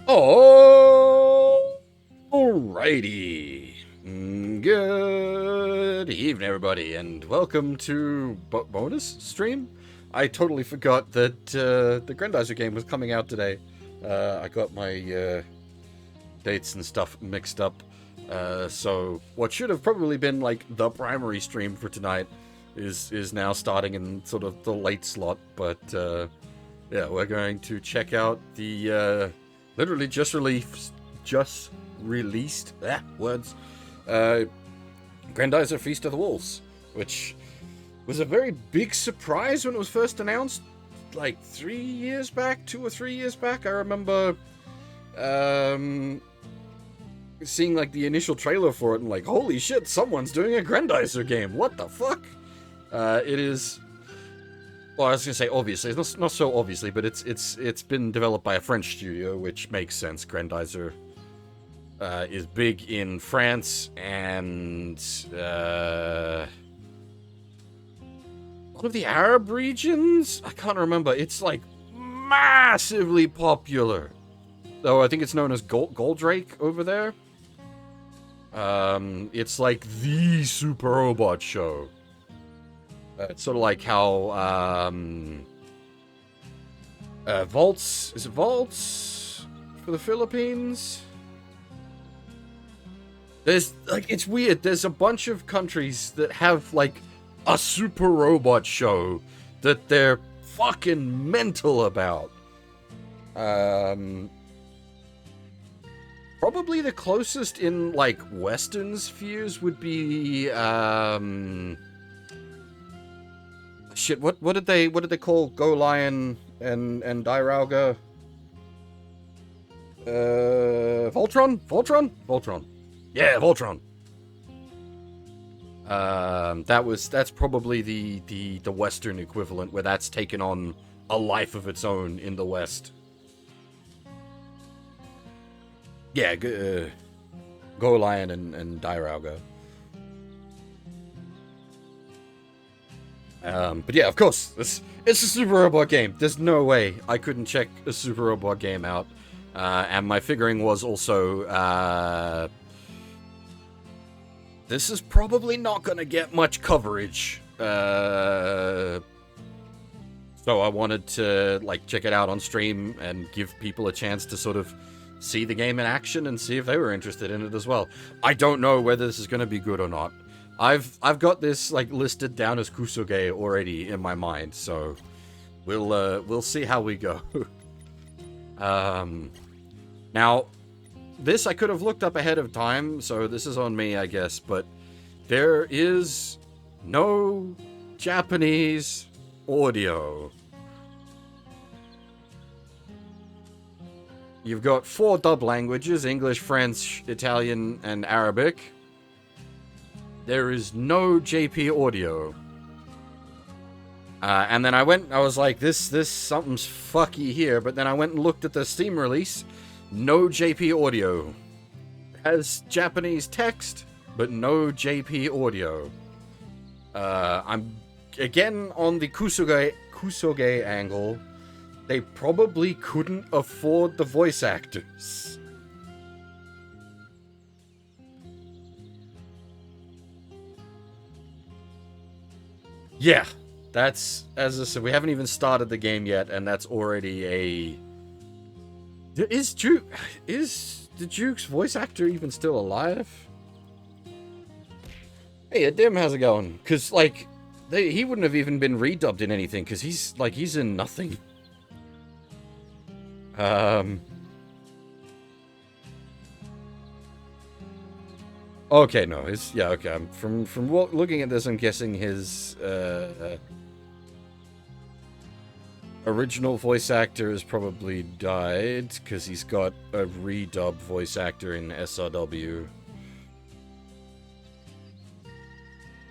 Alrighty. Good evening, everybody, and welcome to bonus stream. I totally forgot that the Grendizer game was coming out today. I got my dates and stuff mixed up. So what should have probably been like the primary stream for tonight is now starting in sort of the late slot. But yeah, we're going to check out the literally just released words Grendizer Feast of the Wolves, which was a very big surprise when it was first announced, like 2 or 3 years back. I remember seeing like the initial trailer for it and like, holy shit, someone's doing a Grendizer game. What the fuck? It is. Well, I was gonna say obviously, it's not so obviously, but it's been developed by a French studio, which makes sense. Grendizer is big in France and one of the Arab regions. I can't remember. It's like massively popular, though. I think it's known as Goldrake over there. It's like the super robot show. It's sort of like how Volts, is it Volts for the Philippines? There's like, it's weird. There's a bunch of countries that have like a super robot show that they're fucking mental about. Probably the closest in like Western spheres would be shit. What did they call Go Lion and Dairauga? Voltron. Yeah, Voltron. That's probably the Western equivalent, where that's taken on a life of its own in the West. Yeah, Go Lion and Dairauga. But yeah, of course, it's a Super Robot game. There's no way I couldn't check a Super Robot game out. And my figuring was also, this is probably not going to get much coverage. So I wanted to like check it out on stream and give people a chance to sort of see the game in action and see if they were interested in it as well. I don't know whether this is going to be good or not. I've got this like listed down as Kusoge already in my mind, so we'll see how we go. Now, this I could have looked up ahead of time, so this is on me, I guess, but there is no Japanese audio. You've got 4 dub languages: English, French, Italian, and Arabic. There is no JP audio. And then I was like, this something's fucky here, but then I went and looked at the Steam release. No JP audio. It has Japanese text, but no JP audio. I'm again on the Kusoge angle. They probably couldn't afford the voice actors. Yeah, that's, as I said, we haven't even started the game yet, and that's already a... Is the Duke's voice actor even still alive? Hey, Dim, how's it going? Because, like, he wouldn't have even been redubbed in anything, because he's in nothing. Okay, no, okay. I'm from looking at this, I'm guessing his original voice actor has probably died, because he's got a redub voice actor in SRW.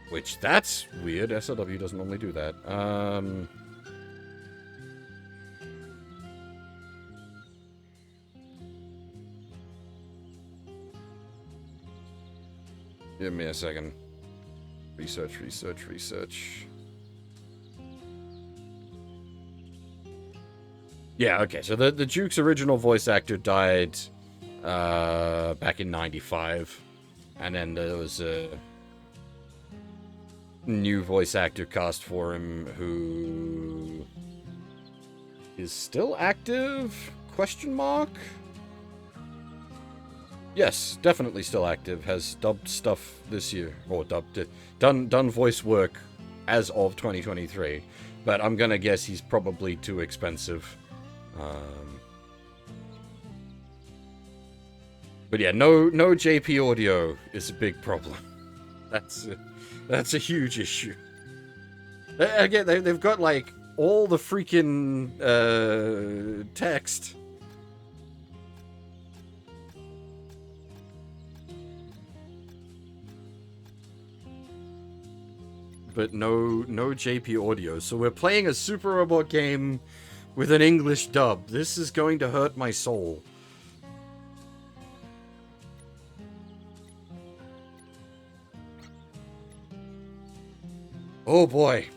Which, that's weird. SRW doesn't normally do that. Give me a second. Research. Yeah, okay, so the Duke's original voice actor died back in 95, and then there was a new voice actor cast for him who is still active? Question mark? Yes, definitely still active. Has dubbed stuff this year, or done voice work as of 2023. But I'm gonna guess he's probably too expensive. But yeah, no JP audio is a big problem. That's a huge issue. Again, they've got like all the freaking text. But no JP audio. So we're playing a Super Robot game with an English dub. This is going to hurt my soul. Oh boy.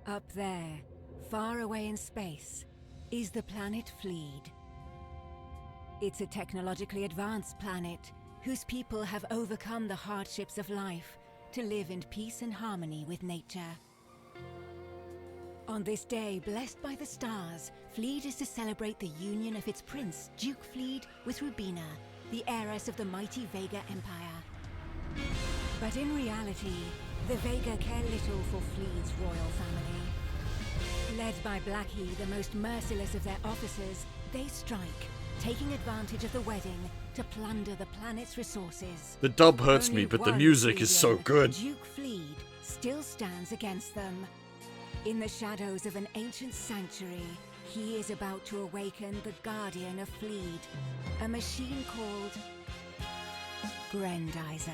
Up there, far away in space, is the planet Fleed. It's a technologically advanced planet whose people have overcome the hardships of life to live in peace and harmony with nature. On this day, blessed by the stars, Fleed is to celebrate the union of its prince, Duke Fleed, with Rubina, the heiress of the mighty Vega Empire. But in reality, the Vega care little for Fleet's royal family. Led by Blackie, the most merciless of their officers, they strike, taking advantage of the wedding to plunder the planet's resources. The dub hurts Only me, but the one music is so Fleedian, good. Duke Fleed still stands against them. In the shadows of an ancient sanctuary, he is about to awaken the Guardian of Fleed, a machine called Grendizer.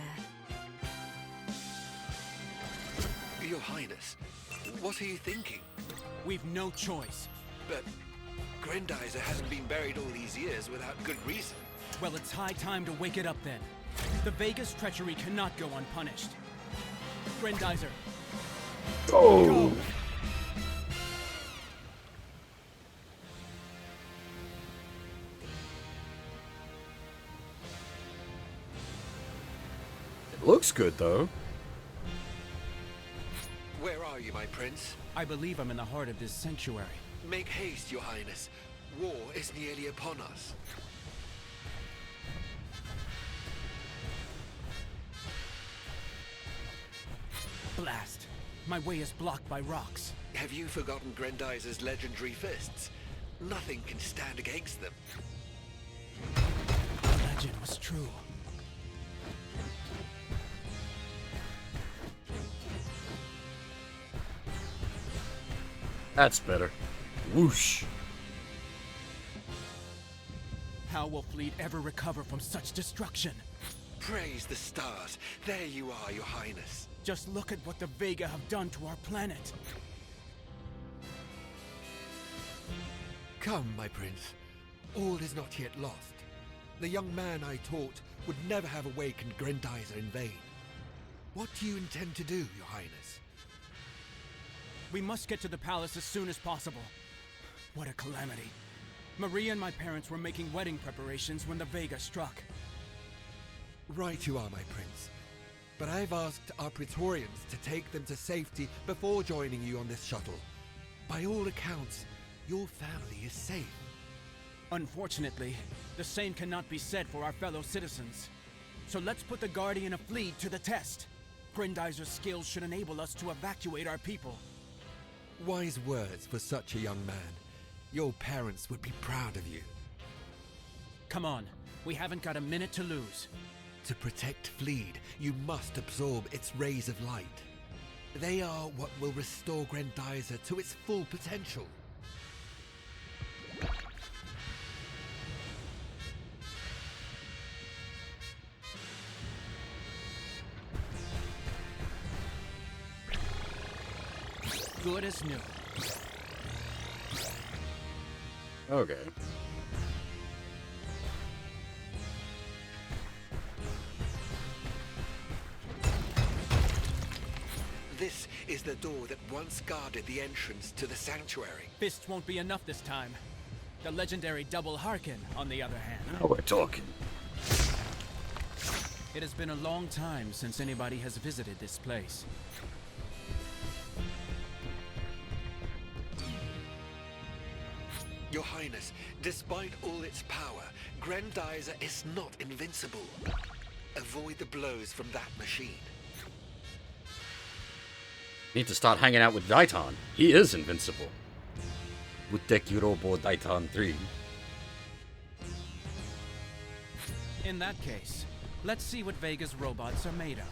Your Highness, what are you thinking? We've no choice. But Grendizer hasn't been buried all these years without good reason. Well, it's high time to wake it up then. The Vega's treachery cannot go unpunished. Grendizer. Oh! Go! It looks good, though. Where are you, my prince? I believe I'm in the heart of this sanctuary. Make haste, Your Highness. War is nearly upon us. Blast. My way is blocked by rocks. Have you forgotten Grendizer's legendary fists? Nothing can stand against them. The legend was true. That's better. Whoosh. How will Fleet ever recover from such destruction? Praise the stars. There you are, Your Highness. Just look at what the Vega have done to our planet. Come, my prince. All is not yet lost. The young man I taught would never have awakened Grendizer in vain. What do you intend to do, Your Highness? We must get to the palace as soon as possible. What a calamity. Maria and my parents were making wedding preparations when the Vega struck. Right you are, my prince. But I've asked our Praetorians to take them to safety before joining you on this shuttle. By all accounts, your family is safe. Unfortunately, the same cannot be said for our fellow citizens. So let's put the Guardian of Fleet to the test. Grendizer's skills should enable us to evacuate our people. Wise words for such a young man. Your parents would be proud of you. Come on, we haven't got a minute to lose. To protect Fleed, you must absorb its rays of light. They are what will restore Grendizer to its full potential. Good as new. Okay. This is the door that once guarded the entrance to the sanctuary. Fists won't be enough this time. The legendary double Harkin, on the other hand. Now we're talking. It has been a long time since anybody has visited this place. Your Highness, despite all its power, Grendizer is not invincible. Avoid the blows from that machine. Need to start hanging out with Daiton. He is invincible. Uteki Robo Daiton 3. In that case, let's see what Vega's robots are made of.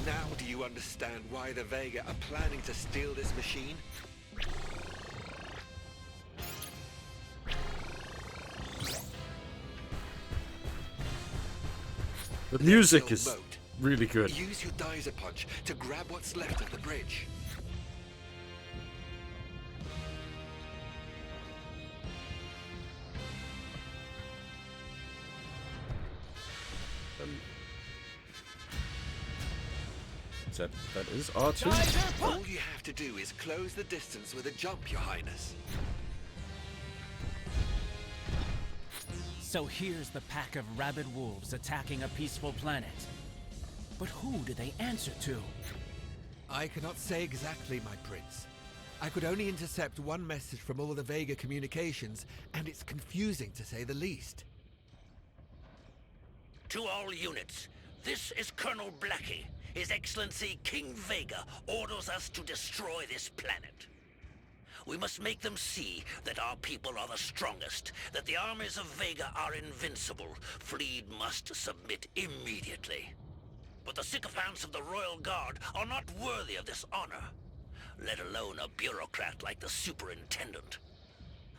Now do you understand why the Vega are planning to steal this machine? The music No is moat. really good. Use your Grendizer punch to grab what's left of the bridge. That is R2. All you have to do is close the distance with a jump, Your Highness. So here's the pack of rabid wolves attacking a peaceful planet. But who do they answer to? I cannot say exactly, my prince. I could only intercept one message from all the Vega communications, and it's confusing to say the least. To all units, this is Colonel Blackie. His Excellency King Vega orders us to destroy this planet. We must make them see that our people are the strongest, that the armies of Vega are invincible. Fleet must submit immediately. But the sycophants of the Royal Guard are not worthy of this honor, let alone a bureaucrat like the Superintendent.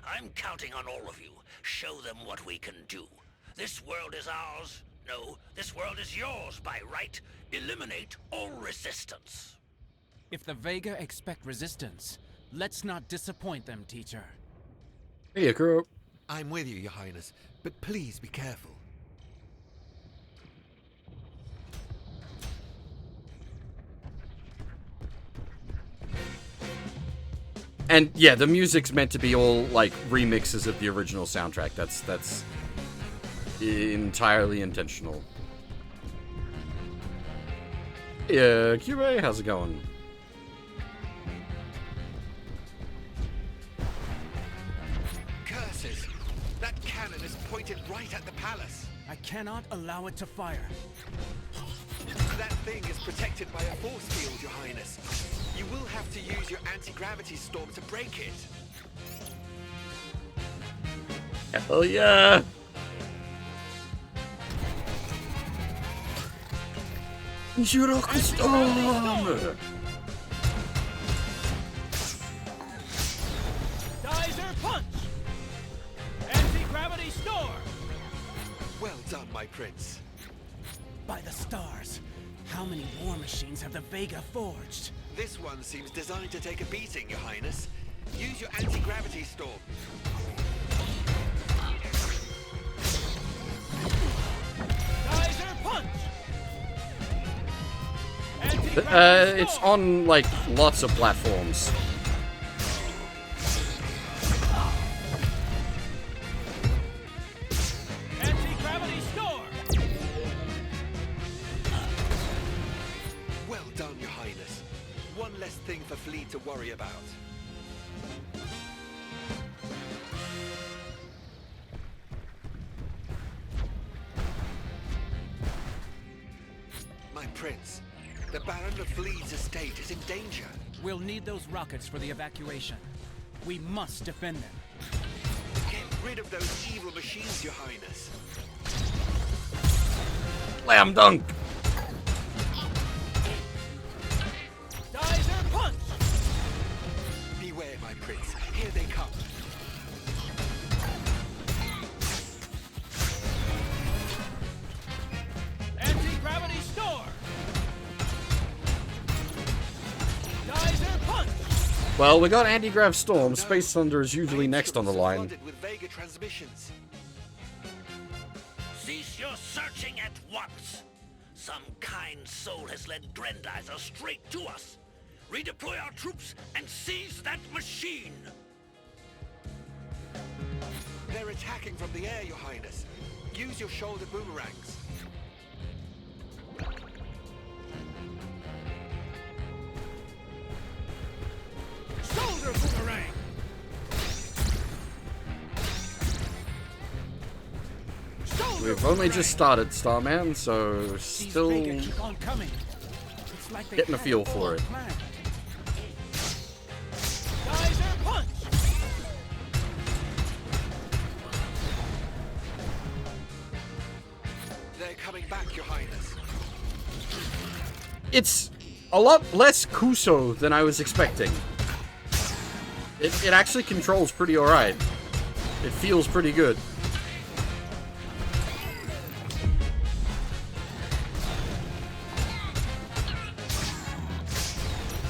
I'm counting on all of you. Show them what we can do. This world is ours. No, this world is yours by right. Eliminate all resistance. If the Vega expect resistance, let's not disappoint them, teacher. Hey, Kuro. I'm with you, Your Highness, but please be careful. And yeah, the music's meant to be all like remixes of the original soundtrack. That's entirely intentional. Yeah, QA, how's it going? Curses! That cannon is pointed right at the palace. I cannot allow it to fire. That thing is protected by a force field, Your Highness. You will have to use your anti-gravity storm to break it. Hell yeah! Juroku Storm! Geyser punch! Anti-gravity storm! Well done, my prince. By the stars, how many war machines have the Vega forged? This one seems designed to take a beating, Your Highness. Use your anti-gravity storm. Geyser punch! It's on, like, lots of platforms. Anti-gravity storm! Well done, Your Highness. One less thing for Fleet to worry about. My prince, the Baron of Fleet's estate is in danger. We'll need those rockets for the evacuation. We must defend them. Get rid of those evil machines, Your Highness. Slam dunk! Geyser punch! Beware, my prince. Here they come. Anti-gravity storm! Geyser punch! Well, we got Anti-Grav Storm. Space Thunder is usually next on the line. With Vega transmissions. Cease your searching at once. Some kind soul has led Grendizer straight to us. Redeploy our troops and seize that machine. They're attacking from the air, Your Highness. Use your shoulder boomerangs. Shoulder boomerang! We've only just started, Starman, so still These Vega keep on coming. It's like they getting a had feel it for all it. planned. Geyser punch! They're coming back, Your Highness. It's a lot less Kuso than I was expecting. It actually controls pretty alright. It feels pretty good.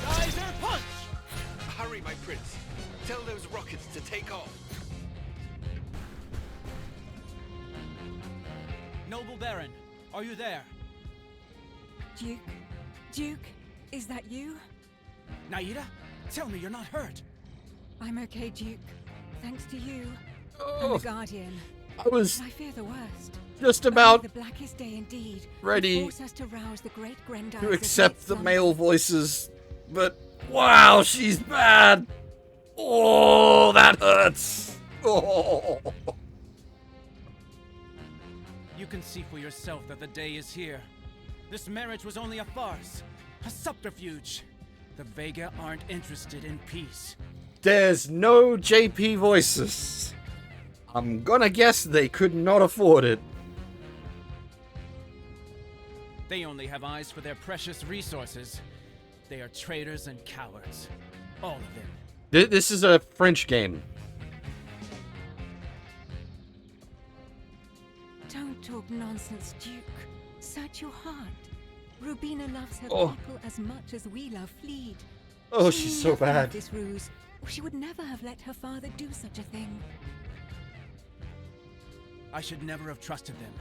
Geyser punch! Hurry, my prince. Tell those rockets to take off. Noble Baron, are you there? Duke? Duke? Is that you? Naida? Tell me you're not hurt. I'm okay, Duke. Thanks to you. And Oh, the Guardian. I was I fear the worst. just Only about the blackest day indeed ready would force us to rouse the great Grendizer to accept from the its male voices, but wow, she's bad. Oh, that hurts. Oh. You can see for yourself that the day is here. This marriage was only a farce, a subterfuge. The Vega aren't interested in peace. There's no JP voices. I'm gonna guess they could not afford it. They only have eyes for their precious resources. They are traitors and cowards. All of them. This is a French game. Don't talk nonsense, Duke. Search your heart. Rubina loves her Oh. people as much as we love Fleet. Oh, She she's knew so nothing of bad. This ruse, or she would never have let her father do such a thing. I should never have trusted them.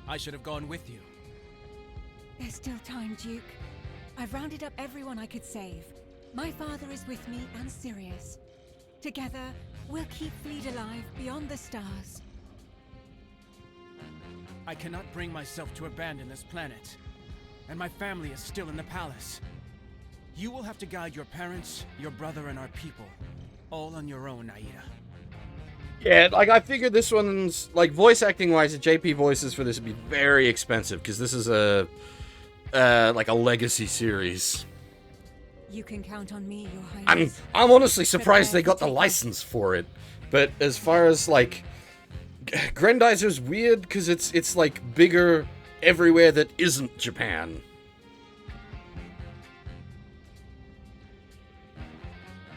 I should have gone with you. There's still time, Duke. I've rounded up everyone I could save. My father is with me and Sirius. Together, we'll keep Fleet alive beyond the stars. I cannot bring myself to abandon this planet. And my family is still in the palace. You will have to guide your parents, your brother, and our people. All on your own, Naida. Yeah, like I figured this one's like voice acting wise, the JP voices for this would be very expensive because this is a like a legacy series. You can count on me, Your Highness. I'm honestly surprised they got the license for it. But as far as like Grendizer's weird because it's like bigger everywhere that isn't Japan.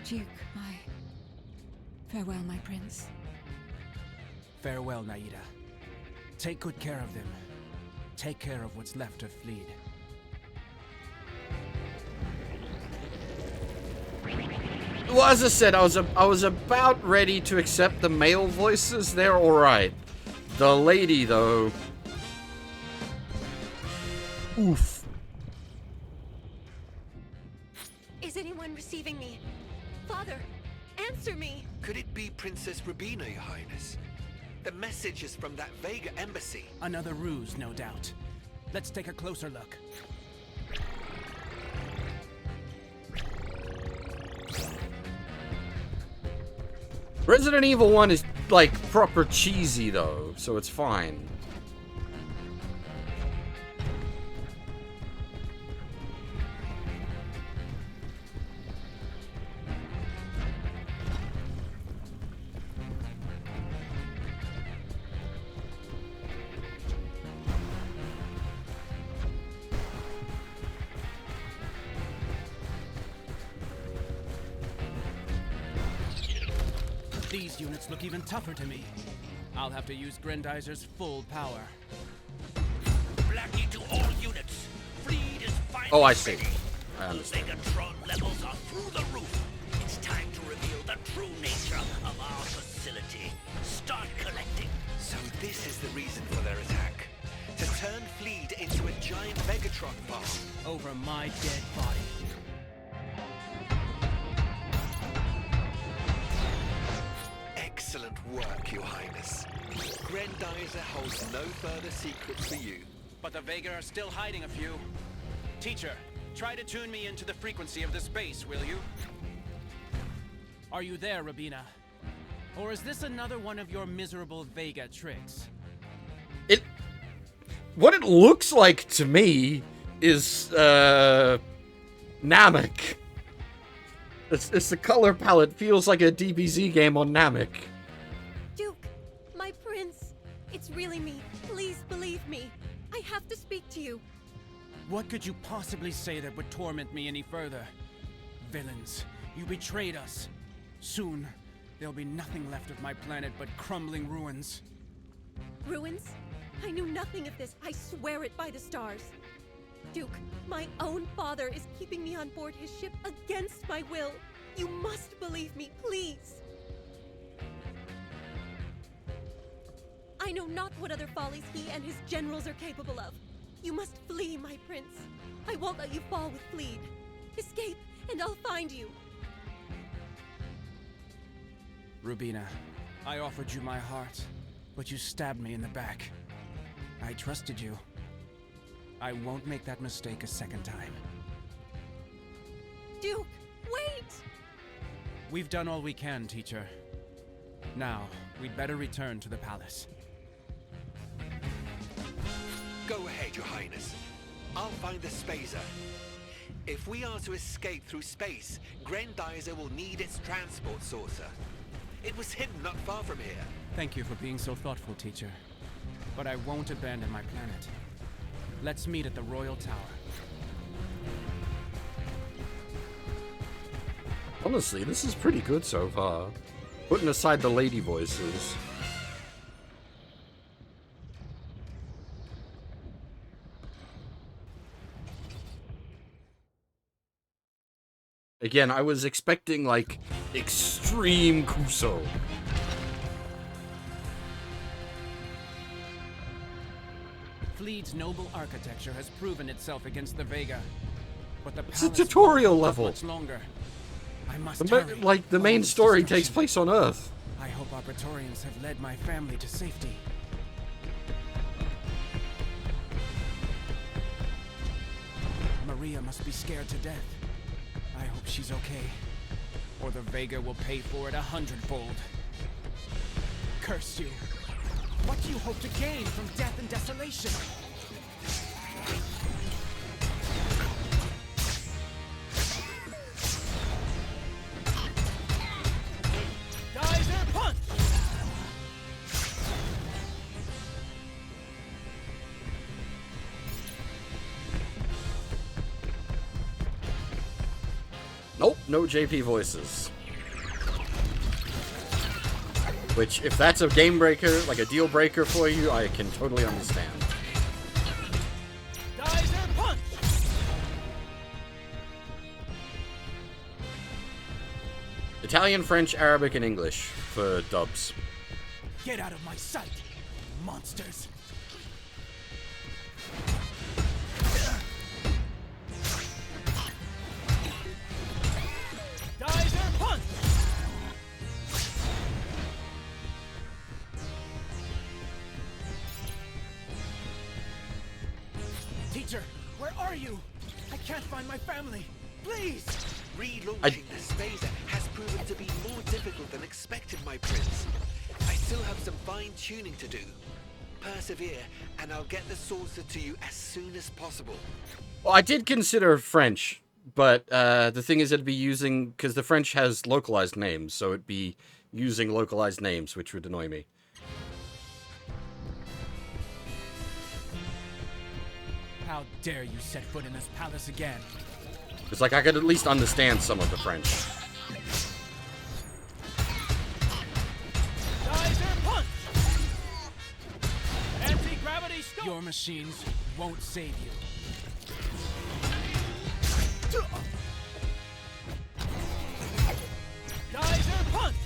Duke, farewell, my prince. Farewell, Naida. Take good care of them. Take care of what's left of Fleet. Well, as I said, I was about ready to accept the male voices. They're all right. The lady, though. Oof. Is anyone receiving me? Father, answer me! Could it be Princess Rubina, Your Highness? The message is from that Vega embassy. Another ruse, no doubt. Let's take a closer look. Resident Evil 1 is, like, proper cheesy, though, so it's fine. These units look even tougher to me. I'll have to use Grendizer's full power. Blackie to all units. Fleet is finally Oh, I see. ready. I understand. The Vegatron levels are through the roof. It's time to reveal the true nature of our facility. Start collecting. So this is the reason for their attack. Turn Fleet into a giant Megatron farm. Over my dead body. Excellent work, Your Highness. Grendizer holds no further secrets for you. But the Vega are still hiding a few. Teacher, try to tune me into the frequency of this base, will you? Are you there, Rubina? Or is this another one of your miserable Vega tricks? What it looks like to me is, Namek. It's the color palette feels like a DBZ game on Namek. Duke, my prince. It's really me. Please believe me. I have to speak to you. What could you possibly say that would torment me any further? Villains, you betrayed us. Soon, there'll be nothing left of my planet but crumbling ruins. Ruins? I knew nothing of this. I swear it by the stars. Duke, my own father is keeping me on board his ship against my will. You must believe me, please. I know not what other follies he and his generals are capable of. You must flee, my prince. I won't let you fall with Fleet. Escape, and I'll find you. Rubina, I offered you my heart, but you stabbed me in the back. I trusted you. I won't make that mistake a second time. Duke, wait! We've done all we can, teacher. Now, we'd better return to the palace. Go ahead, Your Highness. I'll find the spacer. If we are to escape through space, Grendizer will need its transport saucer. It was hidden not far from here. Thank you for being so thoughtful, teacher. But I won't abandon my planet. Let's meet at the Royal Tower. Honestly, this is pretty good so far. Putting aside the lady voices. Again, I was expecting, like, extreme Kuso. Fleet's noble architecture has proven itself against the Vega. But the It's a palace tutorial won't level. much longer. I must The hurry. like, the main All story destruction. takes place on Earth. I hope our Praetorians have led my family to safety. Maria must be scared to death. I hope she's okay. Or the Vega will pay for it 100-fold. Curse you. What do you hope to gain from death and desolation? Geyser punch! Nope, no JP voices. Which, if that's a game breaker, like a deal breaker for you, I can totally understand. Geyser punch! Italian, French, Arabic, and English for dubs. Get out of my sight, monsters! Geyser punch! Teacher, where are you? I can't find my family. Please! Relaunching the spacer has proven to be more difficult than expected, my prince. I still have some fine-tuning to do. Persevere, and I'll get the saucer to you as soon as possible. Well, I did consider French, but the thing is it'd be using... Because the French has localized names, so it'd be using localized names, which would annoy me. How dare you set foot in this palace again? It's like I could at least understand some of the French. Geyser punch! Anti-gravity storm! Your machines won't save you. Geyser punch!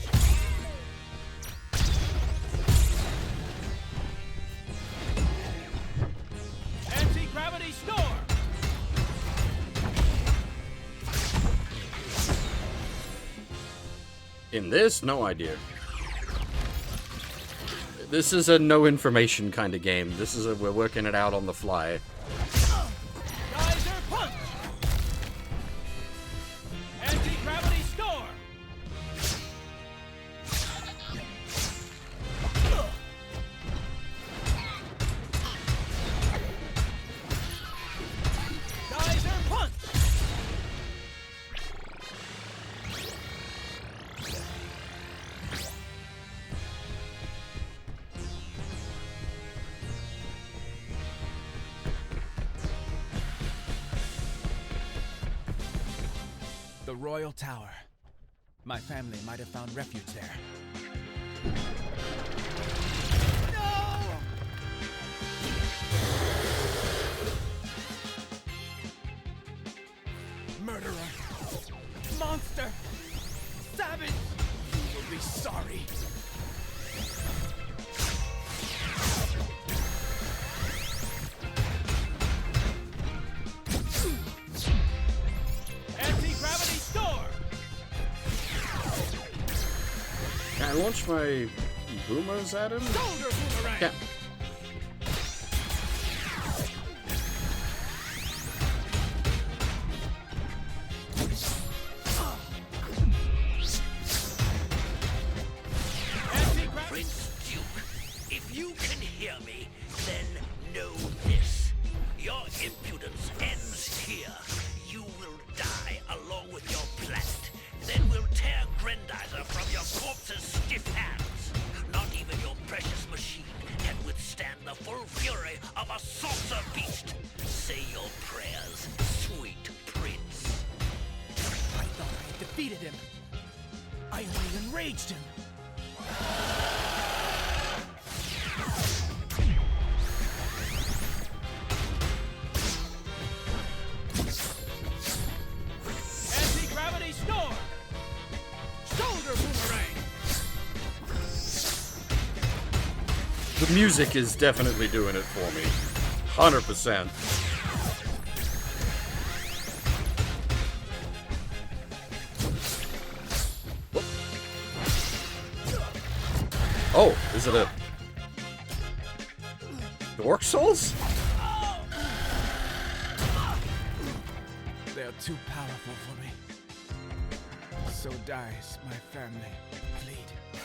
In this, no idea. This is a no information kind of game. This is a we're working it out on the fly. Geyser punch! Anti-gravity storm! Geyser punch! The Royal Tower. My family might have found refuge there. No! Murderer! Monster! Savage! You will be sorry. Anti-gravity storm! Can I launch my boomers at him? Shoulder boomerang! Yeah. Anti-gravity... Prince Duke, if you can hear me, then know this. Your impudence ends here. You will die along with your planet. Then we'll tear Grendizer from your corpse's stiff hands. Not even your precious machine can withstand the full fury of a saucer beast. Say your prayers, sweet prince. I thought I had defeated him. I only enraged him. Anti-gravity storm! Shoulder boomerang! The music is definitely doing it for me. 100%. Oh, is it a Dork Souls? They are too powerful for me. So dies my family. Fleet.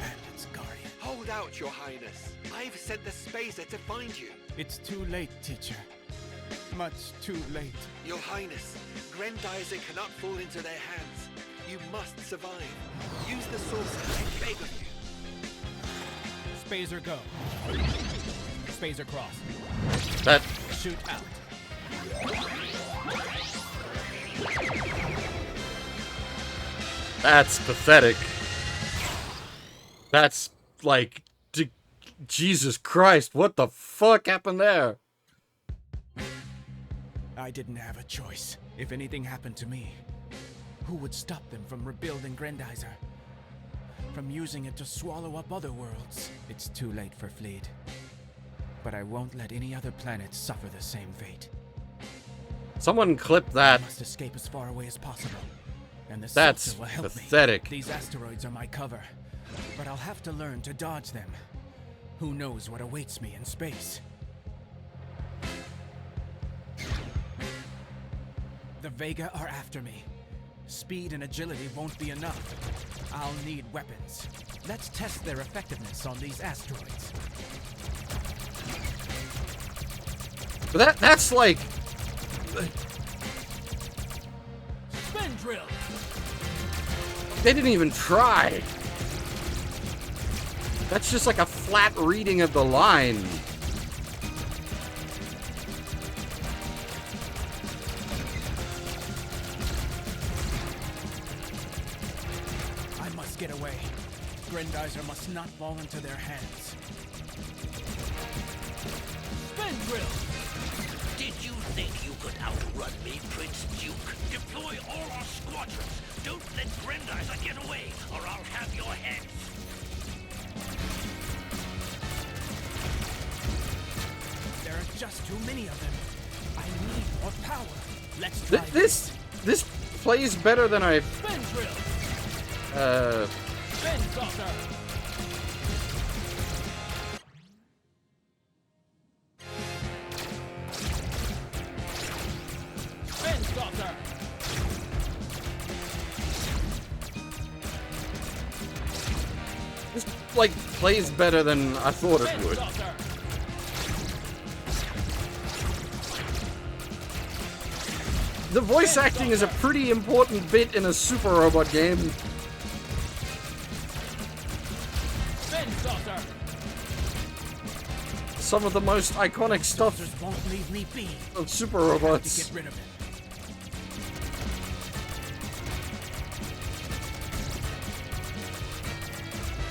And its guardian. Hold out, Your Highness. I've sent the spacer to find you. It's too late, teacher. Much too late. Your Highness, Grendizer cannot fall into their hands. You must survive. Use the saucer, I beg of you. Spazer go. Spazer cross. That Shoot out. that's pathetic. That's like Jesus Christ, what the fuck happened there? I didn't have a choice. If anything happened to me, who would stop them from rebuilding Grendizer? From using it to swallow up other worlds? It's too late for Fleet. But I won't let any other planet suffer the same fate. Someone clip I that. must escape as far away as possible. And the That's saucer will help pathetic. me. These asteroids are my cover, but I'll have to learn to dodge them. Who knows what awaits me in space? The Vega are after me. Speed and agility won't be enough. I'll need weapons. Let's test their effectiveness on these asteroids. But that's like Spin drill! they didn't even try. That's just like a flat reading of the line. I must get away. Grendizer must not fall into their hands. Spin drill! Did you think you could outrun me, Prince Duke? Deploy all our squadrons. Don't let Grendizer get away, or I'll have your heads. There are just too many of them. I need more power. Let's try This plays better than I Spin drill! Spin saucer! Spin saucer! This, like, plays better than I thought it Spin would. saucer! The voice acting is a pretty important bit in a Super Robot game. Spin saucer! Some of the most iconic stuff Saucers won't leave me be. of Super To Robots. get rid of it.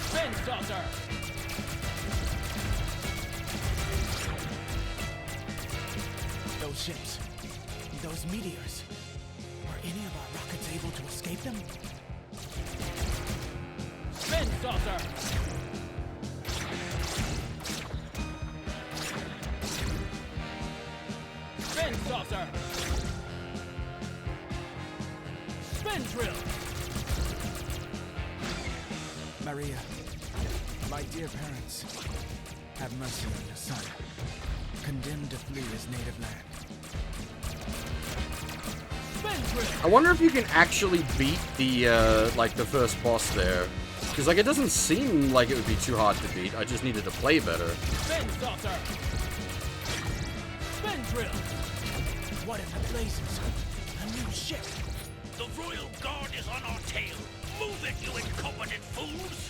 Spin saucer! Those ships, those meteors, were any of our rockets able to escape them? Spin saucer! Spin saucer! Spin drill! Maria, my dear parents, have mercy on your son, condemned to flee his native land. Spin drill! I wonder if you can actually beat the, like, the first boss there. Because, like, it doesn't seem like it would be too hard to beat. I just needed to play better. Spin saucer! Spin drill! What in the blazes? A new ship! The Royal Guard is on our tail. Move it, you incompetent fools!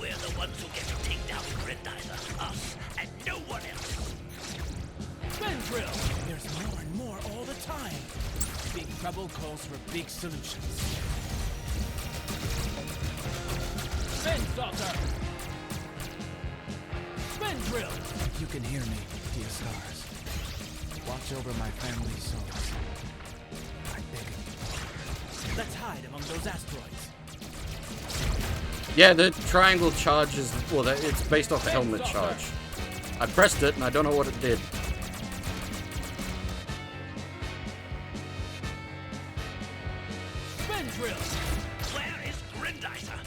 We're the ones who get to take down Grendizer. Us, and no one else. Spin drill! There's more and more all the time. Big trouble calls for big solutions. Spin saucer! Spin drill! You can hear me, dear stars. Watch over my family's souls. I beg of you. Let's hide among those asteroids. Yeah, the triangle charge is, well, it's based off the helmet charge. I pressed it and I don't know what it did. Spin drill! Where is Grendizer?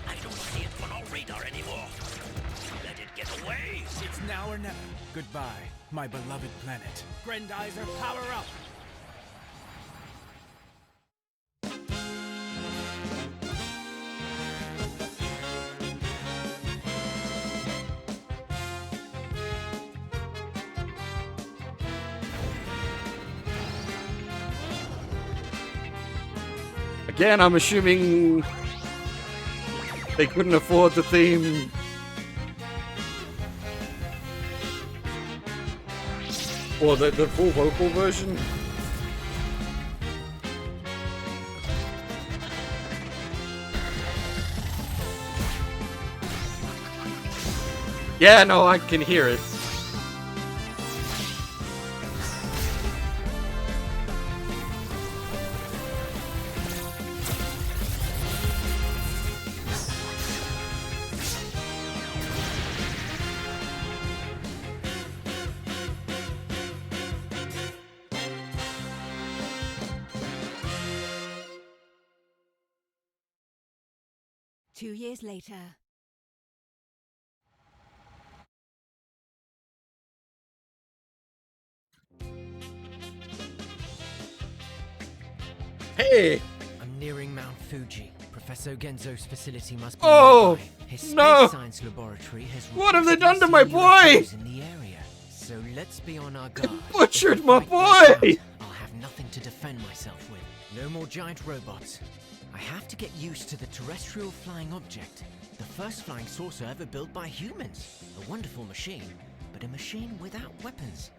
I don't see it on our radar anymore. Let it get away. It's now or never. Goodbye, my beloved planet. Grendizer, power up! Again, I'm assuming they couldn't afford the theme. Or the full vocal version. Yeah, no, I can hear it. Two years later. Hey! I'm nearing Mount Fuji. Professor Genzo's facility must be Oh, nearby. His space no. science laboratory has What have they reportedly done to my seen boy? UFOs in the area. So let's be on our guard. butchered If my the fight breaks boy! out, I'll have nothing to defend myself with. No more giant robots. I have to get used to the terrestrial flying object. The first flying saucer ever built by humans. A wonderful machine, but a machine without weapons.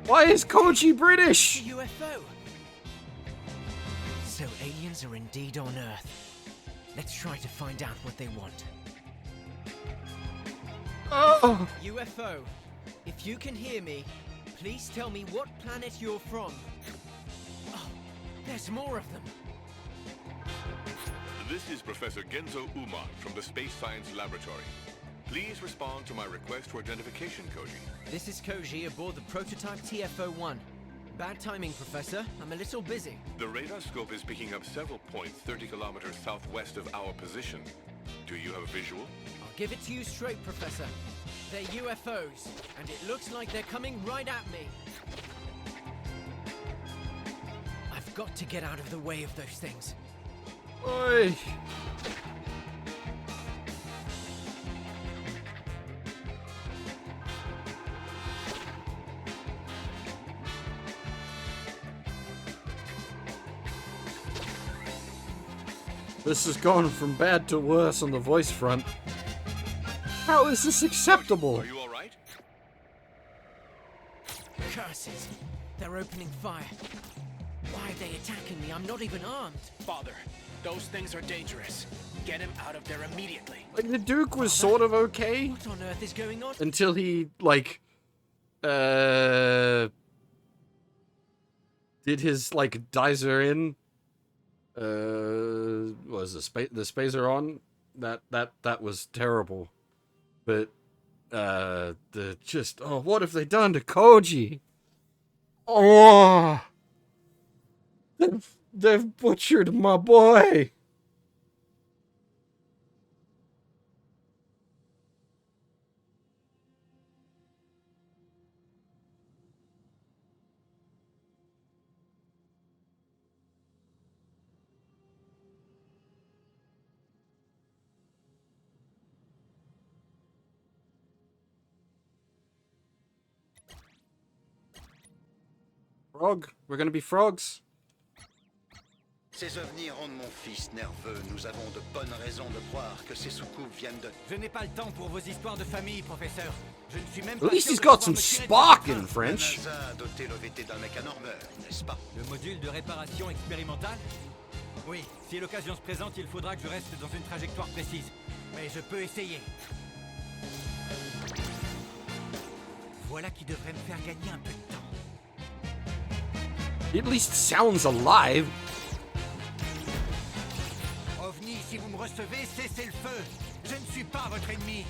Why is Koji British? A UFO. So aliens are indeed on Earth. Let's try to find out what they want. Oh, UFO, if you can hear me, please tell me what planet you're from. Oh, there's more of them. This is Professor Genzo Uman from the Space Science Laboratory. Please respond to my request for identification, Koji. This is Koji aboard the prototype TFO-1. Bad timing, Professor. I'm a little busy. The radar scope is picking up several points 30 kilometers southwest of our position. Do you have a visual? I'll give it to you straight, Professor. They're UFOs, and it looks like they're coming right at me. I've got to get out of the way of those things. Oi! This has gone from bad to worse on the voice front. How is this acceptable? Are you all right? Curses! They're opening fire. Why are they attacking me? I'm not even armed. Father, those things are dangerous. Get him out of there immediately. Like, the Duke was sort of okay What on earth is going on? until he, like, did his, like, Grendizer in. What was the spacer on? That was terrible. But, what have they done to Koji? Oh! They've butchered my boy! Frog. We're gonna be frogs. Ces ovnis rendent mon fils nerveux. Nous avons de bonnes raisons de croire que ces soucoupes viennent de... Je n'ai pas le temps pour vos histoires de famille, professeur. Je ne suis même At pas least sûr he's de got pouvoir some me tirer de Spock votre in main. French. La NASA a doté l'OVT d'un mec à normeur, n'est-ce pas? Le module de réparation expérimentale? Oui, si l'occasion se présente, il faudra que je reste dans une trajectoire précise. Mais je peux essayer. Voilà qui devrait me faire gagner un peu de temps. He at least sounds alive. OVNI, si vous me recevez, cessez le feu. Je ne suis pas votre ennemi.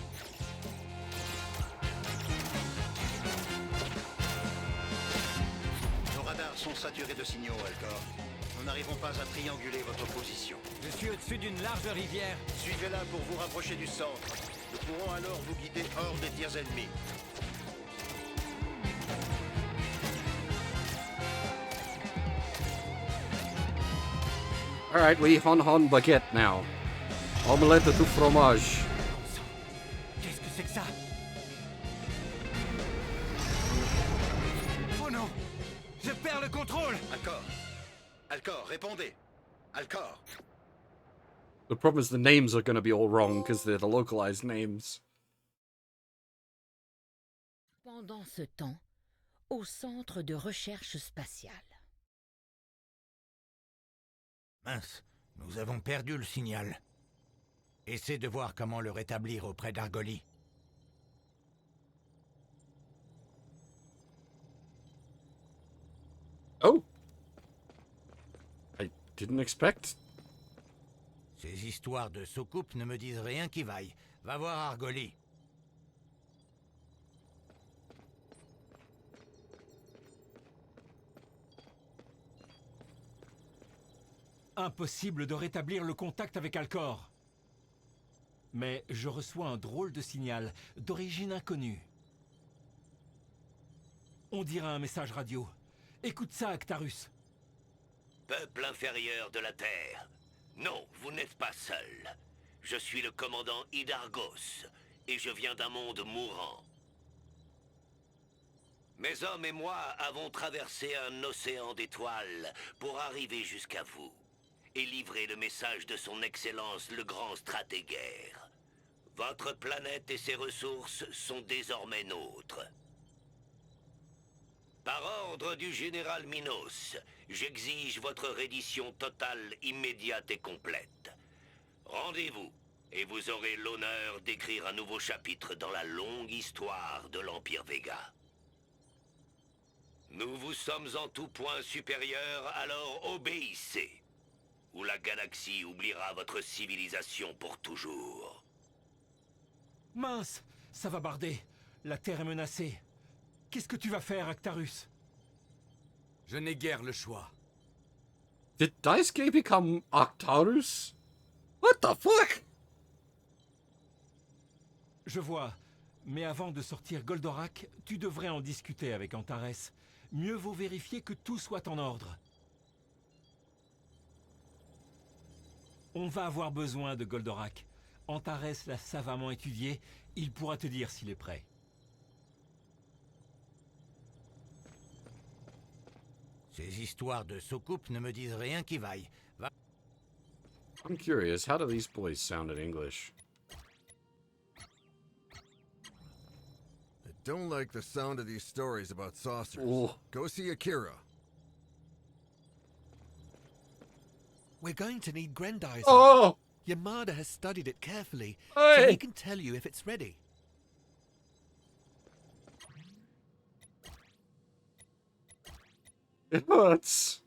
Nos radars sont saturés de signaux, Alcor. Nous n'arrivons pas à trianguler votre position. Je suis au-dessus d'une large rivière. Suivez-la pour vous rapprocher du centre. Nous pourrons alors vous guider hors des tirs ennemis. Alright, we hon baguette now. Omelette du fromage. Qu'est-ce que c'est que ça? Oh non! Je perds le contrôle! Alcor! Alcor, répondez! Alcor! The problem is the names are gonna be all wrong because they're the localized names. Pendant ce temps, au centre de recherche spatiale. Mince, nous avons perdu le signal. Essaie de voir comment le rétablir auprès d'Argoli. Oh! I didn't expect. Ces histoires de soucoupe ne me disent rien qui vaille. Va voir Argoli. Impossible de rétablir le contact avec Alcor. Mais je reçois un drôle de signal, d'origine inconnue. On dirait un message radio. Écoute ça, Actarus. Peuple inférieur de la Terre. Non, vous n'êtes pas seul. Je suis le commandant Hydargos, et je viens d'un monde mourant. Mes hommes et moi avons traversé un océan d'étoiles pour arriver jusqu'à vous et livrer le message de son Excellence le Grand Stratégaire. Votre planète et ses ressources sont désormais nôtres. Par ordre du général Minos, j'exige votre reddition totale, immédiate et complète. Rendez-vous, et vous aurez l'honneur d'écrire un nouveau chapitre dans la longue histoire de l'Empire Vega. Nous vous sommes en tout point supérieurs, alors obéissez, ou la galaxie oubliera votre civilisation pour toujours. Mince, ça va barder. La Terre est menacée. Qu'est-ce que tu vas faire, Actarus? Je n'ai guère le choix. Did Daisuke become Arcturus? What the fuck? Je vois. Mais avant de sortir Goldorak, tu devrais en discuter avec Antares. Mieux vaut vérifier que tout soit en ordre. On va avoir besoin de Goldorak. Antares l'a savamment étudié, il pourra te dire s'il est prêt. Ces histoires de soucoupe ne me disent rien qui vaille. Va... I'm curious, how do these boys sound in English? I don't like the sound of these stories about saucers. Ooh. Go see Akira. We're going to need Grendizer. Oh! Yamada has studied it carefully, Hey! so he can tell you if it's ready. It hurts.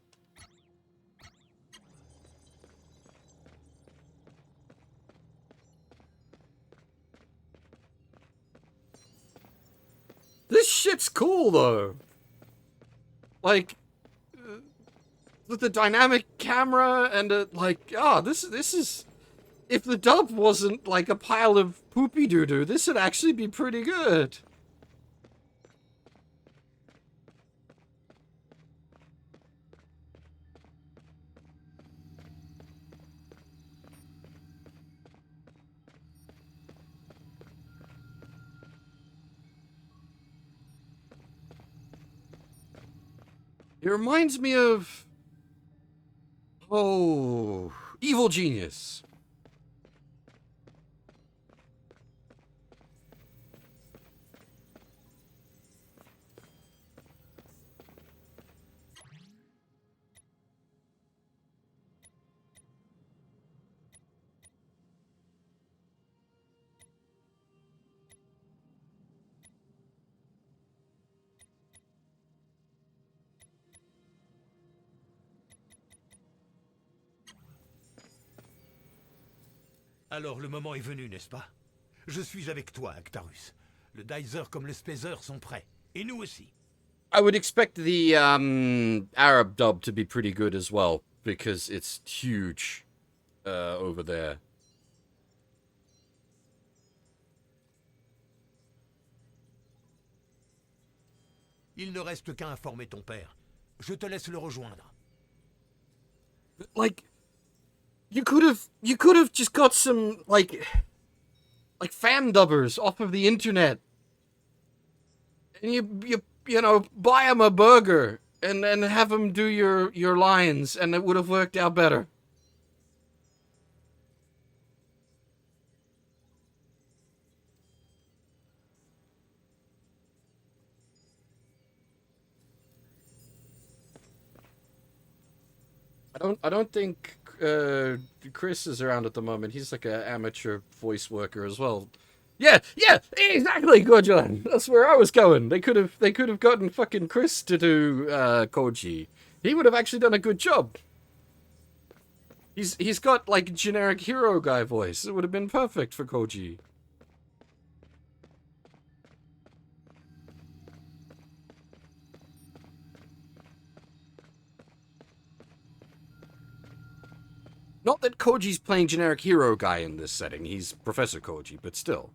This shit's cool, though. Like, with the dynamic camera and this is. If the dub wasn't like a pile of poopy doo-doo, this would actually be pretty good. It reminds me of... Oh... Evil Genius. Alors le moment est venu, n'est-ce pas? Je suis avec toi, Actarus. Le Dizer comme le Spazer sont prêts. Et nous aussi. I would expect the Arab dub to be pretty good as well, because it's huge over there. Il ne reste qu'à informer ton père. Je te laisse le rejoindre. Like, you could have just got some like fan dubbers off of the internet, and you know, buy them a burger and have them do your lines, and it would have worked out better. I don't think Chris is around at the moment. He's like an amateur voice worker as well. Yeah, exactly, Gorgelan. That's where I was going. They could have gotten fucking Chris to do Koji. He would have actually done a good job. He's got like generic hero guy voice. It would have been perfect for Koji. Not that Koji's playing generic hero guy in this setting. He's Professor Koji, but still.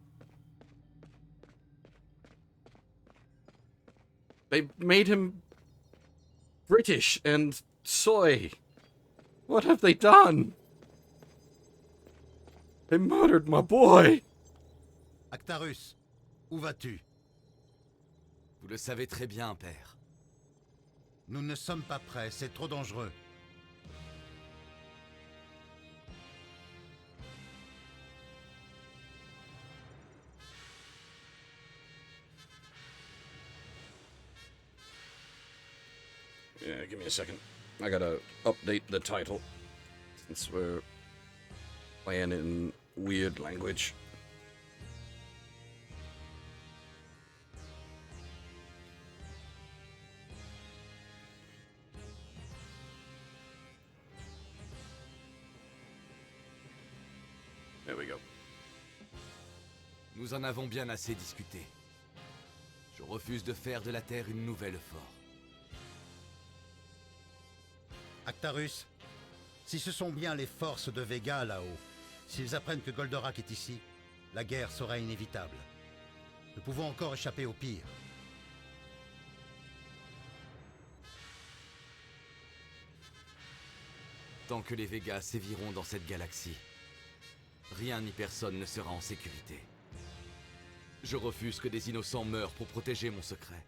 They made him British and soy. What have they done? They murdered my boy. Actarus, où vas-tu? Vous le savez très bien, père. Nous ne sommes pas prêts, c'est trop dangereux. Yeah, give me a second. I gotta update the title, since we're playing in weird language. There we go. Nous en avons bien assez discuté. Je refuse de faire de la Terre une nouvelle forme. Actarus, si ce sont bien les forces de Vega là-haut, s'ils apprennent que Goldorak est ici, la guerre sera inévitable. Nous pouvons encore échapper au pire. Tant que les Vegas séviront dans cette galaxie, rien ni personne ne sera en sécurité. Je refuse que des innocents meurent pour protéger mon secret.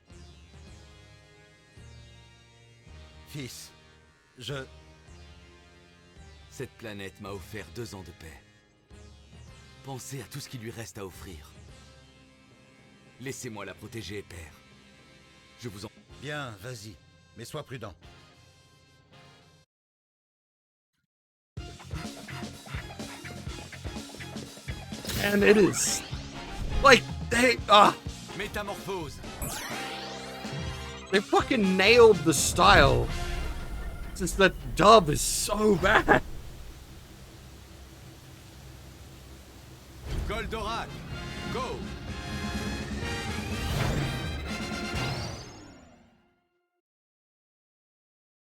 Fils, Cette planète m'a offert 2 ans de paix. Pensez à tout ce qui lui reste à offrir. Laissez-moi la protéger, père. Je vous en... Bien, vas-y, mais sois prudent. And it is. Like, Métamorphose. They fucking nailed the style. Just that dub is so bad. Goldorak, go!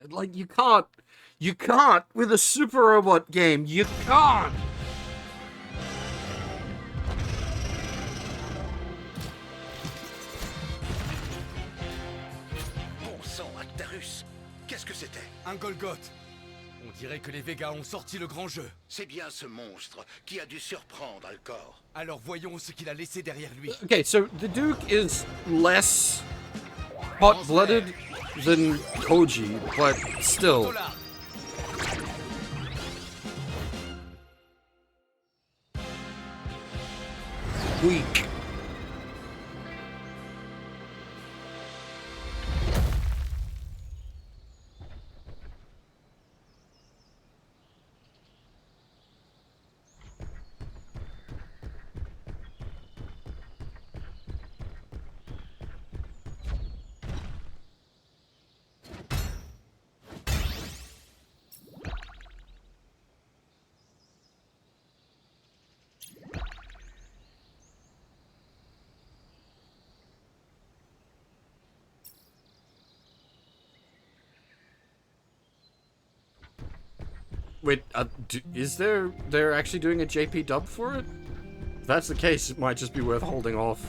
Like, you can't with a Super Robot game, you can't! Bon sang, Actarus, qu'est-ce que c'était? Un Golgoth. On dirait que les Vegas ont sorti le grand jeu. C'est bien ce monstre qui a dû surprendre Alcor. Alors voyons ce qu'il a laissé derrière lui. Okay, so the Duke is less hot-blooded than Koji, but still. Weak. Wait, is they're actually doing a JP dub for it? If that's the case, it might just be worth holding off.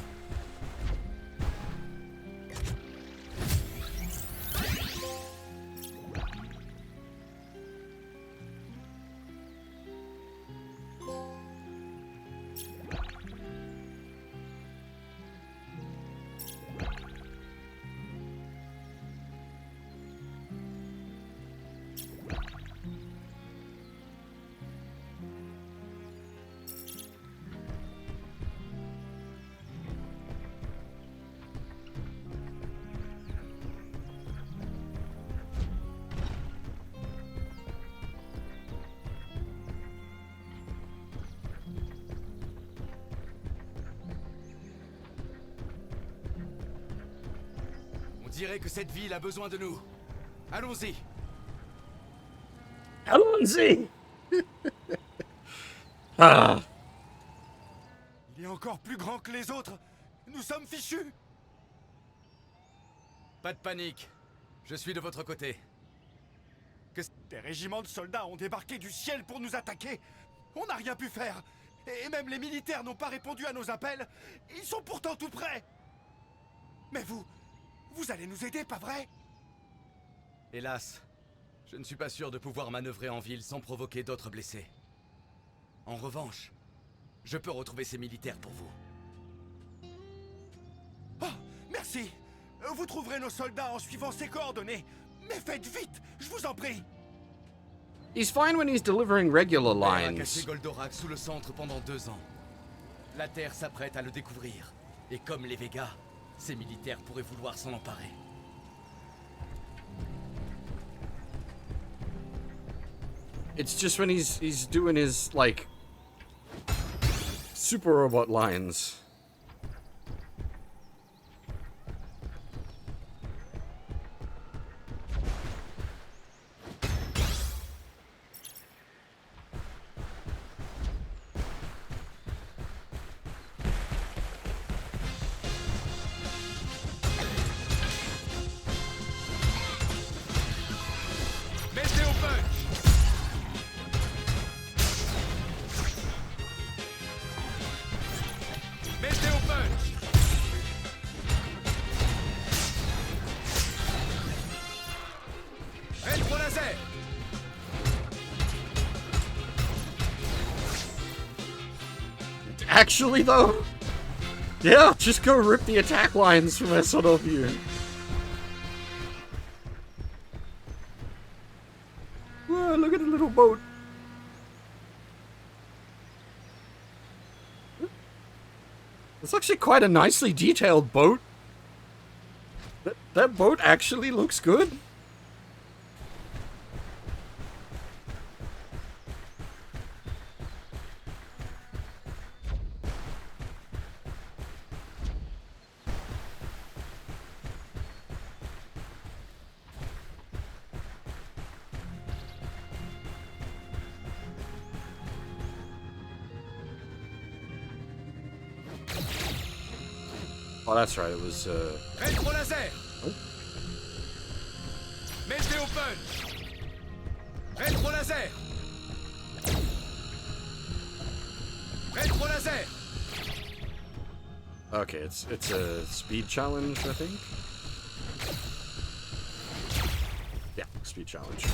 On dirait que cette ville a besoin de nous. Allons-y. Allons-y. Ah. Il est encore plus grand que les autres. Nous sommes fichus. Pas de panique. Je suis de votre côté. Des régiments de soldats ont débarqué du ciel pour nous attaquer. On n'a rien pu faire. Et même les militaires n'ont pas répondu à nos appels. Ils sont pourtant tout près. Mais vous allez nous aider, pas vrai? Hélas, je ne suis pas sûr de pouvoir manœuvrer en ville sans provoquer d'autres blessés. En revanche, je peux retrouver ces militaires pour vous. Oh, merci. Vous trouverez nos soldats en suivant ces coordonnées. Mais faites vite, je vous en prie. He's fine when he's delivering regular On a lines. caché Goldorak sous le centre pendant 2 ans. La Terre s'apprête à le découvrir. Et comme les Vegas, ces militaires pourraient vouloir s'en emparer. It's just when he's doing his, like, Super Robot lines. Mettez au Actually, though, yeah, just go rip the attack lines from SLW. Whoa, look at the little boat. It's actually quite a nicely detailed boat. That boat actually looks good. Oh, that's right, it was, Rétro laser. Météo punch. Rétro laser. Rétro laser. Okay, it's a speed challenge, I think. Yeah, speed challenge.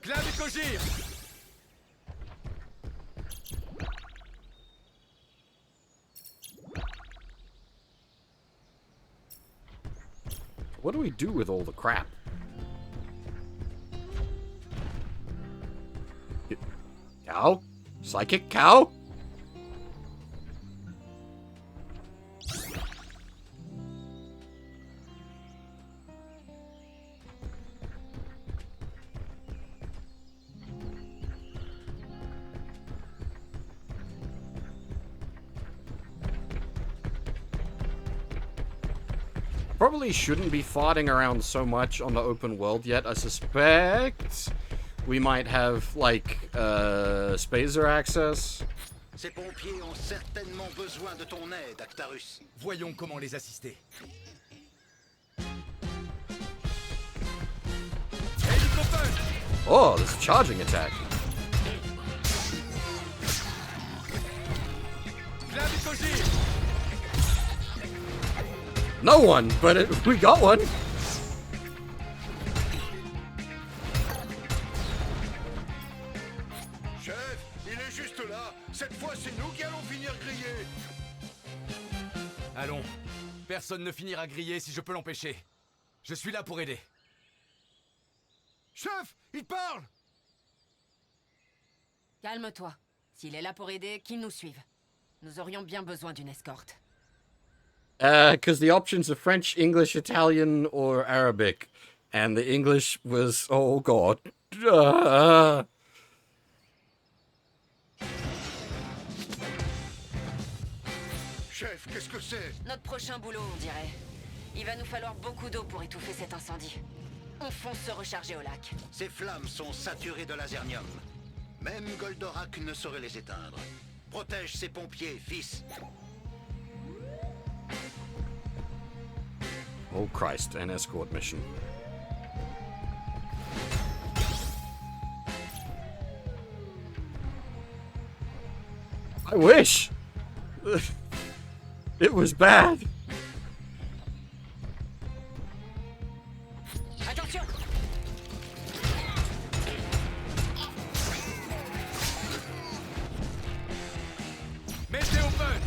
Clavicogire. What do we do with all the crap? Cow? Psychic cow? Probably shouldn't be farting around so much on the open world yet. I suspect we might have, like, spacer access. Ces pompiers ont certainement besoin de ton aide, Actarus. Voyons comment les assister. Oh, there's a charging attack. No one, but we got one. Chef, il est juste là. Cette fois, c'est nous qui allons finir grillés. Allons. Personne ne finira grillé si je peux l'empêcher. Je suis là pour aider. Chef, il parle. Calme-toi. S'il est là pour aider, qu'il nous suive. Nous aurions bien besoin d'une escorte. Because the options are French, English, Italian, or Arabic. And the English was, oh god. Chef, qu'est-ce que c'est? Notre prochain boulot, on dirait. Il va nous falloir beaucoup d'eau pour étouffer cet incendie. On fonce se recharger au lac. Ces flammes sont saturées de lasernium. Même Goldorak ne saurait les éteindre. Protège ces pompiers, fils. Oh Christ, an escort mission. I wish! It was bad! Attention! Météo punch.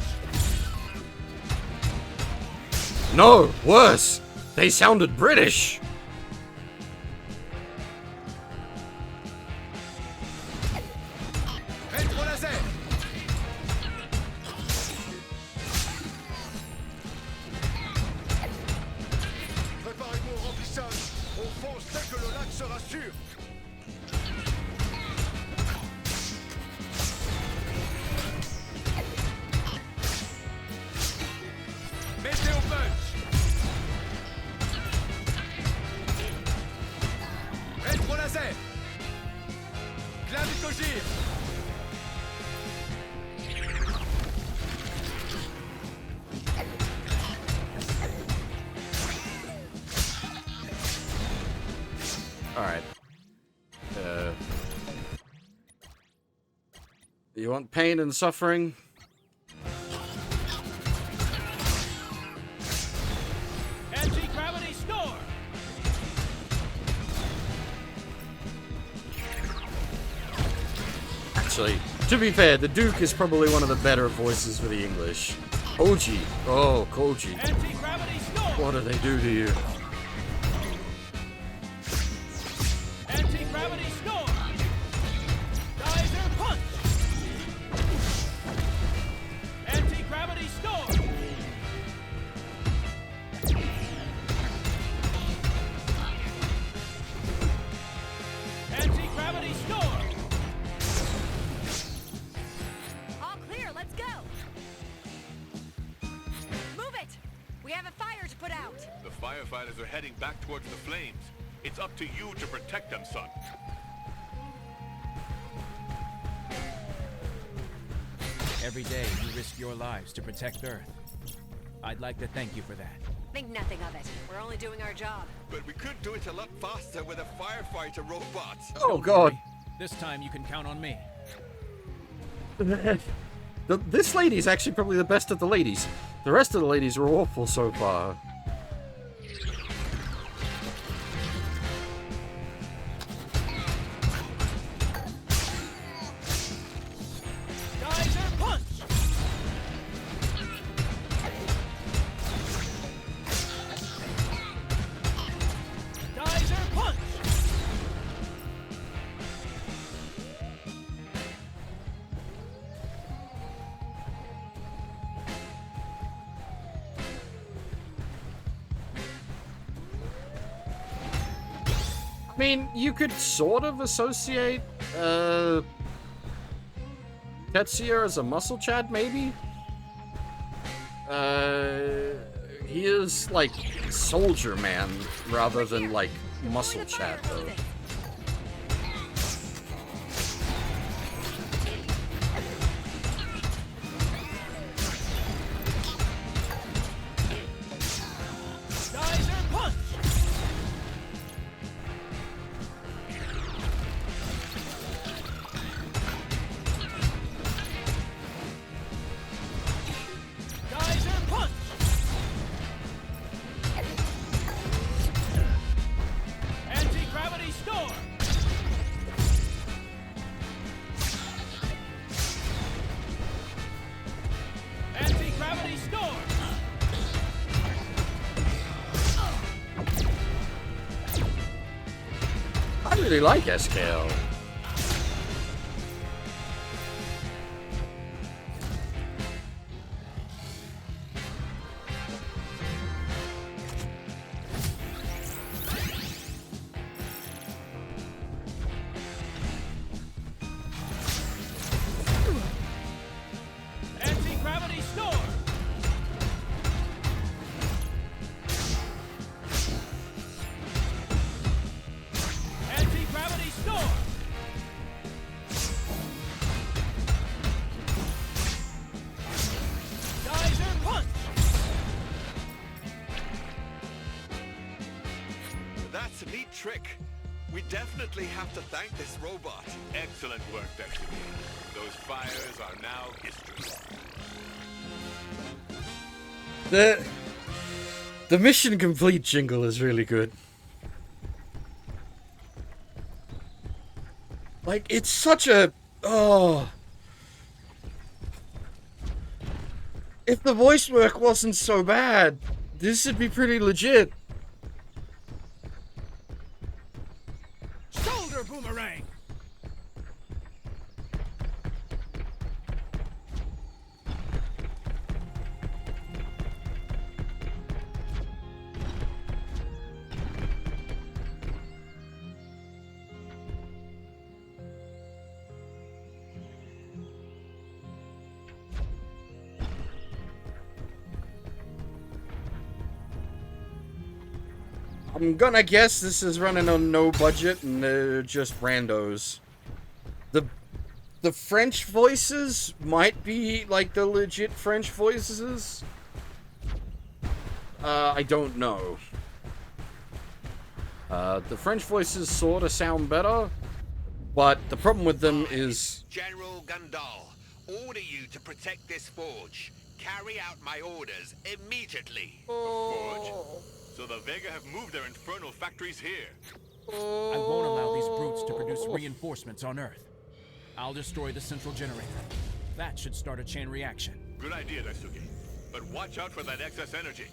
No, worse! They sounded British! Rétro laser. Préparez-vous au remplissage. On fonce dès que le lac sera sûr. Météo punch. Rétro laser. Clavicogire. Alright. You want pain and suffering? actually. To be fair, the Duke is probably one of the better voices for the English. Koji. Oh, Koji. What do they do to you? Anti-gravity storm! Geyser punch! Anti-gravity storm! Anti-gravity storm! All clear, let's go! Move it! We have a fire to put out! The firefighters are heading back towards the flames. It's up to you to protect them, son. Every day you risk your lives to protect Earth. I'd like to thank you for that. Think nothing of it. We're only doing our job. But we could do it a lot faster with a firefighter robot. Oh, God. This time you can count on me. This lady is actually probably the best of the ladies. The rest of the ladies are awful so far. Geyser punch! Geyser punch! I mean, you could sort of associate, Tetsuya as a muscle Chad, maybe? He is, like, soldier man, rather than, like, muscle Chad, though. Geyser punch! Geyser punch! Anti-gravity storm! Anti-gravity storm! I really like SKL. Anti-gravity storm! Anti-gravity storm! Geyser punch! That's a neat trick. We definitely have to thank this robot. Excellent work, Destiny. Those fires are now history. The mission complete jingle is really good. Like, it's such a... Oh. If the voice work wasn't so bad, this would be pretty legit. Shoulder boomerang! I'm gonna guess this is running on no budget and they're just randos. The French voices might be like the legit French voices. I don't know. The French voices sort of sound better, but the problem with them is... General Gandal, order you to protect this forge. Carry out my orders immediately. Forge? So the Vega have moved their infernal factories here. I won't allow these brutes to produce reinforcements on Earth. I'll destroy the central generator. That should start a chain reaction. Good idea, Daisuke. But watch out for that excess energy.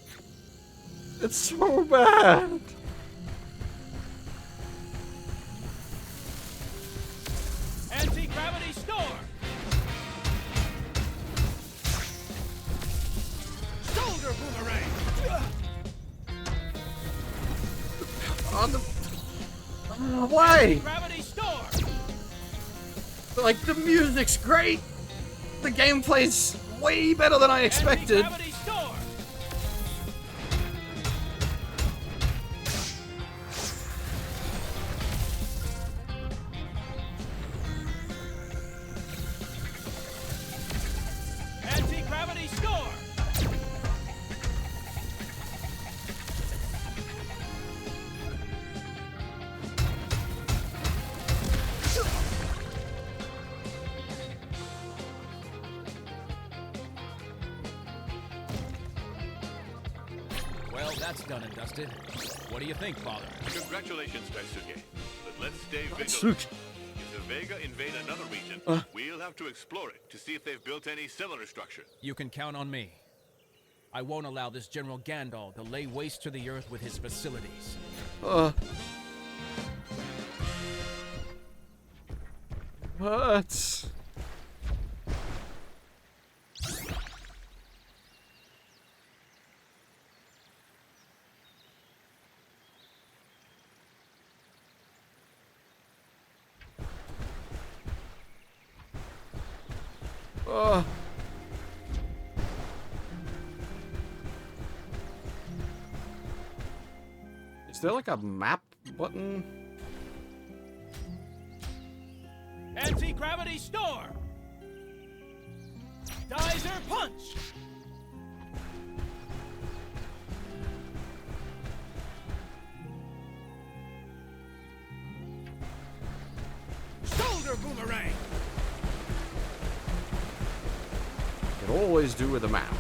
It's so bad. Anti-gravity storm! Shoulder boomerang! On the... Why? Gravity storm! Like, the music's great. The gameplay's way better than I expected. Anti-gravity storm! Anti-gravity storm! Well, that's done and dusted. What do you think, Father? Congratulations, Daisuke. But let's stay vigilant. Shoot. If the Vega invade another region, we'll have to explore it to see if they've built any similar structure. You can count on me. I won't allow this General Gandalf to lay waste to the earth with his facilities. What? Is there like a map button? Anti-gravity storm! Geyser punch! Shoulder boomerang! Could always do with a map.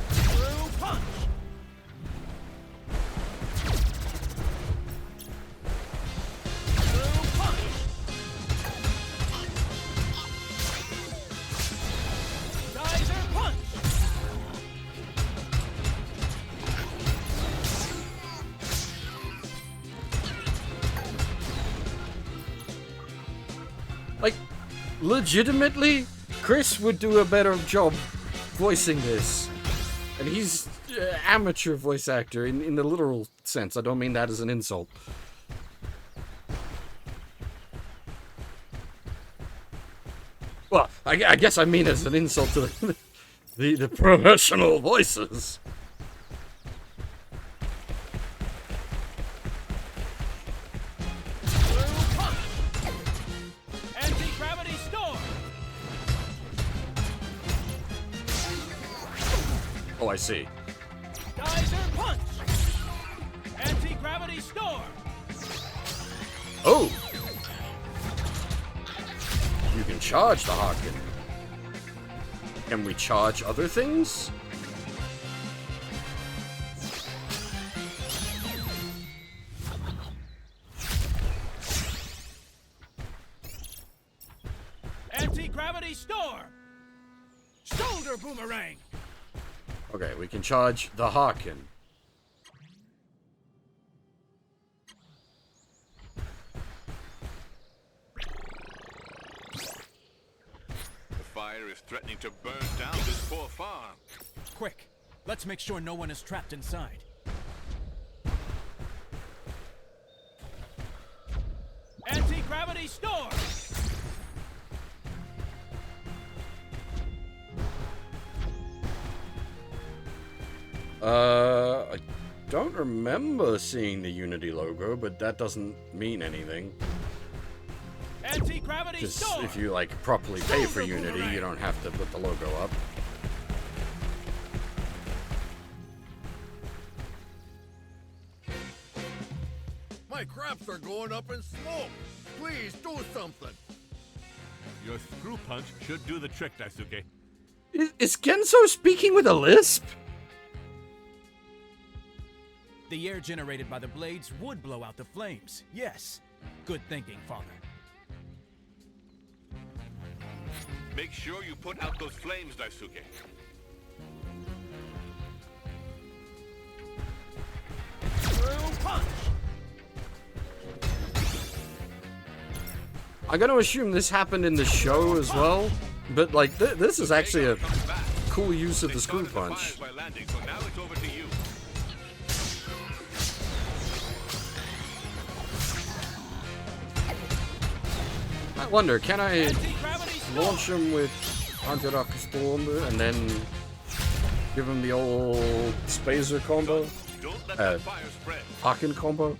Through punch! Through punch! Geyser punch! Like, legitimately, Chris would do a better job voicing this. And he's amateur voice actor in the literal sense. I don't mean that as an insult. Well, I guess I mean as an insult to the professional voices. Anti-gravity storm! Oh, I see. Geyser punch! Anti-gravity storm! Oh! You can charge the Harkin. Can we charge other things? Anti-gravity storm! Shoulder boomerang! Okay, we can charge the Harkin. The fire is threatening to burn down this poor farm. Quick, let's make sure no one is trapped inside. Anti-gravity storm! I don't remember seeing the Unity logo, but that doesn't mean anything. Anti-gravity Just storm! if you like properly pay for Unity, you don't have to put the logo up. My crops are going up in smoke. Please do something. Your screw punch should do the trick, Daisuke. Is Genso speaking with a lisp? The air generated by the blades would blow out the flames. Yes. Good thinking, Father. Make sure you put out those flames, Daisuke. I'm gonna assume this happened in the show as well, but like this is actually a cool use of the screw punch. I wonder, can I launch him with Anti-Rock Storm and then give him the old Spazer combo? Haken combo?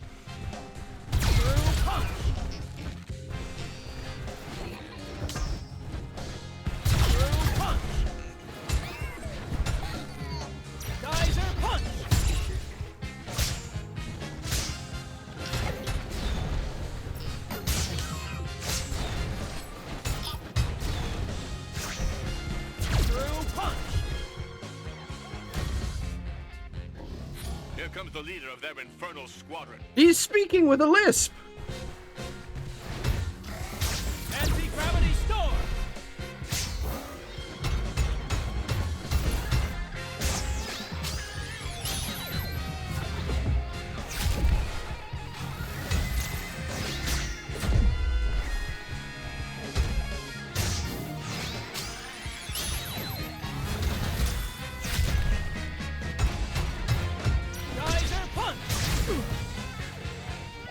Comes the leader of their infernal squadron. He's speaking with a lisp.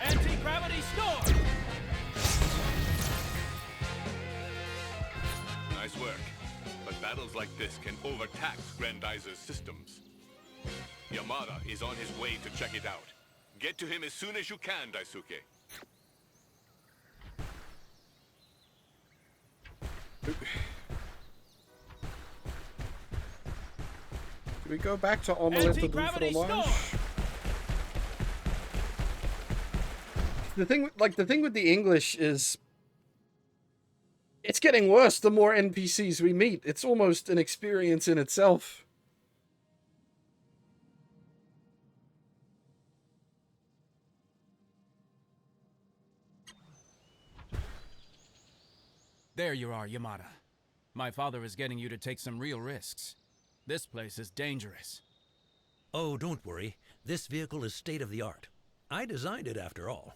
Anti-gravity storm. Nice work. But battles like this can overtax Grendizer's systems. Yamada is on his way to check it out. Get to him as soon as you can, Daisuke. Can we go back to Omelette de Fromage? The thing with the English is it's getting worse the more NPCs we meet. It's almost an experience in itself. There you are, Yamada. My father is getting you to take some real risks. This place is dangerous. Oh, don't worry. This vehicle is state-of-the-art. I designed it, after all.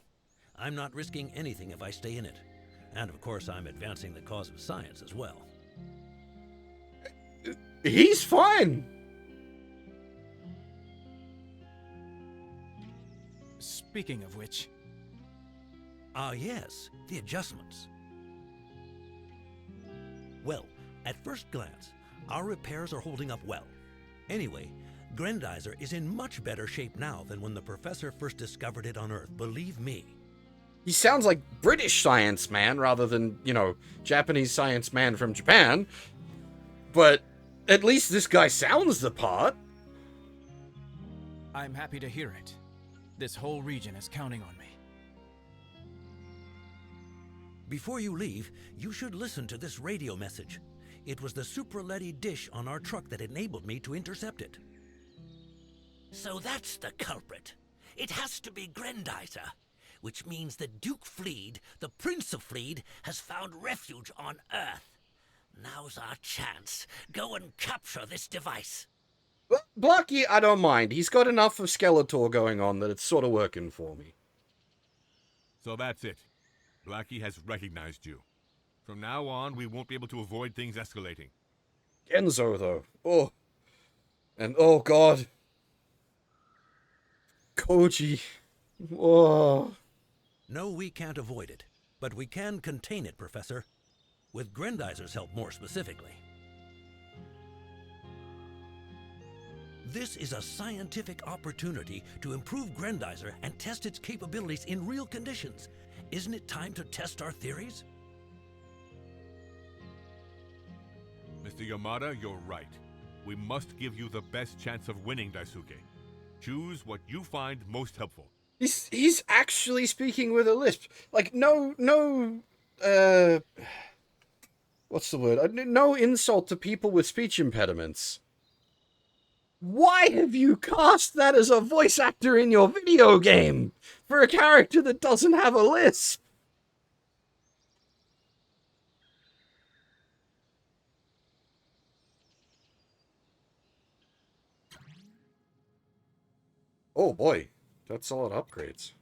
I'm not risking anything if I stay in it. And of course, I'm advancing the cause of science as well. He's fine! Speaking of which... Ah, yes, the adjustments. Well, at first glance, our repairs are holding up well. Anyway, Grendizer is in much better shape now than when the professor first discovered it on Earth, believe me. He sounds like British science man rather than, you know, Japanese science man from Japan. But at least this guy sounds the part. I'm happy to hear it. This whole region is counting on me. Before you leave, you should listen to this radio message. It was the Supraletti dish on our truck that enabled me to intercept it. So that's the culprit. It has to be Grendizer. Which means that Duke Fleed, the Prince of Fleed, has found refuge on Earth. Now's our chance. Go and capture this device. Blocky, I don't mind. He's got enough of Skeletor going on that it's sort of working for me. So that's it. Blackie has recognized you. From now on, we won't be able to avoid things escalating. Genzo, though. Oh. And, oh, God. Koji. Oh. No, we can't avoid it. But we can contain it, Professor. With Grendizer's help, more specifically. This is a scientific opportunity to improve Grendizer and test its capabilities in real conditions. Isn't it time to test our theories? Mr. Yamada, you're right. We must give you the best chance of winning, Daisuke. Choose what you find most helpful. He's actually speaking with a lisp. Like, no, what's the word? No insult to people with speech impediments. Why have you cast that as a voice actor in your video game for a character that doesn't have a lisp? Oh boy, that's a lot of upgrades.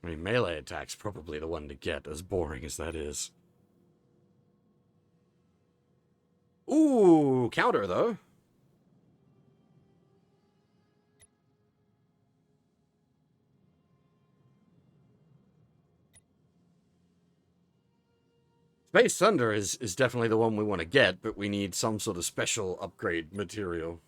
I mean, melee attack's probably the one to get, as boring as that is. Ooh, counter, though. Space Thunder is definitely the one we want to get, but we need some sort of special upgrade material.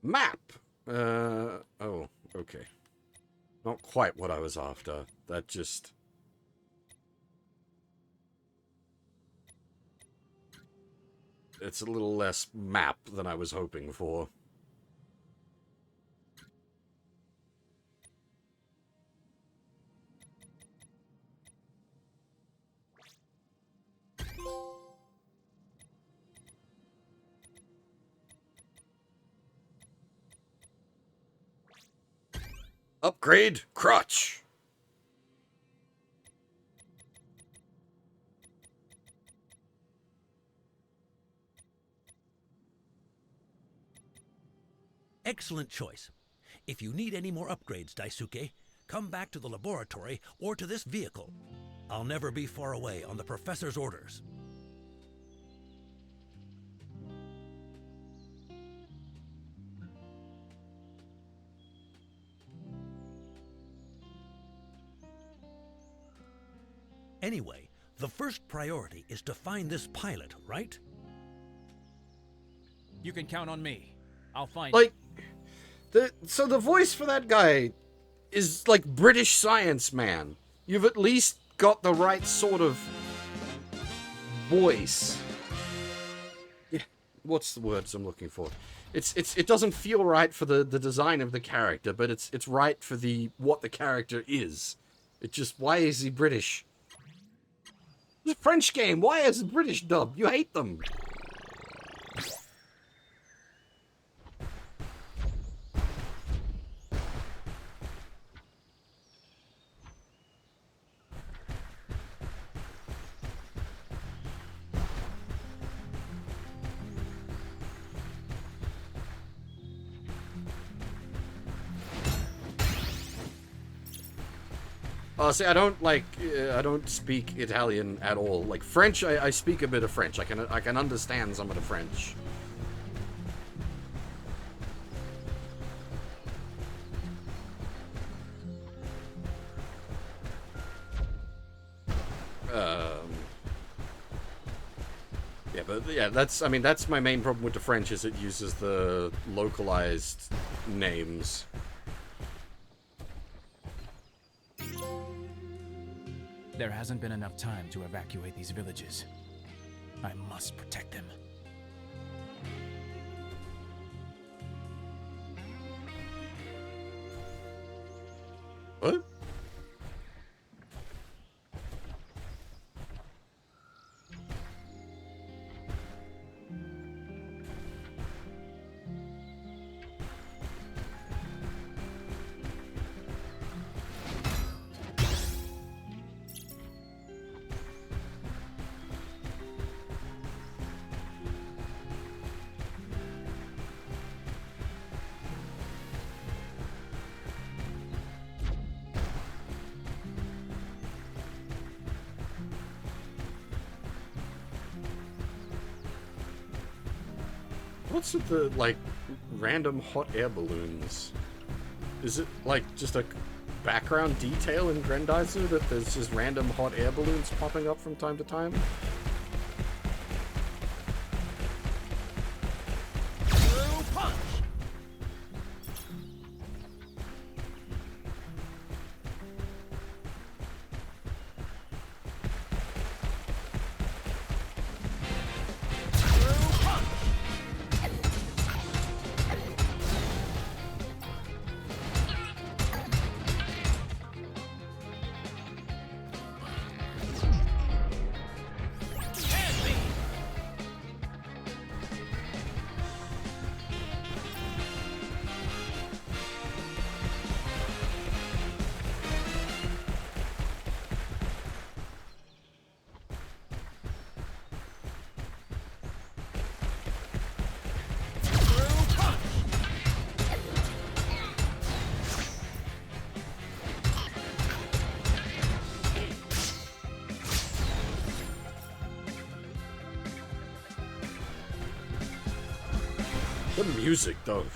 Map! Oh, okay. Not quite what I was after. That just... It's a little less map than I was hoping for. Upgrade crutch. Excellent choice. If you need any more upgrades, Daisuke, come back to the laboratory or to this vehicle. I'll never be far away on the professor's orders. Anyway, the first priority is to find this pilot, right? You can count on me. I'll find Like, so the voice for that guy is like British Science Man. You've at least got the right sort of voice. Yeah, what's the words I'm looking for? It doesn't feel right for the design of the character, but it's right for what the character is. It just, why is he British? It's a French game. Why is it British dub? You hate them. See, I don't speak Italian at all. Like French, I speak a bit of French. I can understand some of the French. Yeah, but yeah, that's my main problem with the French is it uses the localized names. There hasn't been enough time to evacuate these villages. I must protect them. What? What's with the, like, random hot air balloons? Is it, like, just a background detail in Grendizer that there's just random hot air balloons popping up from time to time? The music, though,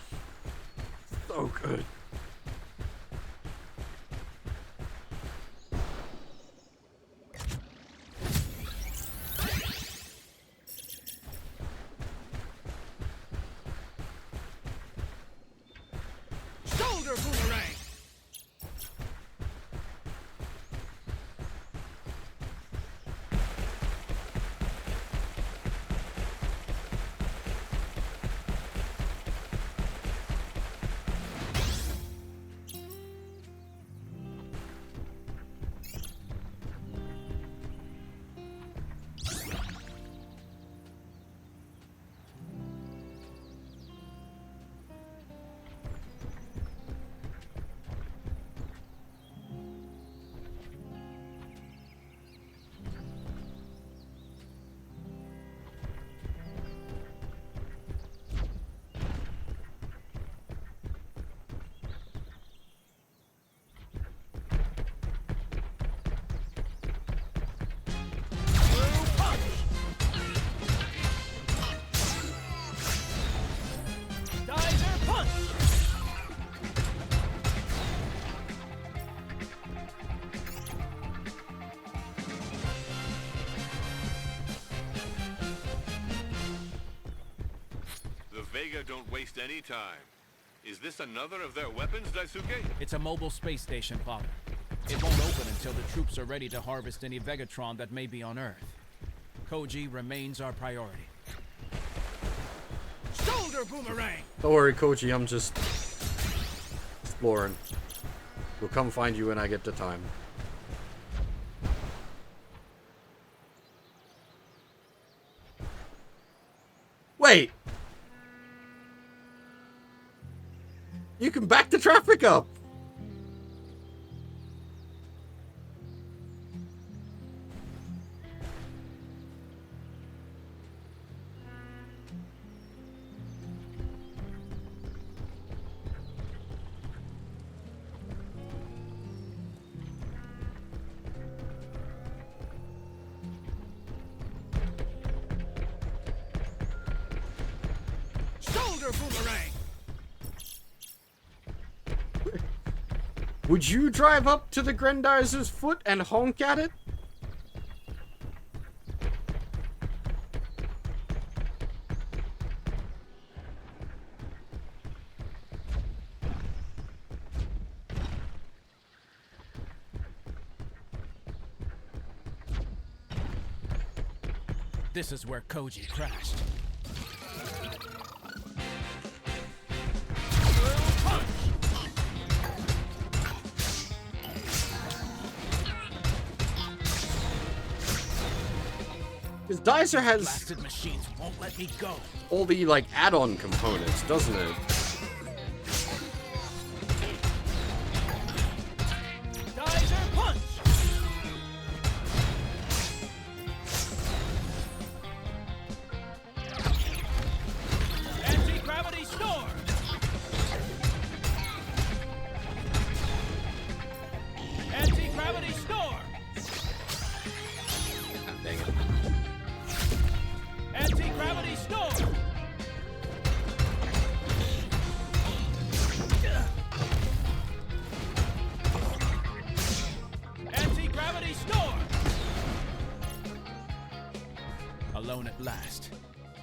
so good. Shoulder boomerang! Vega don't waste any time. Is this another of their weapons, Daisuke? It's a mobile space station, Father. It won't open until the troops are ready to harvest any Vegatron that may be on Earth. Koji remains our priority. Shoulder boomerang! Don't worry, Koji, I'm just exploring. We'll come find you when I get the time. Wait! You can back the traffic up! Shoulder boomerang! Would you drive up to the Grendizer's foot and honk at it? This is where Koji crashed. Because Dicer has Blasted machines won't let me go. all the, like, add-on components, doesn't it? Geyser punch! Anti-gravity storm! Anti-gravity storm! Dang it. Anti-gravity storm!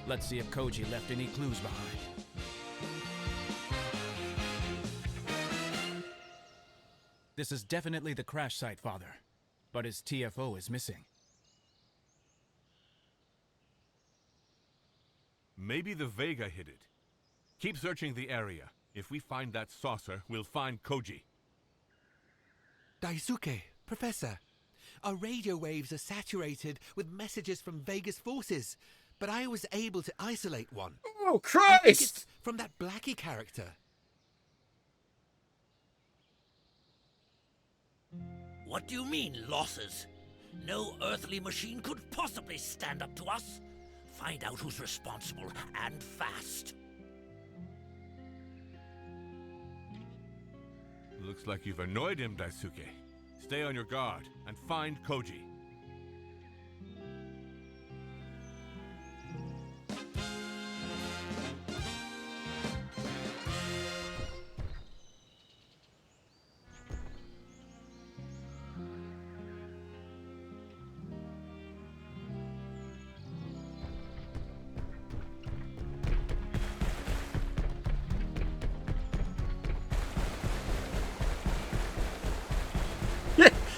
Let's see if Koji left any clues behind. This is definitely the crash site, Father. But his TFO is missing. Maybe the Vega hid it. Keep searching the area. If we find that saucer, we'll find Koji. Daisuke, Professor, our radio waves are saturated with messages from Vega's forces, but I was able to isolate one. Oh, I think Christ! it's from that Blackie character. What do you mean, losses? No earthly machine could possibly stand up to us. Find out who's responsible, and fast. Looks like you've annoyed him, Daisuke. Stay on your guard and find Koji.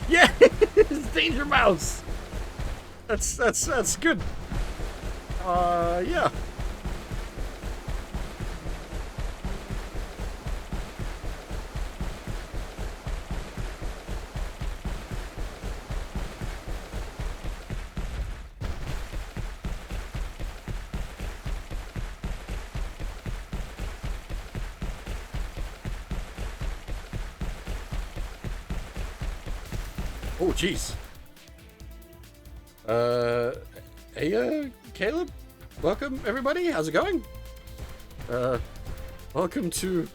Yeah, it's Danger Mouse. That's good. Yeah. Oh, jeez. Hey, Caleb? Welcome, everybody. How's it going? Welcome to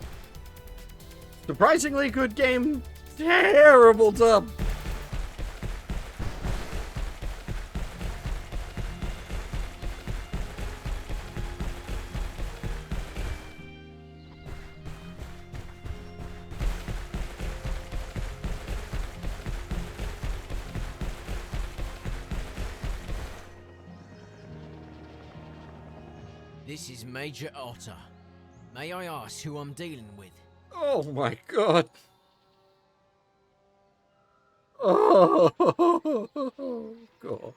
surprisingly good game, terrible dub. This is Major Otter. May I ask who I'm dealing with? Oh my god. Oh god.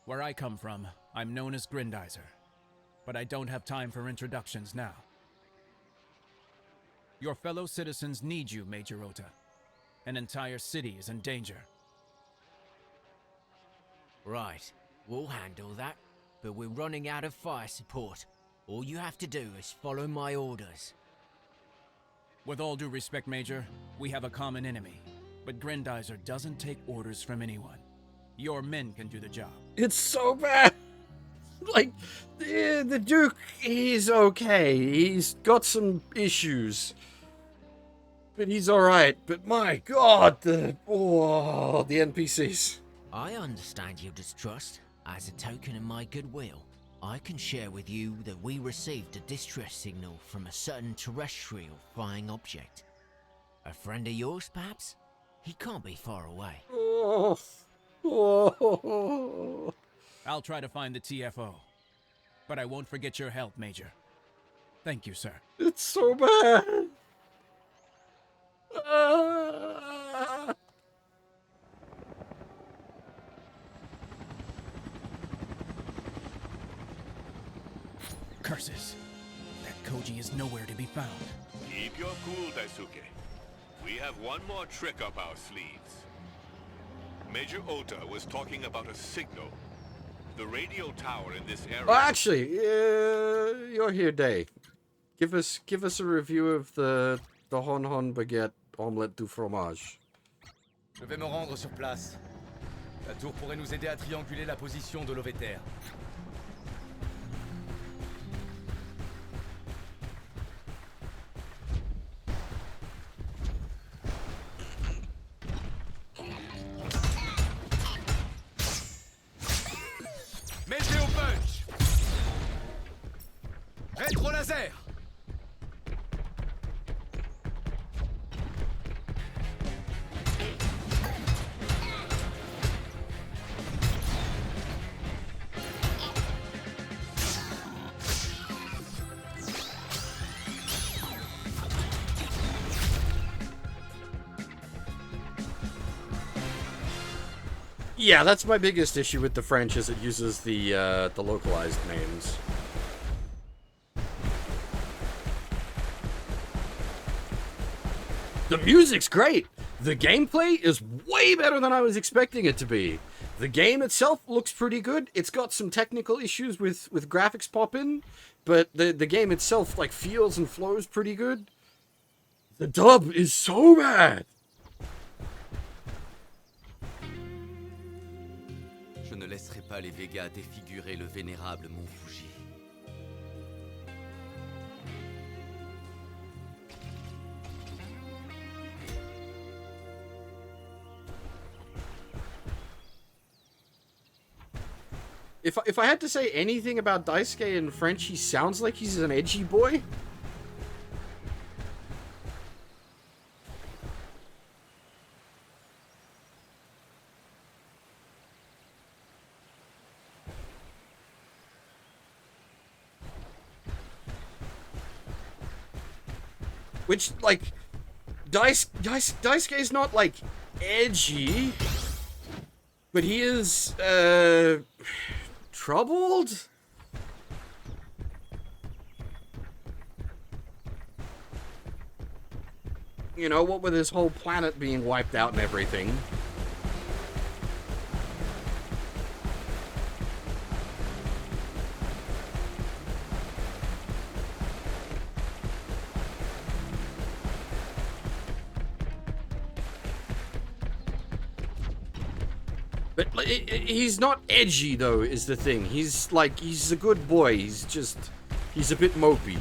Where I come from, I'm known as Grendizer. But I don't have time for introductions now. Your fellow citizens need you, Major Ota. An entire city is in danger. Right, we'll handle that. But we're running out of fire support. All you have to do is follow my orders. With all due respect, Major, we have a common enemy. But Grendizer doesn't take orders from anyone. Your men can do the job. It's so bad. Like, the Duke, he's okay. He's got some issues. But he's alright. But my god, the NPCs. I understand your distrust. As a token of my goodwill, I can share with you that we received a distress signal from a certain terrestrial flying object. A friend of yours, perhaps? He can't be far away. I'll try to find the TFO. But I won't forget your help, Major. Thank you, sir. It's so bad. Curses. That Koji is nowhere to be found. Keep your cool, Daisuke. We have one more trick up our sleeves. Major Ota was talking about a signal. The radio tower in this area... Oh, actually, you're here, Day. Give us a review of the Hon Hon Baguette Omelette du Fromage. Je vais me rendre sur place. La tour pourrait nous aider à trianguler la position de l'Ovéter. Météo punch. Rétro laser. Yeah, that's my biggest issue with the French, is it uses the localized names. The music's great. The gameplay is way better than I was expecting it to be. The game itself looks pretty good. It's got some technical issues with graphics popping, but the game itself like feels and flows pretty good. The dub is so bad. Je ne laisserai pas les Végas défigurer le vénérable Mont Fuji. If I had to say anything about Daisuke in French, he sounds like he's an edgy boy. Which, like, Daisuke is not, like, edgy, but he is, troubled? You know, what with his whole planet being wiped out and everything. But he's not edgy, though, is the thing. He's, like, he's a good boy. He's just, he's a bit mopey.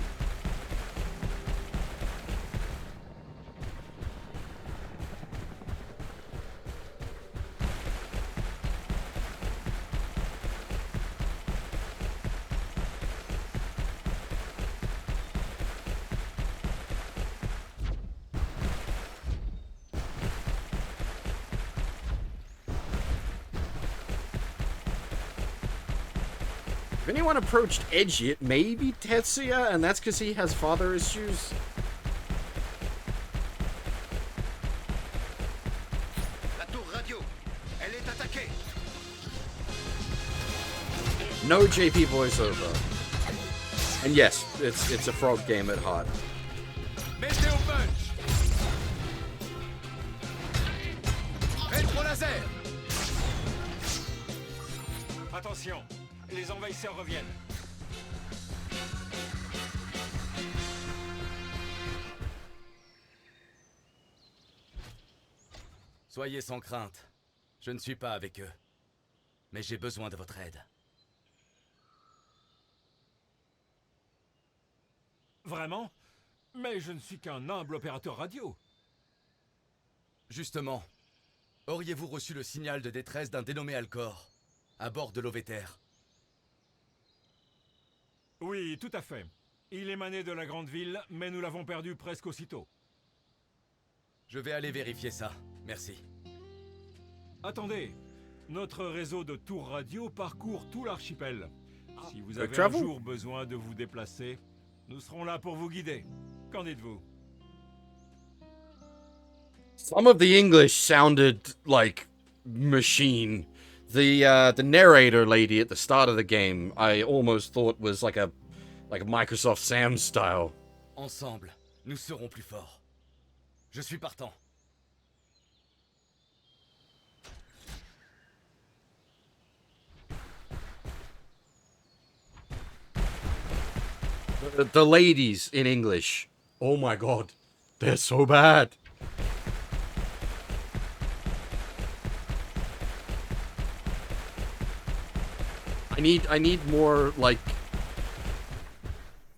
If anyone approached edgy, it may be Tetsuya, and that's because he has father issues. La tour radio, elle est attaquée. No JP voiceover. And yes, it's a frog game at heart. Mettez au punch. Rétro laser. Attention, les envahisseurs reviennent. Soyez sans crainte. Je ne suis pas avec eux. Mais j'ai besoin de votre aide. Vraiment? Mais je ne suis qu'un humble opérateur radio. Justement, auriez-vous reçu le signal de détresse d'un dénommé Alcor, à bord de l'Ovéter? Oui, tout à fait. Il émanait de la grande ville, mais nous l'avons perdu presque aussitôt. Je vais aller vérifier ça. Merci. Attendez, notre réseau de tours radio parcourt tout l'archipel. Si vous avez un travel? jour besoin de vous déplacer, nous serons là pour vous guider. Qu'en dites-vous? Some of the English sounded like machine. The narrator lady at the start of the game, I almost thought was like a Microsoft Sam style. Ensemble, nous serons plus forts. Je suis partant. The ladies in English. Oh my god. They're so bad. I need more, like,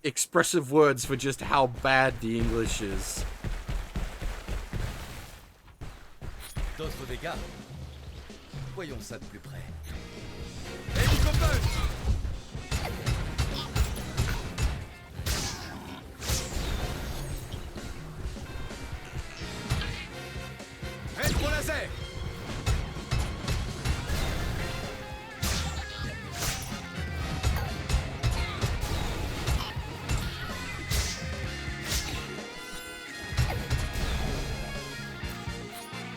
expressive words for just how bad the English is. D'autres dégâts? Voyons ça de plus près. Rétro laser.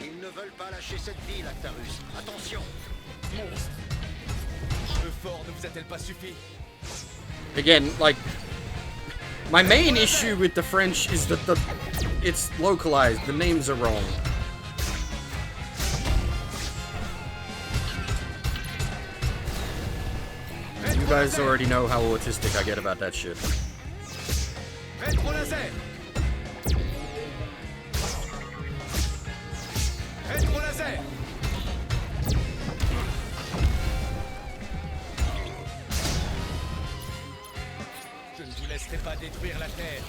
Ils ne veulent pas lâcher cette ville, Actarus. Attention! Monstre! Le fort ne vous a-t-elle pas suffi? Again, like, my main issue with the French is that it's localized. The names are wrong. You guys already know how autistic I get about that shit. Maître laser! Maître laser! Je ne vous laisserai pas détruire la Terre.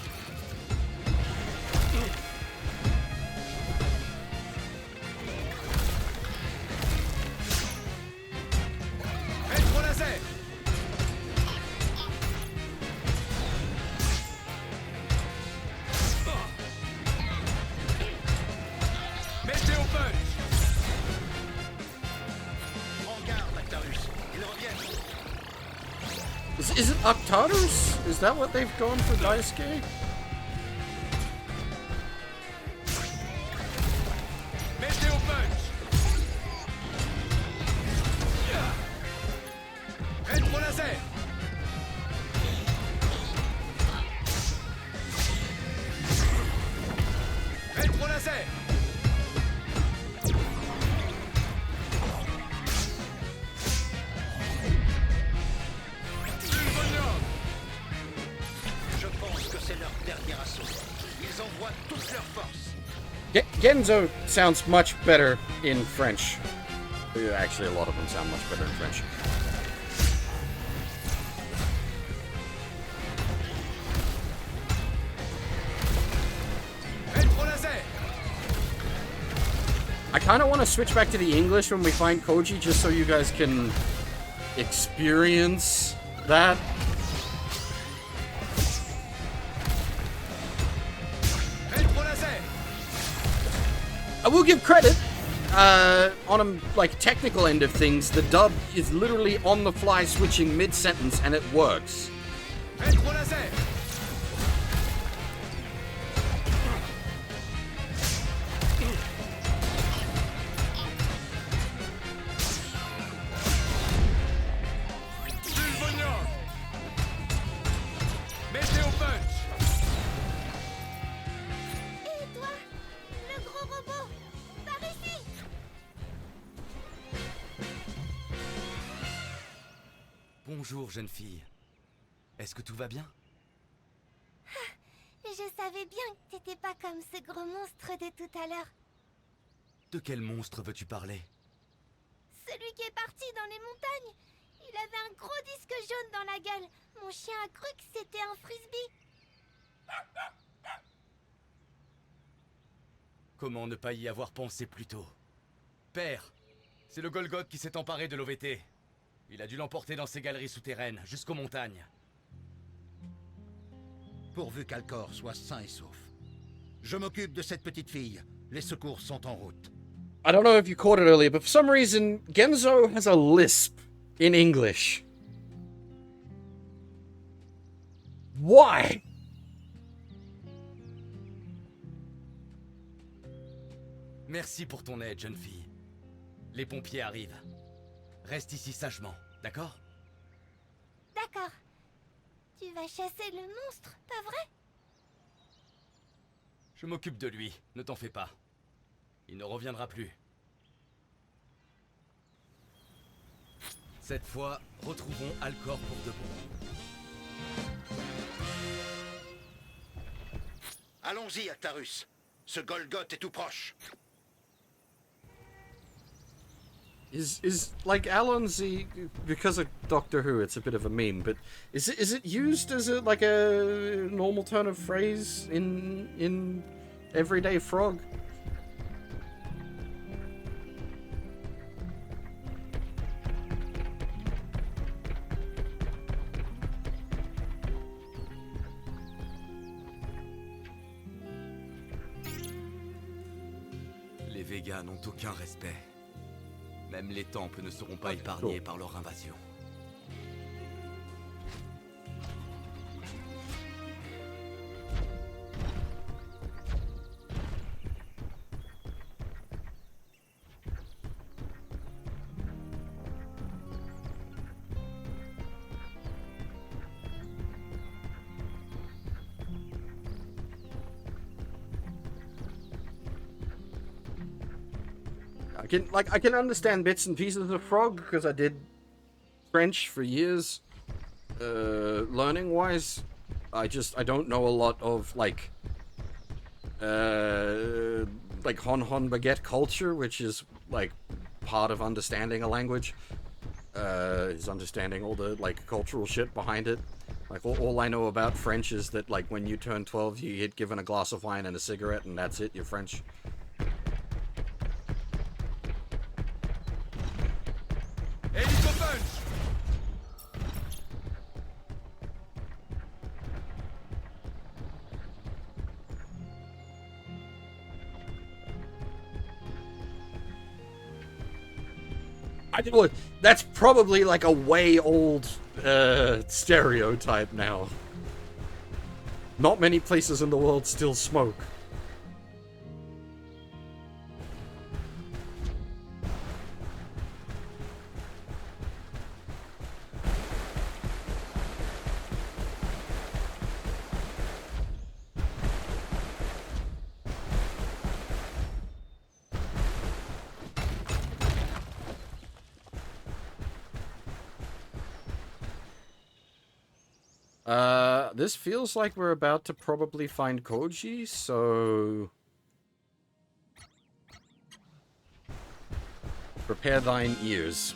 Maître laser! Mettez au punch! En garde, Actarus. Ils reviennent. Is it Octatus? Is that what they've gone for Daisuke? Mettez au punch! Maître laser! Maître laser! Je pense que c'est leur dernier assaut. Ils envoient toute leur force. Genzo sounds much better in French. Actually, a lot of them sound much better in French. Maître laser! I kind of want to switch back to the English when we find Koji, just so you guys can experience that. Maître laser! I will give credit on a like technical end of things. The dub is literally on the fly switching mid sentence, and it works. Maître laser! Sulvonium! Mettez au punch! Et toi, le gros robot, par ici! Bonjour, jeune fille. Est-ce que tout va bien? Je savais bien que t'étais pas comme ce gros monstre de tout à l'heure. De quel monstre veux-tu parler? Celui qui est parti dans les montagnes. Il avait un gros disque jaune dans la gueule. Mon chien a cru que c'était un frisbee. Comment ne pas y avoir pensé plus tôt? Père, c'est le Golgoth qui s'est emparé de l'OVT. Il a dû l'emporter dans ses galeries souterraines, jusqu'aux montagnes. Pourvu qu'Alcor soit sain et sauf. Je m'occupe de cette petite fille. Les secours sont en route. I don't know if you caught it earlier, but for some reason, Genzo has a lisp in English. Why? Merci pour ton aide, jeune fille. Les pompiers arrivent. Reste ici sagement, d'accord? D'accord. Tu vas chasser le monstre, pas vrai? Je m'occupe de lui, ne t'en fais pas. Il ne reviendra plus. Cette fois, retrouvons Alcor pour de bon. Allons-y, Actarus. Ce Golgoth est tout proche. Is like Allons-y, because of Doctor Who, it's a bit of a meme, but is it used as like a normal turn of phrase in everyday Frog? Les Végas n'ont aucun respect. Même les temples ne seront pas épargnés par leur invasion. I can understand bits and pieces of Frog because I did French for years. Learning wise, I don't know a lot of like Hon Baguette culture, which is like part of understanding a language. Is understanding all the like cultural shit behind it. Like all I know about French is that like when you turn 12, you get given a glass of wine and a cigarette, and that's it. You're French. That's probably like a way old stereotype now. Not many places in the world still smoke. This feels like we're about to probably find Koji, so prepare thine ears.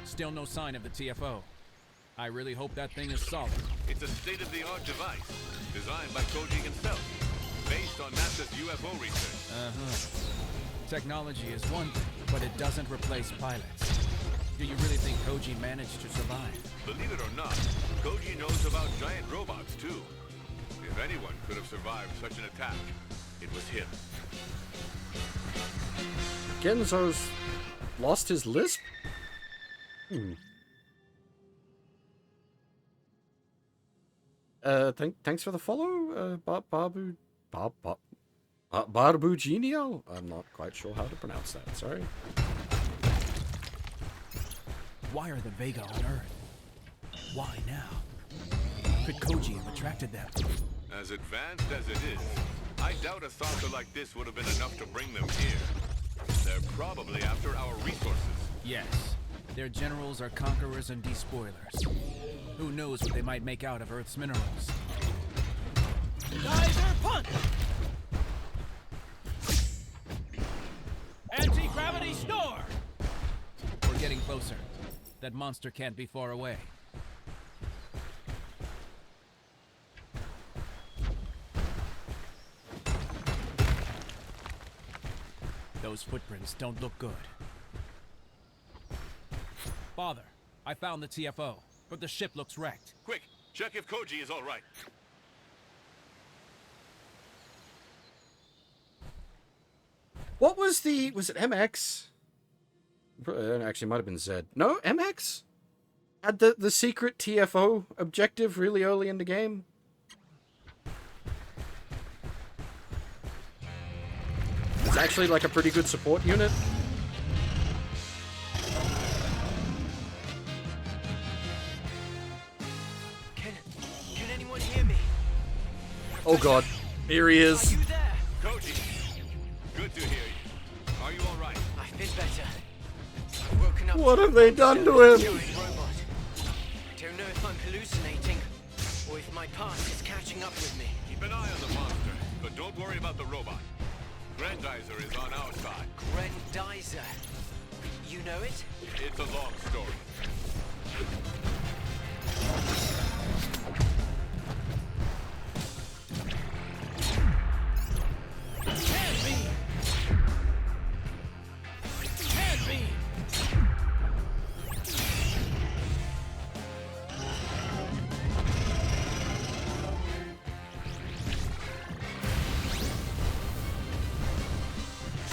Still no sign of the TFO. I really hope that thing is solid. It's a state-of-the-art device, designed by Koji himself, based on NASA's UFO research. Technology is one thing, but it doesn't replace pilots. Do you really think Koji managed to survive? Believe it or not, Koji knows about giant robots, too. If anyone could have survived such an attack, it was him. Genzo's lost his lisp? Thanks for the follow, Barbuginio? I'm not quite sure how to pronounce that, sorry. Why are the Vega on Earth? Why now? Could Koji have attracted them? As advanced as it is, I doubt a saucer like this would have been enough to bring them here. They're probably after our resources. Yes. Their generals are conquerors and despoilers. Who knows what they might make out of Earth's minerals? Geyser punch! Anti-gravity snore! We're getting closer. That monster can't be far away. Those footprints don't look good. Father, I found the TFO, but the ship looks wrecked. Quick, check if Koji is all right. What was the... was it MX? It actually might have been Z. No, MX? Had the secret TFO objective really early in the game? It's actually like a pretty good support unit. Can anyone hear me? Oh god, here he is. Are you there? Koji, good to hear you. Are you all right? I've been better. I've woken up. What have they done to him? Robot. I don't know if I'm hallucinating or if my past is catching up with me. Keep an eye on the monster, but don't worry about the robot. Grendizer is on our side. Grendizer? You know it? It's a long story. Can't be! Can't be!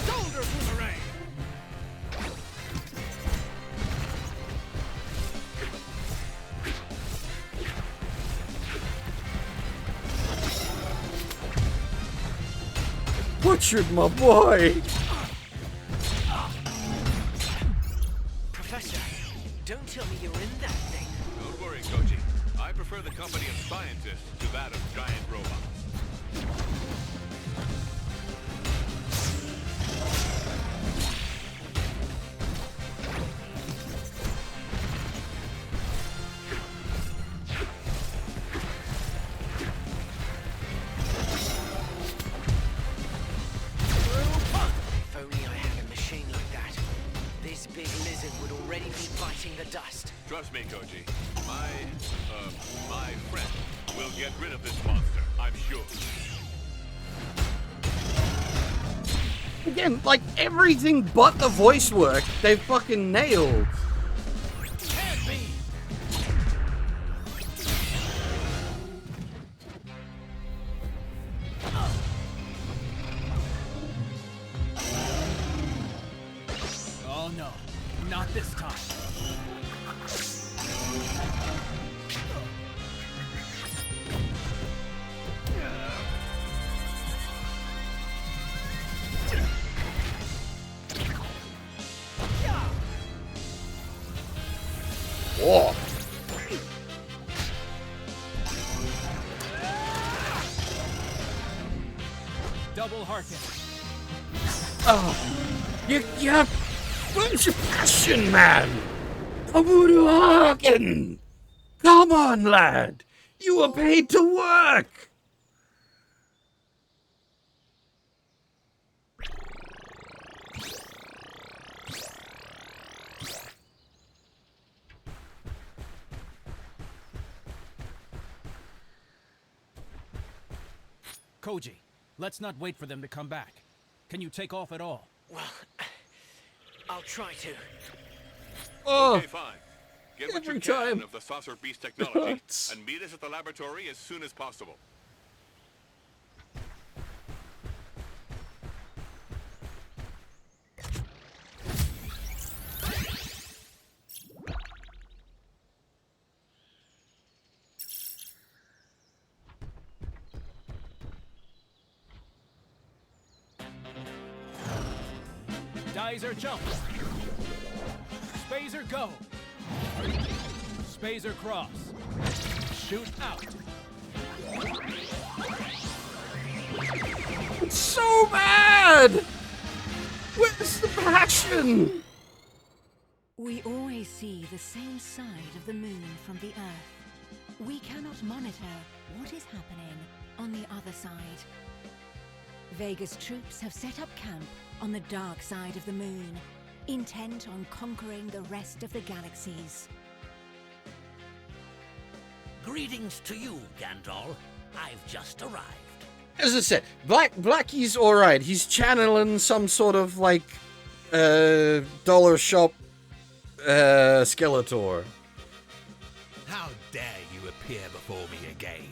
Shoulder boomerang! Butchered my boy! Professor, don't tell me you're in that thing. Don't worry. I prefer the company of scientists to that of giant robots. If only I had a machine like that, this big lizard would already be biting the dust. Trust me, Koji. My friend will get rid of this monster, I'm sure. Again, like everything but the voice work, they fucking nailed. Can't be. Oh no, not this time. Whoa. Double Harkin. Oh, you bunch of passion, man. Voodoo Harkin. Come on, lad. You were paid to work. Koji, let's not wait for them to come back. Can you take off at all? Well, I'll try to. Oh, Okay, fine. Get what you every can time. of the saucer beast technology and meet us at the laboratory as soon as possible. Grendizer jump. Spazer go. Spazer cross. Shoot out. It's so bad. Where's the passion? We always see the same side of the moon from the Earth. We cannot monitor what is happening on the other side. Vega's troops have set up camp on the dark side of the moon, intent on conquering the rest of the galaxies. Greetings to you, Gandalf. I've just arrived. As I said, Blackie's alright. He's channeling some sort of like dollar shop Skeletor. How dare you appear before me again?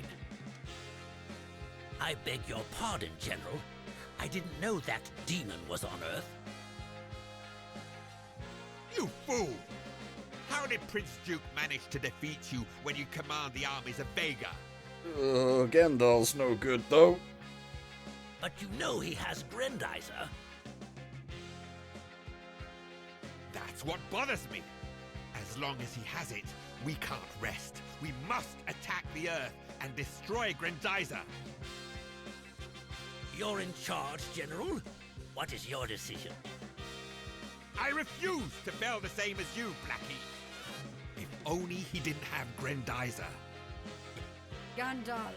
I beg your pardon, General. I didn't know that demon was on Earth. You fool! How did Prince Duke manage to defeat you when you command the armies of Vega? Gandalf's no good though. But you know he has Grendizer. That's what bothers me. As long as he has it, we can't rest. We must attack the Earth and destroy Grendizer. You're in charge, General. What is your decision? I refuse to feel the same as you, Blackie. If only he didn't have Grendizer. Gandalf,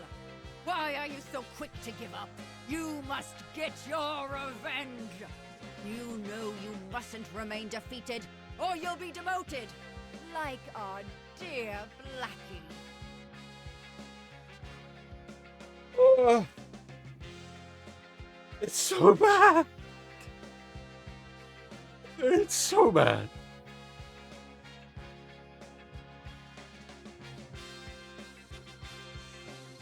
why are you so quick to give up? You must get your revenge! You know you mustn't remain defeated, or you'll be demoted, like our dear Blackie. It's so bad. It's so bad.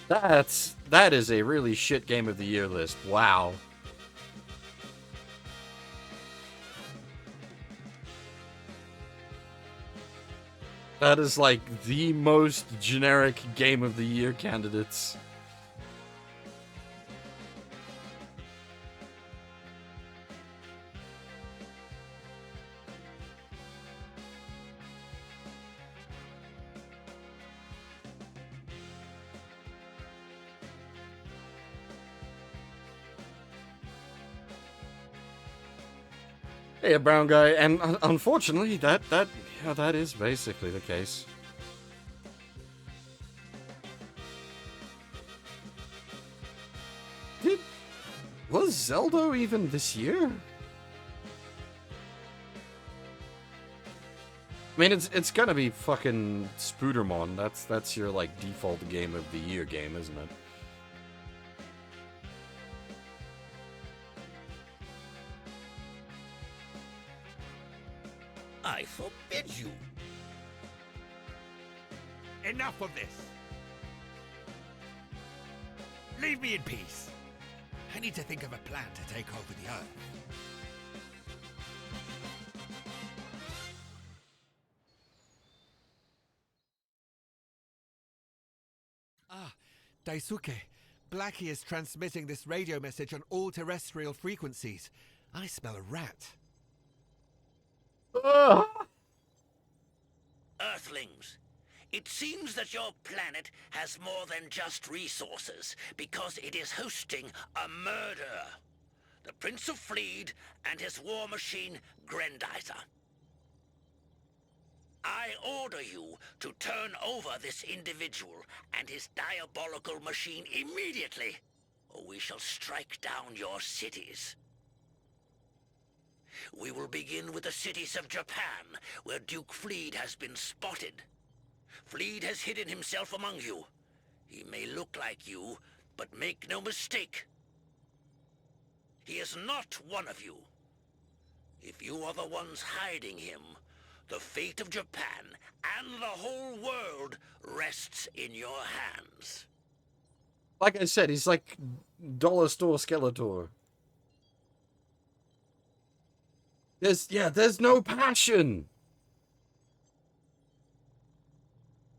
That is a really shit game of the year list. Wow. That is like the most generic game of the year candidates. Hey, a brown guy, and unfortunately, that is basically the case. Was Zelda even this year? I mean, it's gonna be fucking Spoodermon. That's your like default game of the year game, isn't it? I forbid you! Enough of this! Leave me in peace! I need to think of a plan to take over the Earth. Ah, Daisuke. Blackie is transmitting this radio message on all terrestrial frequencies. I smell a rat. Earthlings, it seems that your planet has more than just resources, because it is hosting a murder. The Prince of Fleed and his war machine, Grendizer. I order you to turn over this individual and his diabolical machine immediately, or we shall strike down your cities. We will begin with the cities of Japan, where Duke Fleed has been spotted. Fleed has hidden himself among you. He may look like you, but make no mistake. He is not one of you. If you are the ones hiding him, the fate of Japan and the whole world rests in your hands. Like I said, he's like dollar store Skeletor. There's no passion.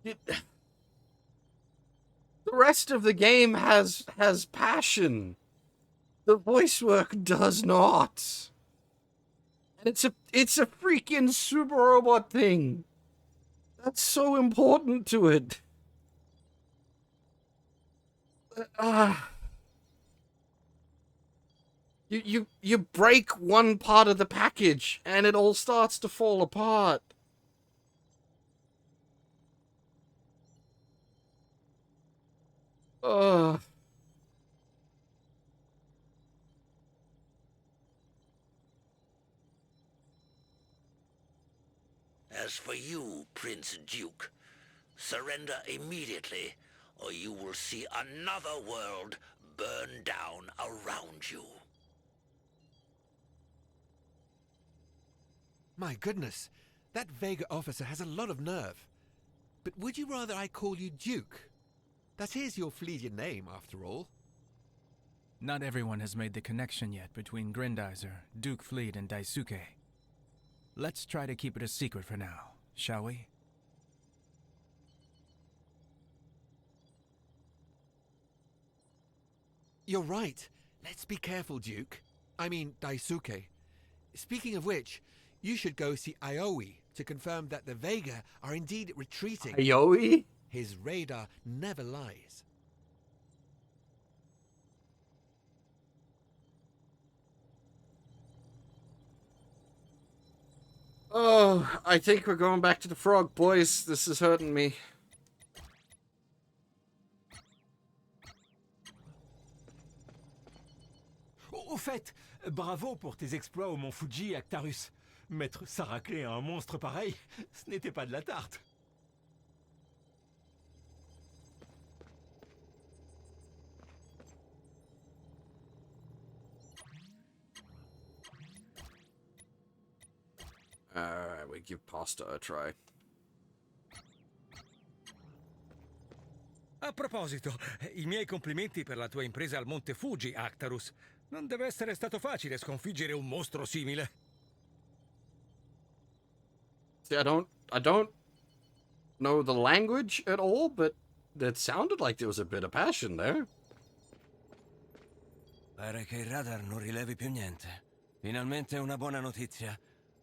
The rest of the game has passion. The voice work does not. And it's a freaking super robot thing. That's so important to it. You break one part of the package and it all starts to fall apart. As for you, Prince Duke, surrender immediately, or you will see another world burn down around you. My goodness, that Vega officer has a lot of nerve. But would you rather I call you Duke? That is your Fleedian name, after all. Not everyone has made the connection yet between Grendizer, Duke Fleed, and Daisuke. Let's try to keep it a secret for now, shall we? You're right. Let's be careful, Duke. I mean, Daisuke. Speaking of which, you should go see Aoi to confirm that the Vega are indeed retreating. Aoi? His radar never lies. Oh, I think we're going back to the frog, boys. This is hurting me. Au fait, bravo pour tes exploits au mont Fuji, Actarus. Mettre sa raclée à un monstre pareil, ce n'était pas de la tarte. Alright, we give pasta a try. A proposito, i miei complimenti per la tua impresa al Monte Fuji, Actarus. Non deve essere stato facile sconfiggere un mostro simile. See, I don't know the language at all, but it sounded like there was a bit of passion there. Pare che il radar non rilevi più niente. Finalmente una buona notizia.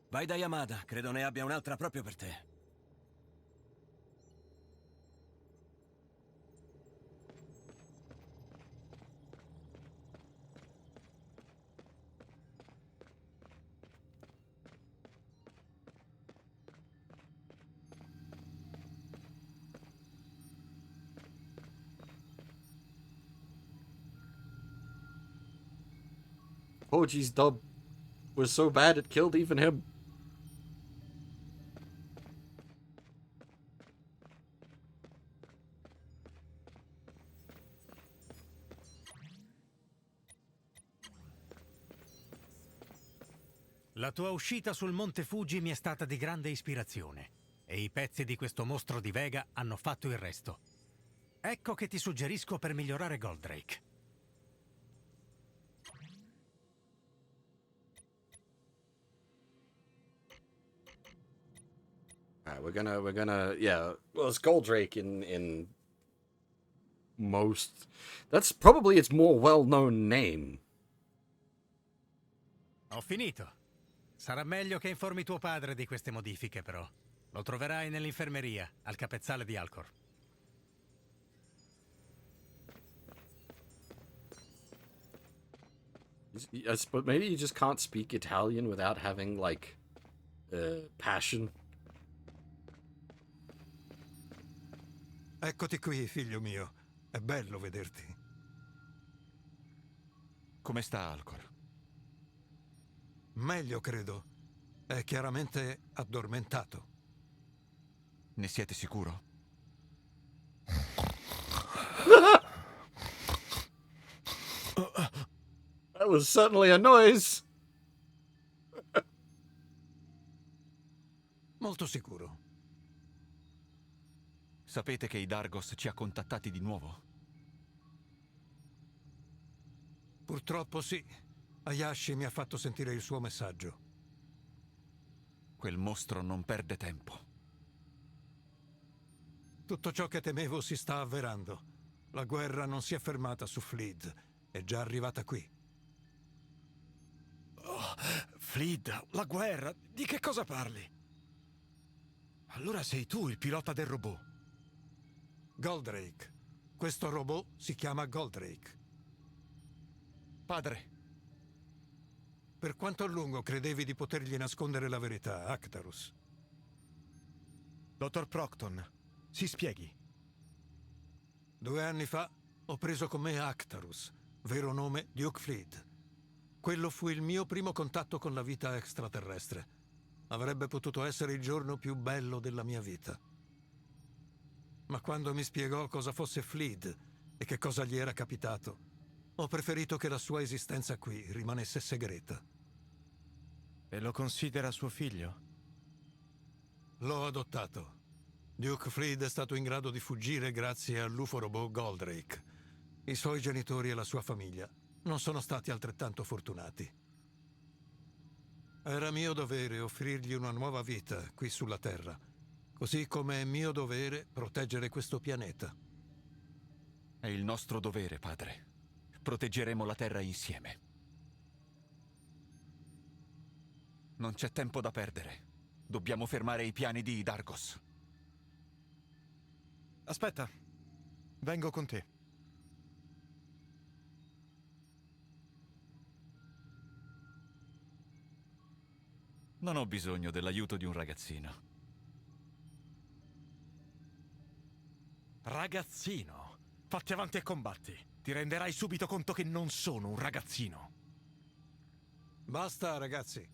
Vai da Yamada, credo ne abbia un'altra proprio per te. Hoji's dub was so bad it killed even him. La tua uscita sul Monte Fuji mi è stata di grande ispirazione e i pezzi di questo mostro di Vega hanno fatto il resto. Ecco che ti suggerisco per migliorare Goldrake. Alright, we're gonna, yeah. Well, it's Goldrake in most. That's probably its more well-known name. Ho finito. Sarà meglio che informi tuo padre di queste modifiche, però. Lo troverai nell'infermeria, al capezzale di Alcor. I suppose maybe you just can't speak Italian without having, like, passion. Eccoti qui, figlio mio. È bello vederti. Come sta Alcor? Meglio, credo. È chiaramente addormentato. Ne siete sicuro? That was certainly a noise. Molto sicuro. Sapete che i Dargos ci ha contattati di nuovo? Purtroppo sì. Hayashi mi ha fatto sentire il suo messaggio. Quel mostro non perde tempo. Tutto ciò che temevo si sta avverando. La guerra non si è fermata su Fleet. È già arrivata qui. Oh, Fleet, la guerra? Di che cosa parli? Allora sei tu il pilota del robot. Goldrake. Questo robot si chiama Goldrake. Padre. Per quanto a lungo credevi di potergli nascondere la verità, Actarus? Dottor Procton, si spieghi. 2 anni fa ho preso con me Actarus, vero nome Duke Fleet. Quello fu il mio primo contatto con la vita extraterrestre. Avrebbe potuto essere il giorno più bello della mia vita. Ma quando mi spiegò cosa fosse Fleet e che cosa gli era capitato, ho preferito che la sua esistenza qui rimanesse segreta. E lo considera suo figlio? L'ho adottato. Duke Fleet è stato in grado di fuggire grazie all'UFO robot Goldrake. I suoi genitori e la sua famiglia non sono stati altrettanto fortunati. Era mio dovere offrirgli una nuova vita qui sulla Terra, così come è mio dovere proteggere questo pianeta. È il nostro dovere, padre. Proteggeremo la Terra insieme. Non c'è tempo da perdere. Dobbiamo fermare i piani di Dargos. Aspetta. Vengo con te. Non ho bisogno dell'aiuto di un ragazzino. Ragazzino? Fatti avanti e combatti. Ti renderai subito conto che non sono un ragazzino. Basta, ragazzi.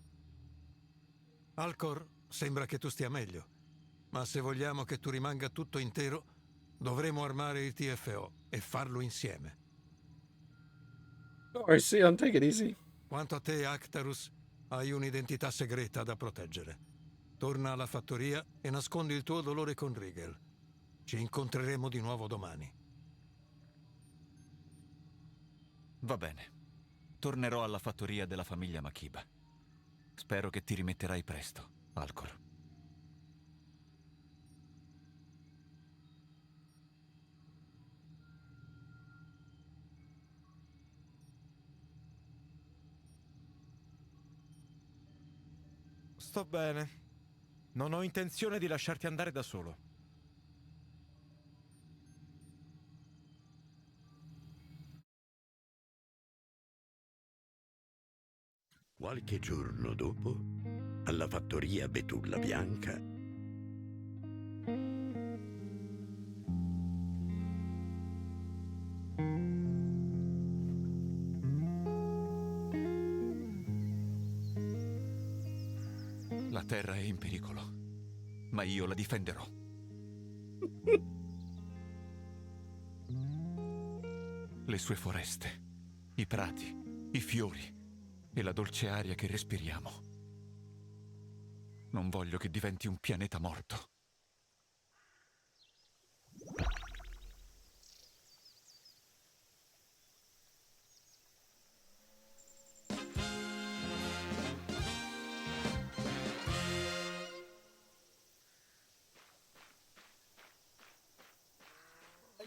Alcor, sembra che tu stia meglio. Ma se vogliamo che tu rimanga tutto intero, dovremo armare il TFO e farlo insieme. Don't worry, Sion, take it easy. Quanto a te, Actarus, hai un'identità segreta da proteggere. Torna alla fattoria e nascondi il tuo dolore con Rigel. Ci incontreremo di nuovo domani. Va bene. Tornerò alla fattoria della famiglia Makiba. Spero che ti rimetterai presto, Alcor. Sto bene. Non ho intenzione di lasciarti andare da solo. Qualche giorno dopo, alla fattoria Betulla Bianca, La Terra è in pericolo, ma io la difenderò. Le sue foreste, i prati, i fiori e la dolce aria che respiriamo. Non voglio che diventi un pianeta morto.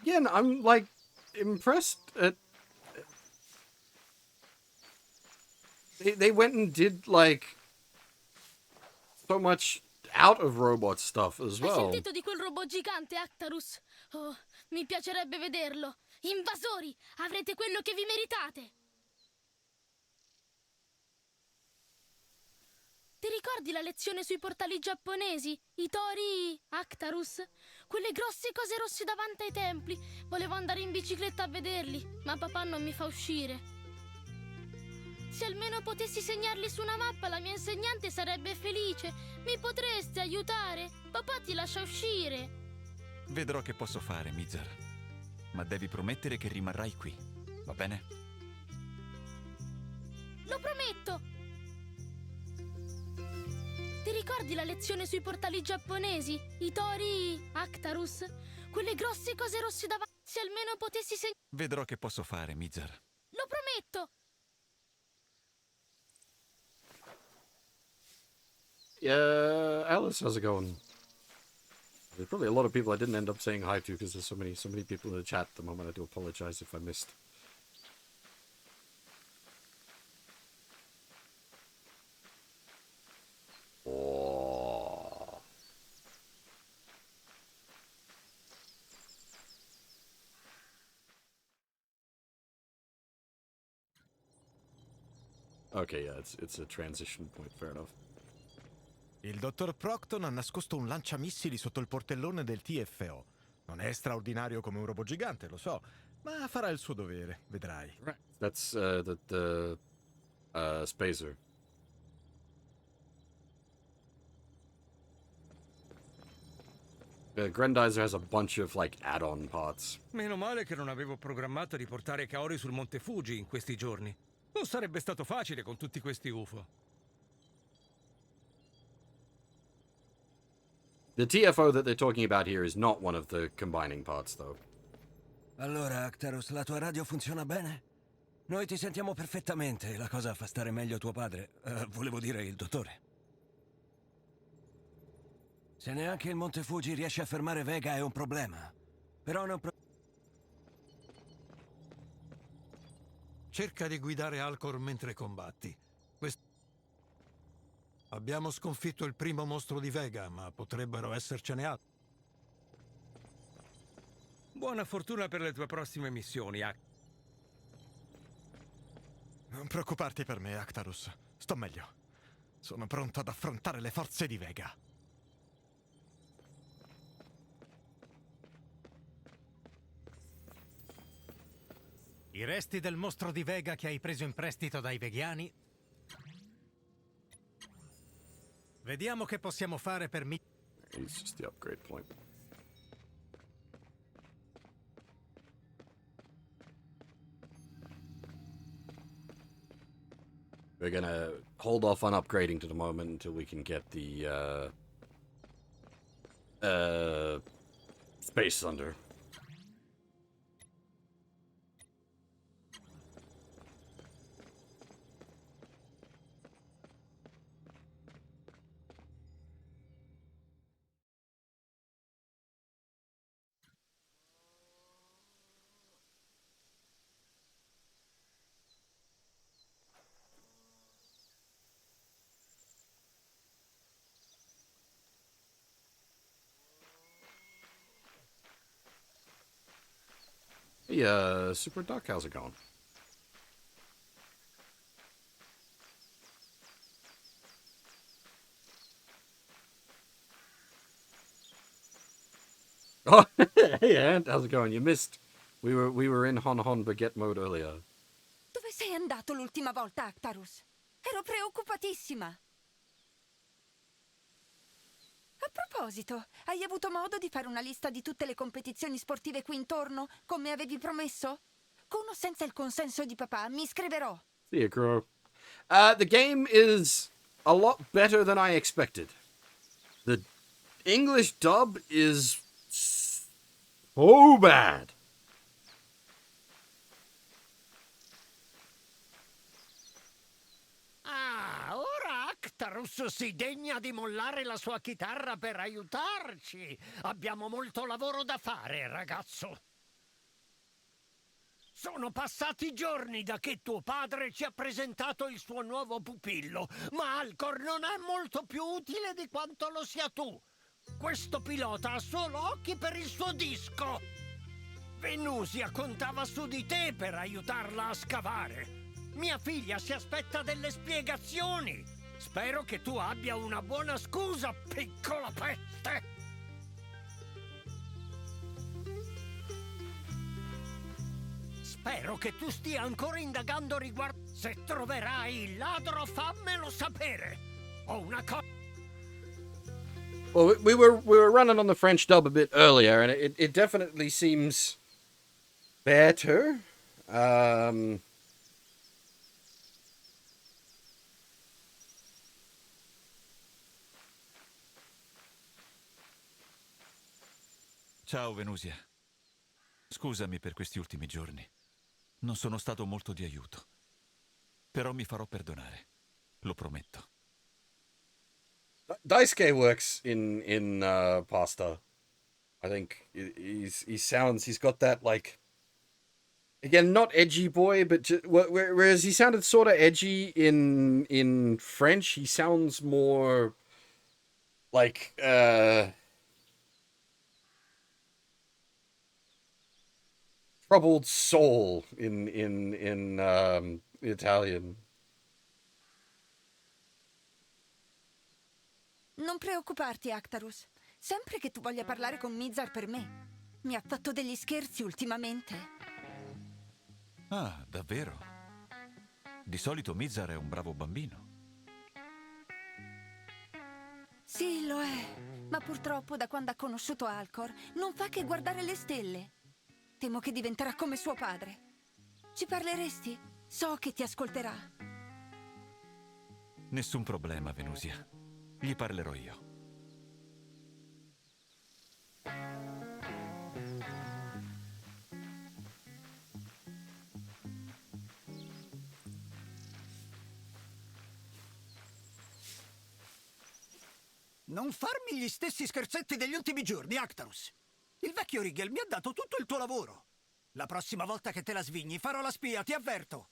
Again, I'm like impressed at. They went and did like so much out of robot stuff as Hai well. sentito di quel robot gigante, Actarus? Oh, mi piacerebbe vederlo. Invasori, avrete quello che vi meritate. Ti ricordi la lezione sui portali giapponesi? I tori, Actarus? Quelle grosse cose rosse davanti ai templi. Volevo andare in bicicletta a vederli, ma papà non mi fa uscire. Se almeno potessi segnarli su una mappa, la mia insegnante sarebbe felice. Mi potresti aiutare? Papà ti lascia uscire. Vedrò che posso fare, Mizar. Ma devi promettere che rimarrai qui, va bene? Lo prometto! Ti ricordi la lezione sui portali giapponesi? I tori, Actarus? Quelle grosse cose rosse davanti. Se almeno potessi segnarli. Vedrò che posso fare, Mizar. Lo prometto! Yeah, Alice, how's it going? There's probably a lot of people I didn't end up saying hi to because there's so many people in the chat at the moment. I do apologize if I missed. Oh. Okay, yeah, it's a transition point. Fair enough. Il dottor Procton ha nascosto un lanciamissili sotto il portellone del TFO. Non è straordinario come un robot gigante, lo so, ma farà il suo dovere, vedrai. That's the Spacer. Grendizer has a bunch of like add-on parts. Meno male che non avevo programmato di portare Kaori sul Monte Fuji in questi giorni. Non sarebbe stato facile con tutti questi UFO. The TFO that they're talking about here is not one of the combining parts, though. Allora, Actarus, la tua radio funziona bene? Noi ti sentiamo perfettamente, la cosa fa stare meglio tuo padre. Volevo dire il dottore. Se neanche il Monte Fuji riesce a fermare Vega è un problema. Però non... Cerca di guidare Alcor mentre combatti. Abbiamo sconfitto il primo mostro di Vega, ma potrebbero essercene altri. Buona fortuna per le tue prossime missioni, Non preoccuparti per me, Actarus. Sto meglio. Sono pronto ad affrontare le forze di Vega. I resti del mostro di Vega che hai preso in prestito dai veghiani. Vediamo che possiamo fare per It's just the upgrade point. We're gonna hold off on upgrading to the moment until we can get the Space Thunder. Hey, Super Duck, how's it going? Oh, hey, Ant, how's it going? You missed. We were in Hon Baguette mode earlier. Dove sei andato l'ultima volta, Actarus? Ero preoccupatissima. A proposito, hai avuto modo di fare una lista di tutte le competizioni sportive qui intorno, come avevi promesso? Con o senza il consenso di papà, mi iscriverò. See ya, Crow. The game is a lot better than I expected. The English dub is so bad. Ah, ora Actarus si degna di mollare la sua chitarra per aiutarci. Abbiamo molto lavoro da fare, ragazzo. Sono passati giorni da che tuo padre ci ha presentato il suo nuovo pupillo, ma Alcor non è molto più utile di quanto lo sia tu. Questo pilota ha solo occhi per il suo disco. Venusia contava su di te per aiutarla a scavare. Mia figlia si aspetta delle spiegazioni. Spero che tu abbia una buona scusa, piccola peste. Spero che tu stia ancora indagando riguardo... Se troverai il ladro, fammelo sapere. Ho una cosa... Well, we were running on the French dub a bit earlier, and it definitely seems better. Ciao, Venusia. Scusami per questi ultimi giorni. Non sono stato molto di aiuto. Però mi farò perdonare. Lo prometto. Daisuke works in Pasta. I think he's got that, like, again, not edgy boy, but whereas he sounded sort of edgy in French, he sounds more like troubled soul in Italian. Non preoccuparti, Actarus. Sempre che tu voglia parlare con Mizar per me. Mi ha fatto degli scherzi ultimamente. Ah, davvero? Di solito Mizar è un bravo bambino. Sì, lo è. Ma purtroppo da quando ha conosciuto Alcor non fa che guardare le stelle. Temo che diventerà come suo padre. Ci parleresti? So che ti ascolterà. Nessun problema, Venusia. Gli parlerò io. Non farmi gli stessi scherzetti degli ultimi giorni, Actarus. Il vecchio Rigel mi ha dato tutto il tuo lavoro. La prossima volta che te la svigni farò la spia, ti avverto.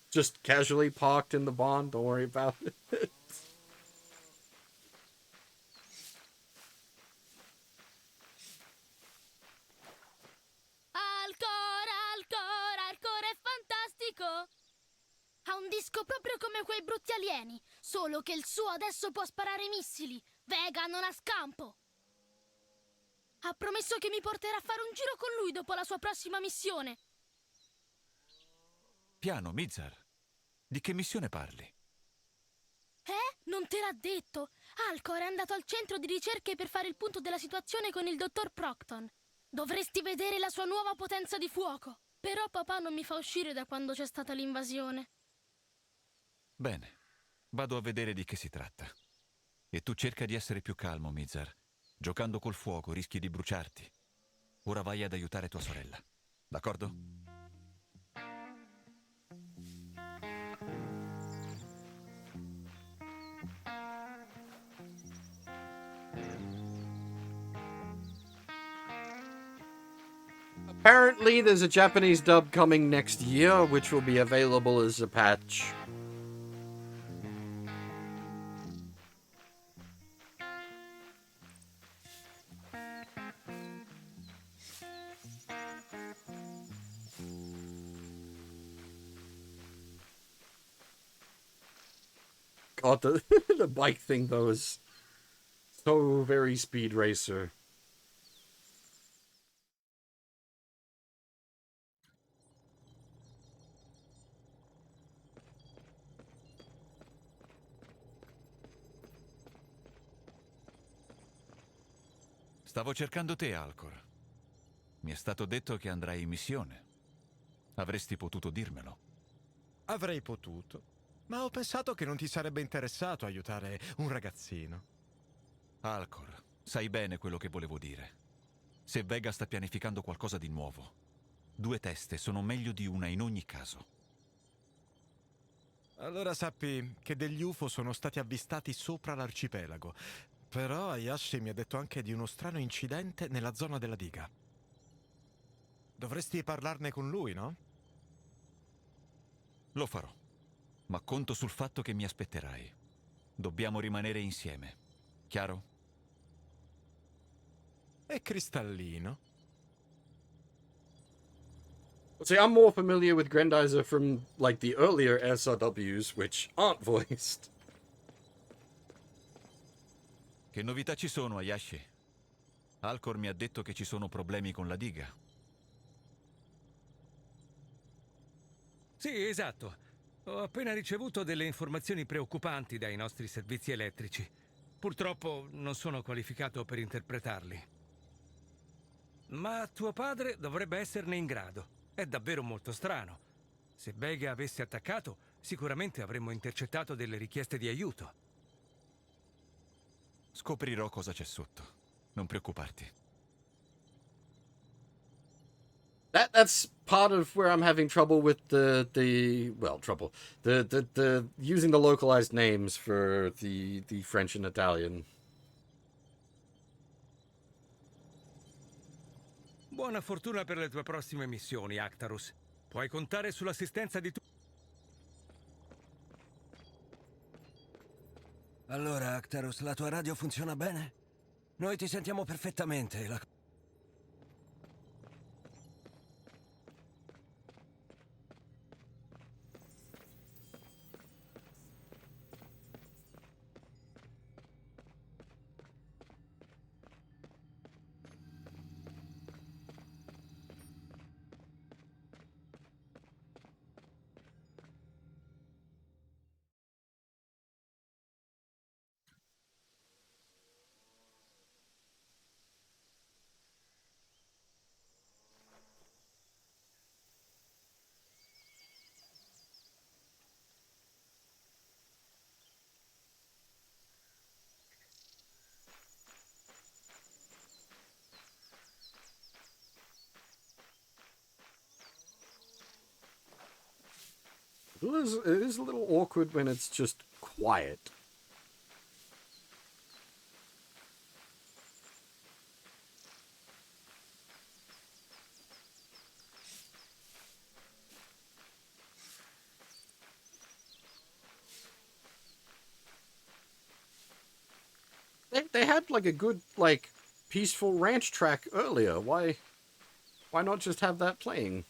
Just casually parked in the bond, don't worry about it. Alcor è fantastico! Ha un disco proprio come quei brutti alieni, solo che il suo adesso può sparare missili. Vega non ha scampo. Ha promesso che mi porterà a fare un giro con lui dopo la sua prossima missione. Piano, Mizar. Di che missione parli? Non te l'ha detto? Alcor è andato al centro di ricerche per fare il punto della situazione con il dottor Procton. Dovresti vedere la sua nuova potenza di fuoco. Però papà non mi fa uscire da quando c'è stata l'invasione. Bene, vado a vedere di che si tratta. E tu cerca di essere più calmo, Mizar. Giocando col fuoco rischi di bruciarti. Ora vai ad aiutare tua sorella, d'accordo? Apparently, there's a Japanese dub coming next year, which will be available as a patch. God, the bike thing, though, is so very Speed Racer. Stavo cercando te, Alcor. Mi è stato detto che andrai in missione. Avresti potuto dirmelo. Avrei potuto, ma ho pensato che non ti sarebbe interessato aiutare un ragazzino. Alcor, sai bene quello che volevo dire. Se Vega sta pianificando qualcosa di nuovo, 2 teste sono meglio di una in ogni caso. Allora sappi che degli UFO sono stati avvistati sopra l'arcipelago. Però Hayashi mi ha detto anche di uno strano incidente nella zona della diga. Dovresti parlarne con lui, no? Lo farò, ma conto sul fatto che mi aspetterai. Dobbiamo rimanere insieme, chiaro? È cristallino. See, I'm more familiar with Grendizer from, like, the earlier SRWs, which aren't voiced. Che novità ci sono, Hayashi? Alcor mi ha detto che ci sono problemi con la diga. Sì, esatto. Ho appena ricevuto delle informazioni preoccupanti dai nostri servizi elettrici. Purtroppo non sono qualificato per interpretarli. Ma tuo padre dovrebbe esserne in grado. È davvero molto strano. Se Vega avesse attaccato, sicuramente avremmo intercettato delle richieste di aiuto. Scoprirò cosa c'è sotto. Non preoccuparti. That's part of where I'm having trouble with the using the localized names for the French and Italian. Buona fortuna per le tue prossime missioni, Actarus. Puoi contare sull'assistenza di tutti. Allora, Actarus, la tua radio funziona bene? Noi ti sentiamo perfettamente. It is a little awkward when it's just quiet. They had like a good, like, peaceful ranch track earlier. Why not just have that playing?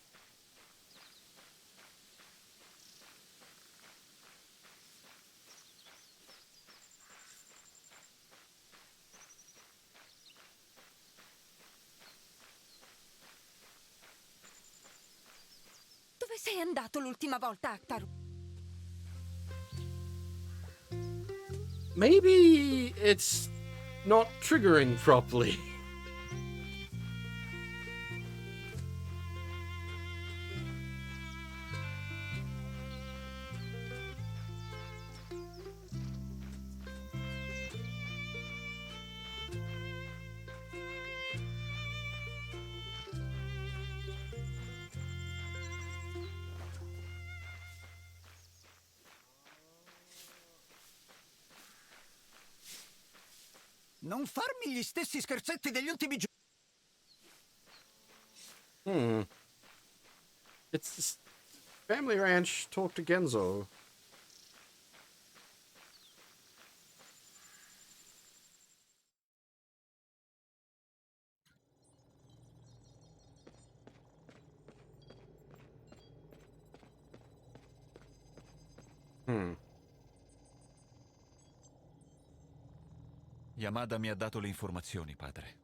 Dove sei andato l'ultima volta, Actarus? Maybe it's not triggering properly. Non farmi gli stessi scherzetti degli ultimi giorni. It's Family Ranch. Talk to Genzo. Yamada mi ha dato le informazioni, padre.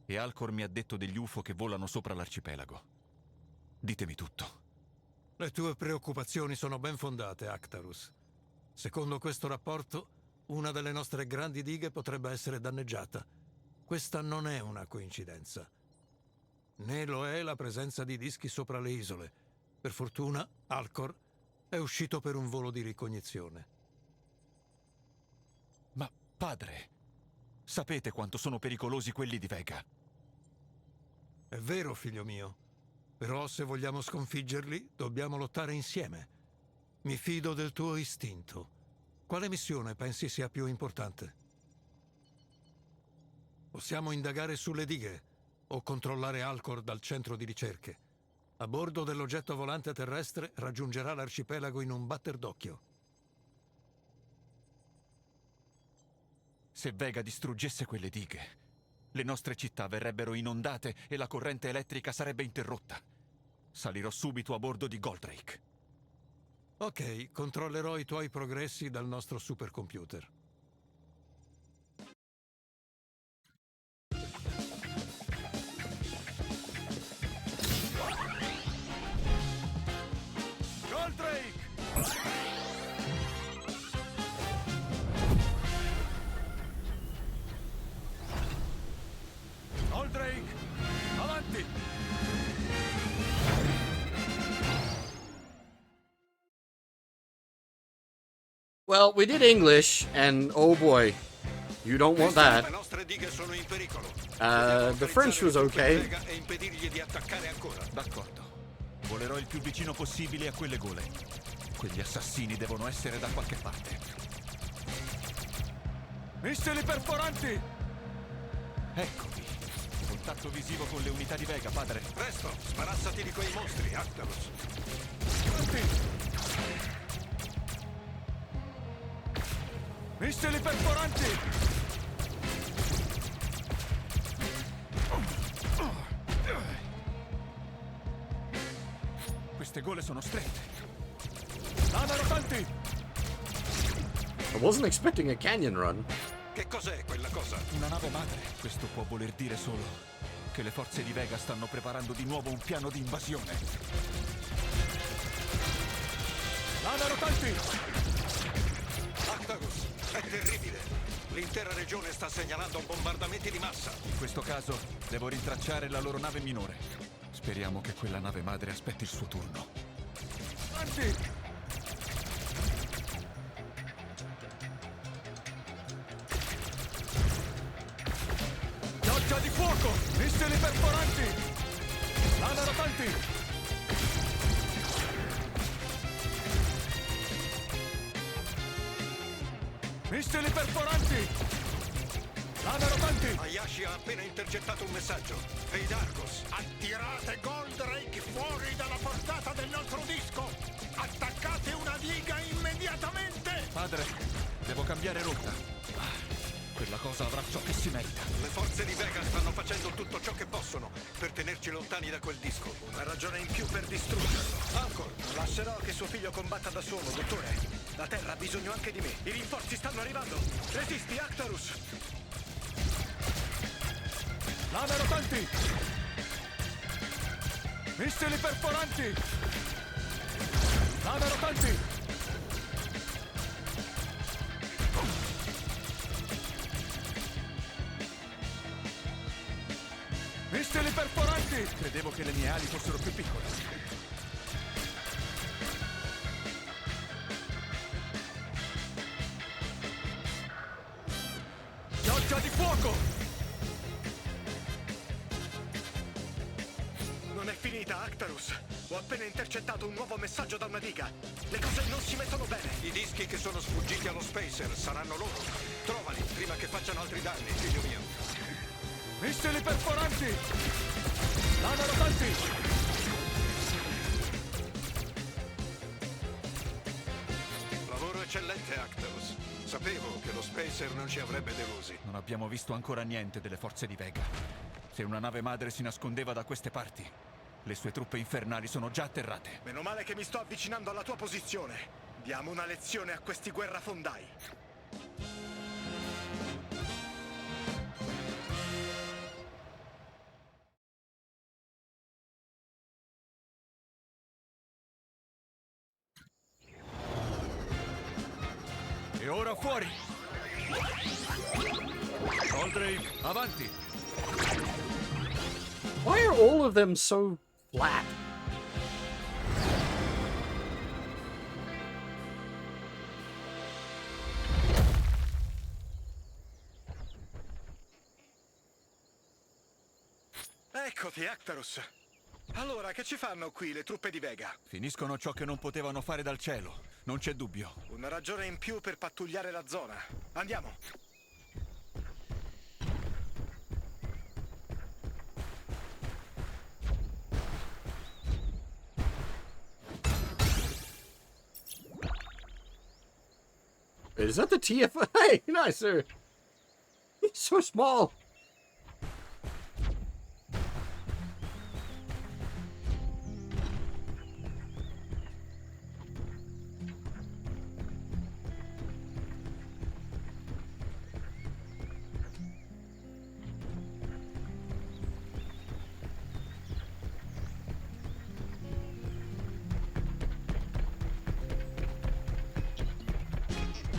E Alcor mi ha detto degli UFO che volano sopra l'arcipelago. Ditemi tutto. Le tue preoccupazioni sono ben fondate, Actarus. Secondo questo rapporto, una delle nostre grandi dighe potrebbe essere danneggiata. Questa non è una coincidenza. Né lo è la presenza di dischi sopra le isole. Per fortuna, Alcor è uscito per un volo di ricognizione. Ma, padre, sapete quanto sono pericolosi quelli di Vega? È vero, figlio mio. Però se vogliamo sconfiggerli, dobbiamo lottare insieme. Mi fido del tuo istinto. Quale missione pensi sia più importante? Possiamo indagare sulle dighe o controllare Alcor dal centro di ricerche. A bordo dell'oggetto volante terrestre raggiungerà l'arcipelago in un batter d'occhio. Se Vega distruggesse quelle dighe, le nostre città verrebbero inondate e la corrente elettrica sarebbe interrotta. Salirò subito a bordo di Goldrake. Ok, controllerò i tuoi progressi dal nostro supercomputer. Goldrake! Goldrake, avanti! Well, we did English, and oh boy, you don't want that. Le nostre dighe sono in pericolo. The French was okay. E impedirgli di attaccare ancora. D'accordo. Volerò il più vicino possibile a quelle gole. Quegli assassini devono essere da qualche parte. Missili perforanti! Eccovi. Contatto visivo con le unità di Vega, padre. Presto, sbarazzati di quei mostri, Actarus. Missili perforanti! Queste gole sono strette. Lava rotanti! I wasn't expecting a canyon run. Che cos'è quella cosa? Una nave madre. Questo può voler dire solo che le forze di Vega stanno preparando di nuovo un piano di invasione. Lava rotanti! Actarus, è terribile. L'intera regione sta segnalando bombardamenti di massa. In questo caso devo rintracciare la loro nave minore. Speriamo che quella nave madre aspetti il suo turno. Avanti! Pioggia di fuoco! Missili perforanti! Lava rotanti! Missili perforanti! Lava rotanti! Hayashi ha appena intercettato un messaggio. Ehi Darkos, attirate Goldrake fuori dalla portata del nostro disco! Attaccate una diga immediatamente! Padre, devo cambiare rotta. Quella cosa avrà ciò che si merita. Le forze di Vega stanno facendo tutto ciò che possono per tenerci lontani da quel disco. Una ragione in più per distruggerlo. Alcor, lascerò che suo figlio combatta da solo, dottore. La Terra ha bisogno anche di me. I rinforzi stanno arrivando. Resisti, Actarus! Lave rotanti! Missili perforanti! Lave rotanti! Missili perforanti! Credevo che le mie ali fossero più piccole. Pioggia di fuoco! Non è finita, Actarus. Ho appena intercettato un nuovo messaggio da una diga. Le cose non si mettono bene. I dischi che sono sfuggiti allo Spacer saranno loro. Trovali prima che facciano altri danni, figlio mio. Missili perforanti! Lava rotanti! Lavoro eccellente, Actarus. Sapevo che lo Spacer non ci avrebbe delusi. Non abbiamo visto ancora niente delle forze di Vega. Se una nave madre si nascondeva da queste parti, le sue truppe infernali sono già atterrate. Meno male che mi sto avvicinando alla tua posizione. Diamo una lezione a questi guerrafondai. E ora fuori! Goldrake, avanti! Why are all of them so flat? Eccoti, Actarus. Allora, che ci fanno qui le truppe di Vega? Finiscono ciò che non potevano fare dal cielo, non c'è dubbio. Una ragione in più per pattugliare la zona. Andiamo. Is that the TFO? Hey, nice, sir. He's so small.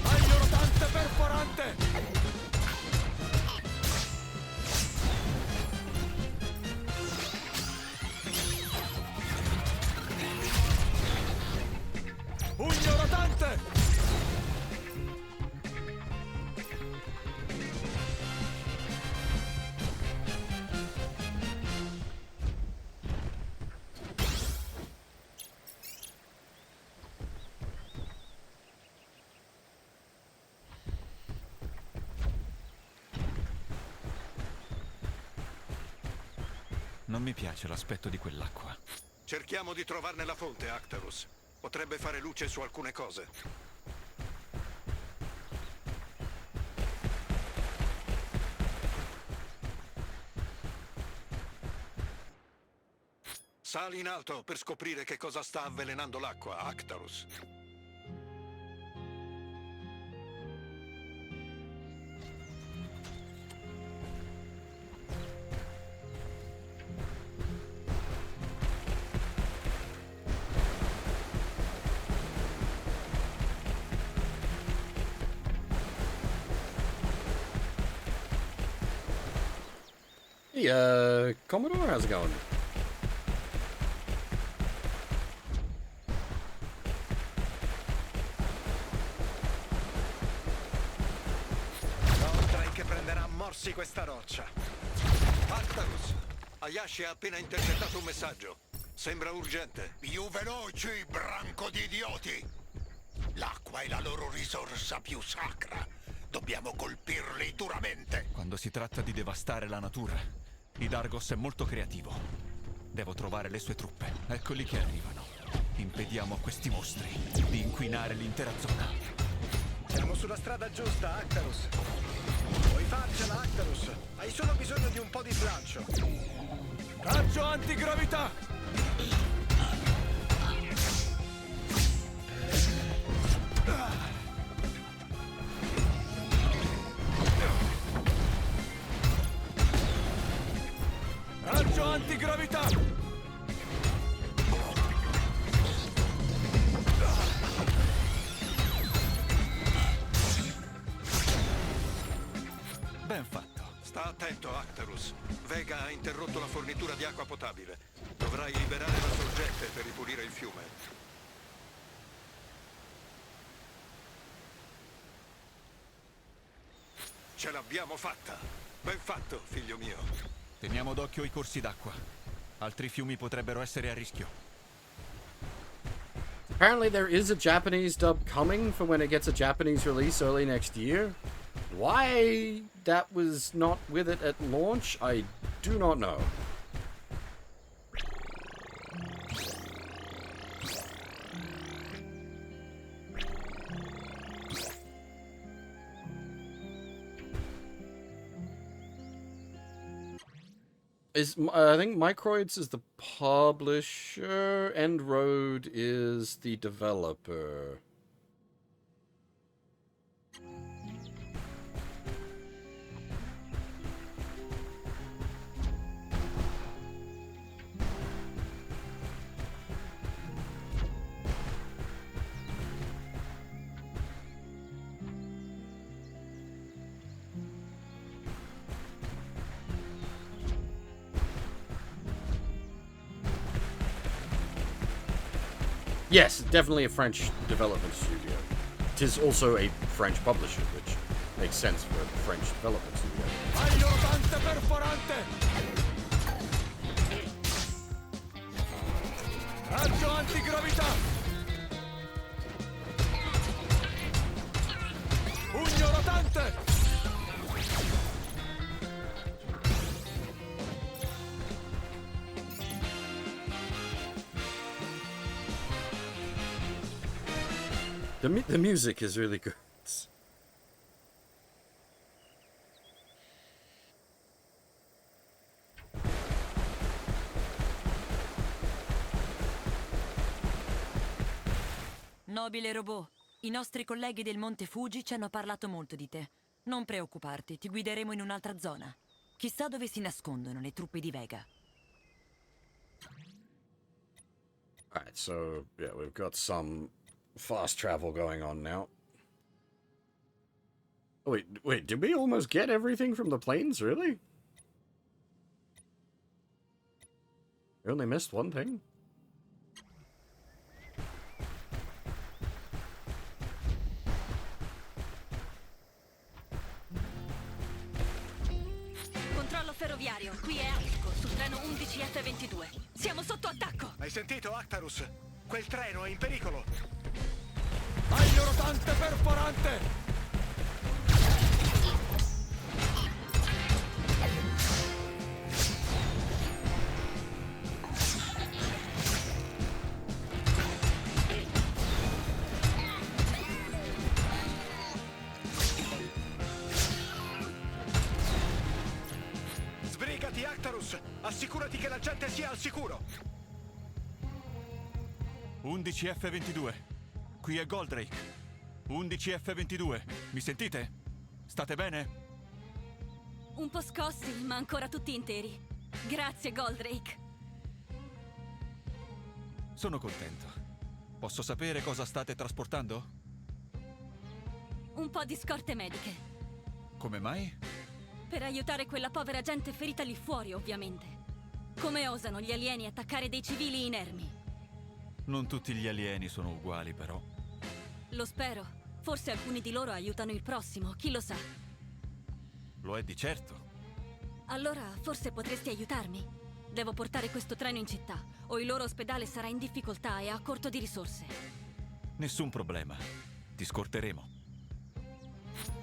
Taglio rotante perforante! Pugno rotante! Non mi piace l'aspetto di quell'acqua. Cerchiamo di trovarne la fonte, Actarus. Potrebbe fare luce su alcune cose. Sali in alto per scoprire che cosa sta avvelenando l'acqua, Actarus. Hey, Commodore, how's it going? Goldrake prenderà a morsi questa roccia. Actarus, Ayashi ha appena intercettato un messaggio. Sembra urgente. Più veloci, branco di idioti! L'acqua è la loro risorsa più sacra. Dobbiamo colpirli duramente. Quando si tratta di devastare la natura, Idargos è molto creativo. Devo trovare le sue truppe. Eccoli che arrivano. Impediamo a questi mostri di inquinare l'intera zona. Siamo sulla strada giusta, Actarus. Puoi farcela, Actarus. Hai solo bisogno di un po' di slancio. Raggio antigravità! Raggio antigravità! Ben fatto. Sta attento, Actarus. Vega ha interrotto la fornitura di acqua potabile. Dovrai liberare la sorgente per ripulire il fiume. Ce l'abbiamo fatta. Ben fatto, figlio mio. Teniamo d'occhio i corsi d'acqua. Altri fiumi potrebbero essere a rischio. Apparently there is a Japanese dub coming for when it gets a Japanese release early next year. Why that was not with it at launch, I do not know. I think Microids is the publisher, Endroad is the developer. Yes, definitely a French development studio. It is also a French publisher, which makes sense for a French development studio. Aiutante perforante! Raggio antigravità! Pugno rotante! The music is really good. Nobile robot, i nostri colleghi del Monte Fuji ci hanno parlato molto di te. Non preoccuparti, ti guideremo in un'altra zona. Chissà dove si nascondono le truppe di Vega. Alright, so, yeah, we've got some fast travel going on now. Oh, wait, did we almost get everything from the planes, really? We only missed one thing? Controllo ferroviario, qui è Attico, sul treno 11F22. Siamo sotto attacco! Hai sentito, Actarus? Quel treno è in pericolo! Taglio rotante perforante! Sbrigati, Actarus! Assicurati che la gente sia al sicuro! 11F22. Qui è Goldrake. 11F22. Mi sentite? State bene? Un po' scossi, ma ancora tutti interi. Grazie, Goldrake. Sono contento. Posso sapere cosa state trasportando? Un po' di scorte mediche. Come mai? Per aiutare quella povera gente ferita lì fuori, ovviamente. Come osano gli alieni attaccare dei civili inermi? Non tutti gli alieni sono uguali, però. Lo spero. Forse alcuni di loro aiutano il prossimo, chi lo sa. Lo è di certo. Allora, forse potresti aiutarmi? Devo portare questo treno in città, o il loro ospedale sarà in difficoltà e a corto di risorse. Nessun problema. Ti scorteremo.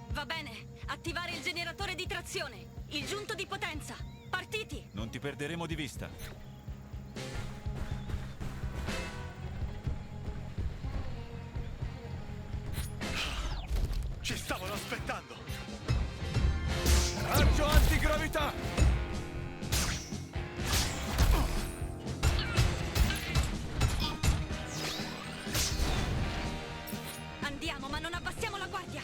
Va bene. Attivare il generatore di trazione. Il giunto di potenza. Partiti! Non ti perderemo di vista. Ci stavano aspettando! Raggio antigravità! Andiamo, ma non abbassiamo la guardia!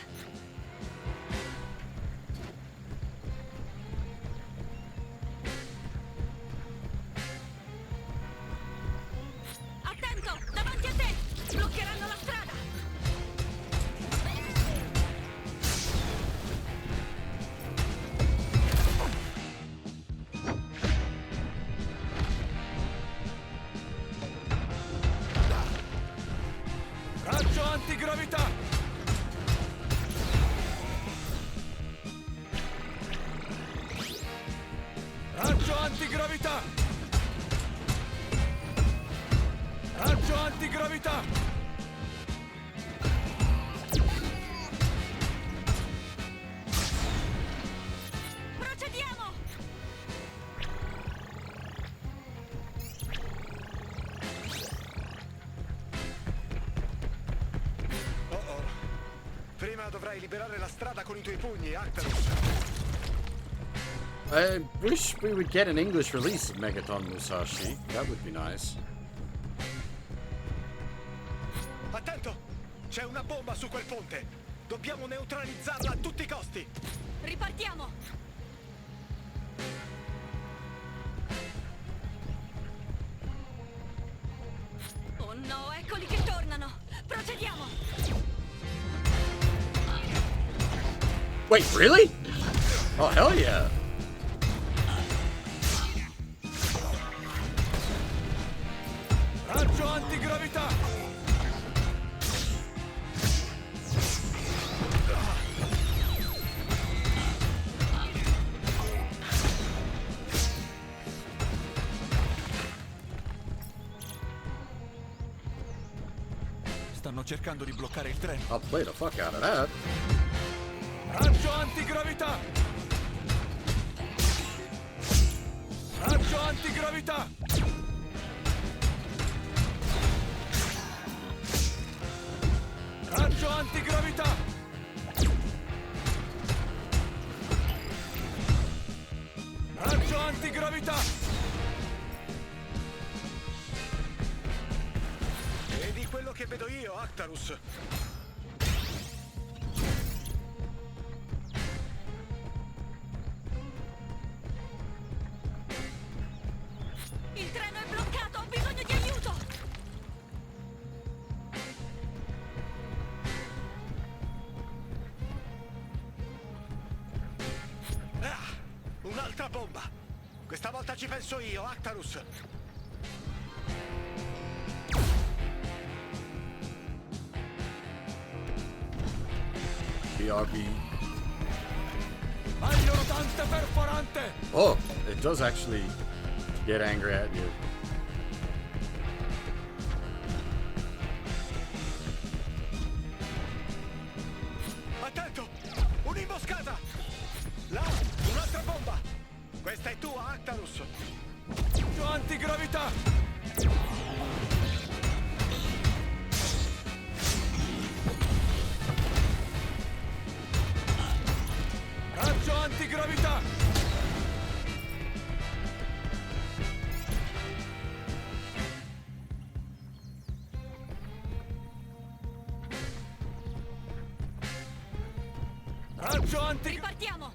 Attento! Davanti a te! Bloccheranno la strada! Raggio antigravità! Raggio antigravità! Raggio antigravità! Procediamo! Oh oh. Prima dovrai liberare la strada con i tuoi pugni, Actarus. I wish we would get an English release of Megaton Musashi. That would be nice. Attento! C'è una bomba su quel ponte! Dobbiamo neutralizzarla a tutti i costi! Ripartiamo! Oh no, eccoli che tornano! Procediamo! Wait, really? Oh, hell yeah. Raggio antigravità! Stanno cercando di bloccare il treno. I'll play the fuck out of that. Raggio antigravità! Raggio antigravità! Raggio antigravità! Raggio antigravità! Vedi quello che vedo io, Actarus? Il treno è bloccato, ho bisogno di aiuto! Un'altra bomba! Questa volta ci penso io, Actarus! BRB. Aglio rotante perforante! Oh, it does actually get angry at you. Attento! Un'imboscata! Là, un'altra bomba! Questa è tua, Actarus! Raggio antigravità! Raggio antigravità! Raggio antigravità! Ripartiamo!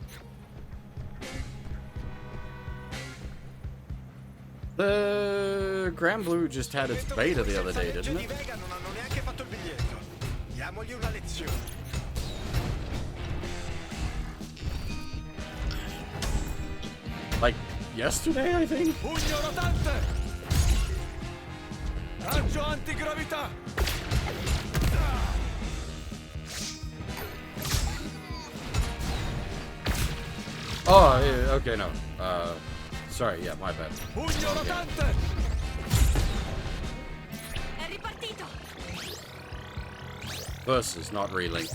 The Grand Blue just had its beta the other day, didn't Di it? Vega non hanno neanche fatto il biglietto. Diamogli una lezione. Like yesterday, I think? Pugno rotante! Raggio antigravità! Oh, yeah, okay, no. Sorry, yeah, my bad. Pugno rotante! È ripartito! Versus, not reeling.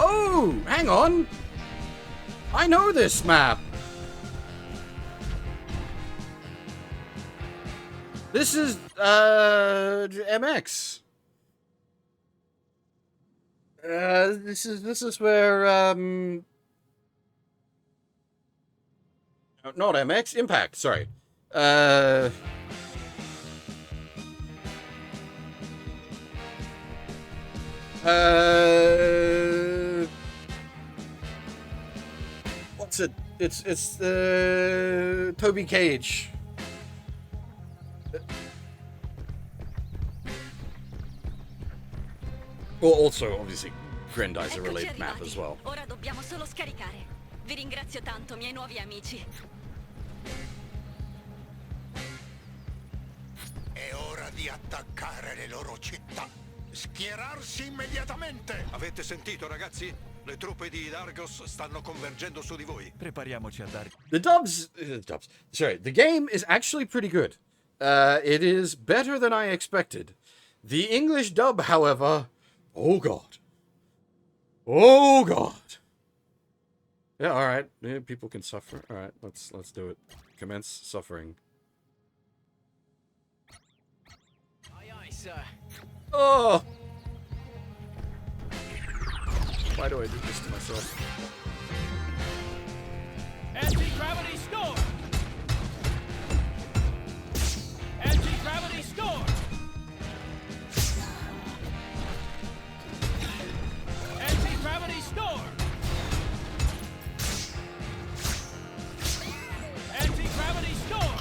Oh, hang on. I know this map. This is MX. This is where not MX, Impact, sorry. What's it? It's Toby Cage. Well, also obviously Grendizer related map as well. Ora dobbiamo solo scaricare. Vi ringrazio tanto, miei nuovi amici. È ora di attaccare le loro città. Schierarsi immediatamente! Avete sentito, ragazzi? Le truppe di Dargos stanno convergendo su di voi. Prepariamoci a dare. The game is actually pretty good. It is better than I expected. The English dub, however, oh god. Oh god. Yeah, all right. Yeah, people can suffer. All right, let's do it. Commence suffering. Aye, aye, sir. Oh. Why do I do this to myself? Anti-gravity store! Anti-gravity store! Anti-gravity store! Anti-gravity store!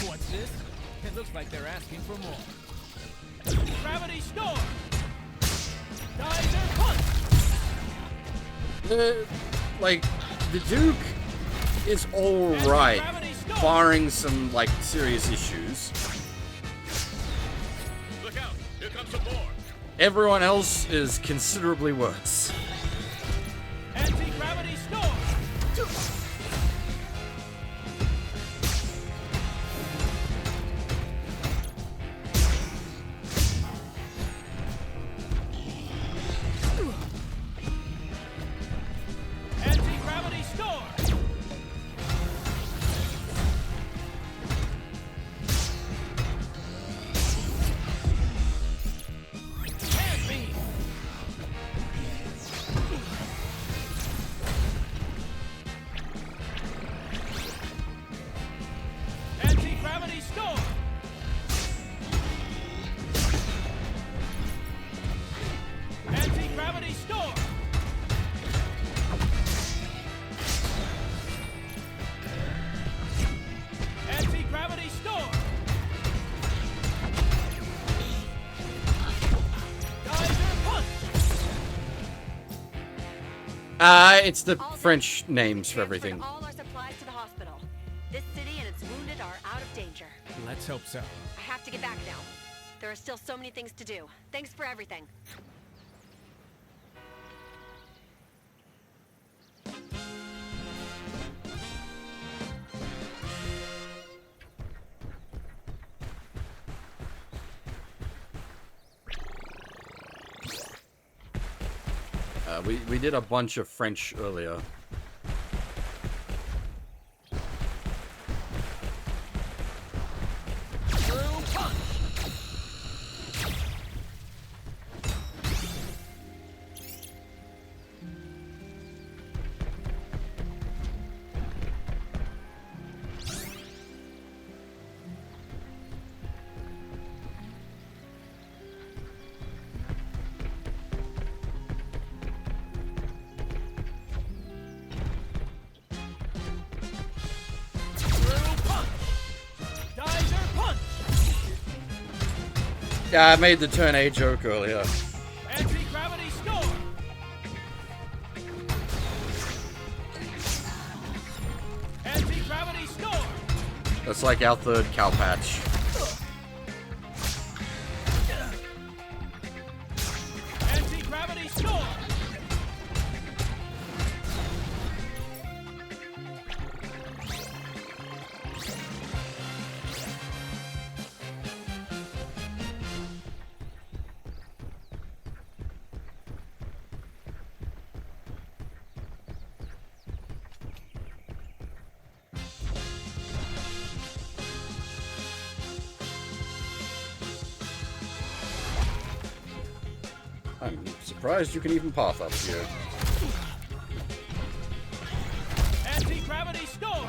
What's this? It looks like they're asking for more. Gravity store! Geyser punch! Like, the Duke is alright, barring some, like, serious issues. Everyone else is considerably worse. Anti-gravity storm! Anti-gravity storm! Can't be! Anti-gravity storm! Anti-gravity storm! Anti-gravity storm! Geyser punch! It's the French names for everything. All our supplies to the hospital. This city and its wounded are out of danger. Let's hope so. I have to get back now. There are still so many things to do. Thanks for everything. We did a bunch of French earlier. Yeah, I made the turn A joke earlier. Anti-gravity storm! Anti-gravity storm! That's like our third cow patch. Anti-gravity storm! I'm surprised you can even path up here. Anti-gravity storm!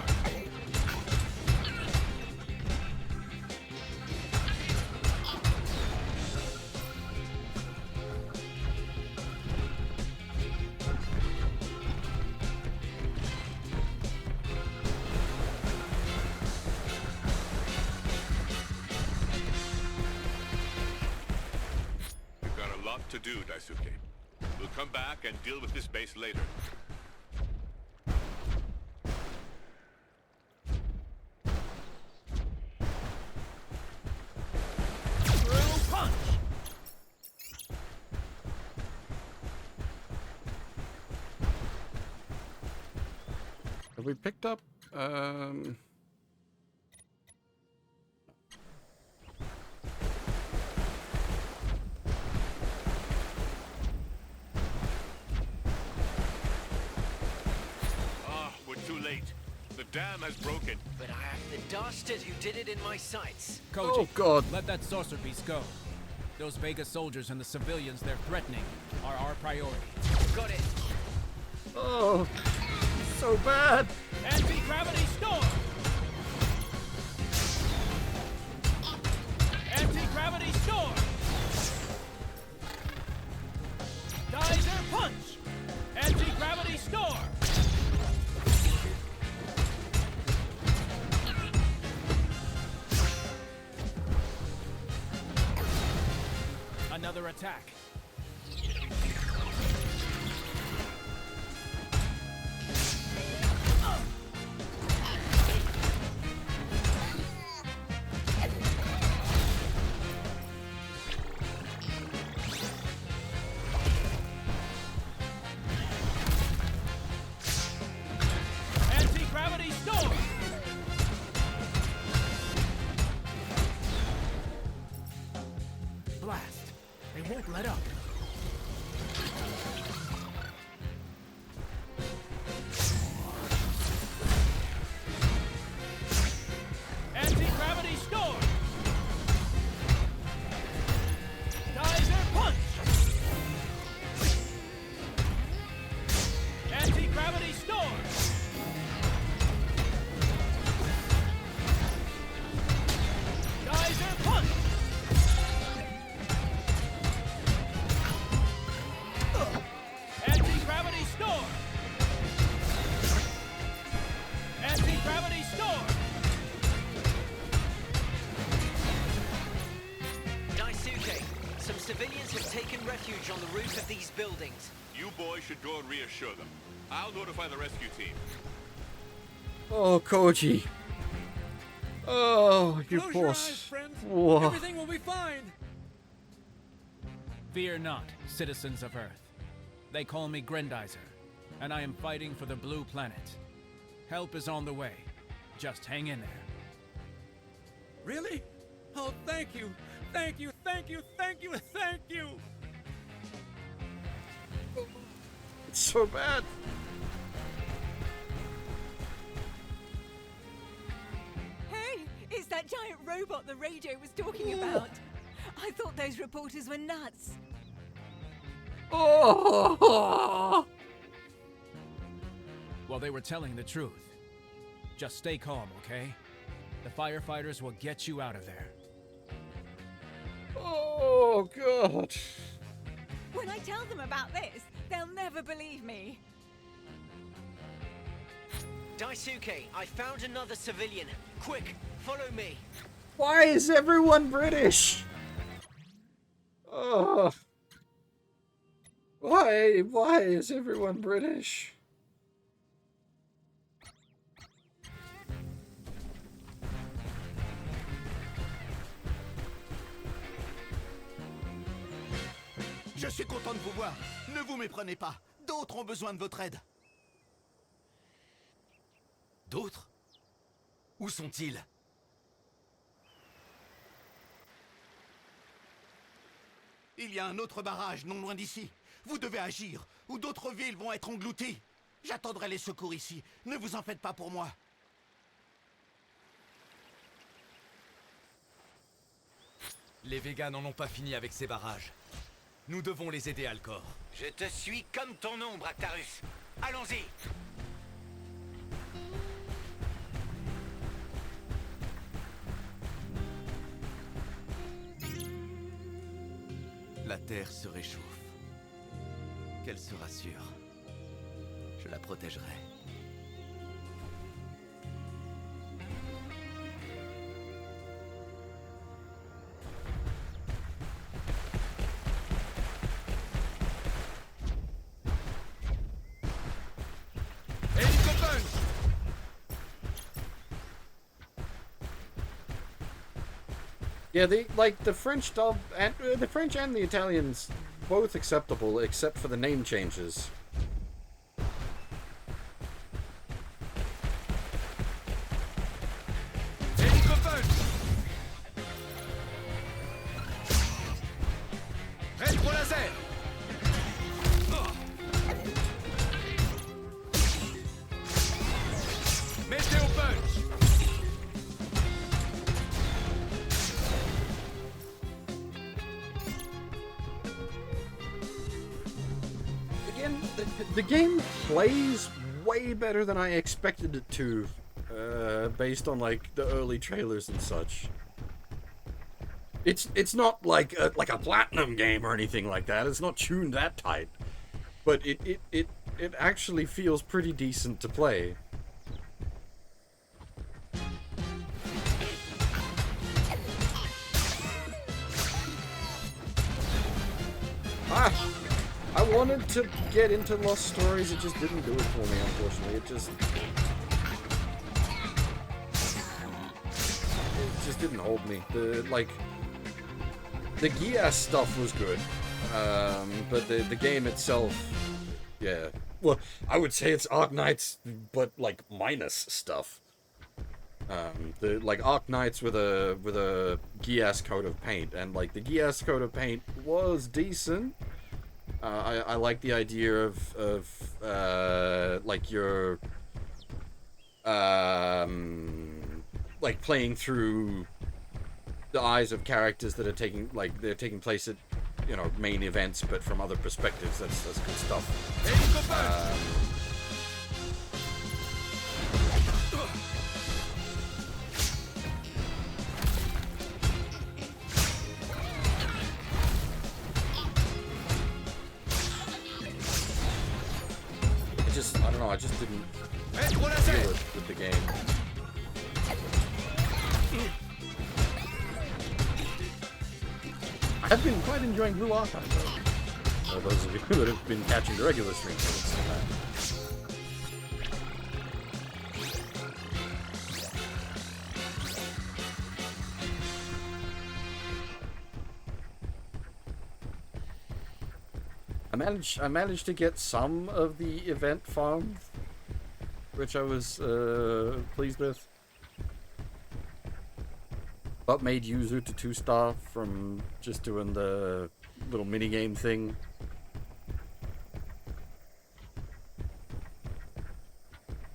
We've got a lot to do, Daisuke. We'll come back and deal with this base later. True punch! Have we picked up? We're too late. The dam has broken. But I have the dusted who did it in my sights. Koji, Oh, God. let that saucer beast go. Those Vega soldiers and the civilians they're threatening are our priority. Got it. Oh, so bad. Anti-gravity storm! Anti-gravity storm! Geyser punch! Anti-gravity storm! Another attack. won't let up. Anti-gravity storm! Geyser punch! Anti-gravity storm! Geyser punch! Anti-gravity storm! Anti-gravity storm! Daisuke, some civilians have taken refuge on the roof of these buildings. You boys should go and reassure them. I'll notify the rescue team. Oh, Koji. Oh, you Close poor... your eyes, friends. Whoa. Everything will be fine. Fear not, citizens of Earth. They call me Grendizer, and I am fighting for the Blue Planet. Help is on the way. Just hang in there. Really? Oh, thank you. Thank you, thank you, thank you, thank you. It's so bad. Hey, it's that giant robot the radio was talking about. I thought those reporters were nuts. Oh! Well, they were telling the truth. Just stay calm, okay? The firefighters will get you out of there. Oh, God. When I tell them about this, they'll never believe me. Daisuke, I found another civilian. Quick, follow me. Why is everyone British? Oh. Why is everyone British? Je suis content de vous voir. Ne vous méprenez pas. D'autres ont besoin de votre aide. D'autres? Où sont-ils? Il y a un autre barrage non loin d'ici. Vous devez agir, ou d'autres villes vont être englouties. J'attendrai les secours ici. Ne vous en faites pas pour moi. Les Végas n'en ont pas fini avec ces barrages. Nous devons les aider, Alcor. Je te suis comme ton ombre, Actarus. Allons-y. La Terre se réchauffe. Qu'elle se rassure. Je la protégerai. Yeah, the French dub and the French and the Italians both acceptable except for the name changes. The game plays way better than I expected it to, based on like the early trailers and such. It's not like a platinum game or anything like that. It's not tuned that tight, but it actually feels pretty decent to play. I wanted to get into Lost Stories, it just didn't do it for me, unfortunately. It just didn't hold me. The Gias stuff was good, but the game itself, yeah. Well, I would say it's Arknights, but like minus stuff. The like Arc Knights with a Gias coat of paint, and like the Gias coat of paint was decent. I like the idea of like your like playing through the eyes of characters that are taking place at, you know, main events, but from other perspectives. That's good stuff. I don't know, I just didn't feel it with the game. I have been quite enjoying Blue Archive, though. Those of you that have been catching the regular streams. I managed to get some of the event farm, which I was pleased with. But made Yuzu to 2-star from just doing the little minigame thing.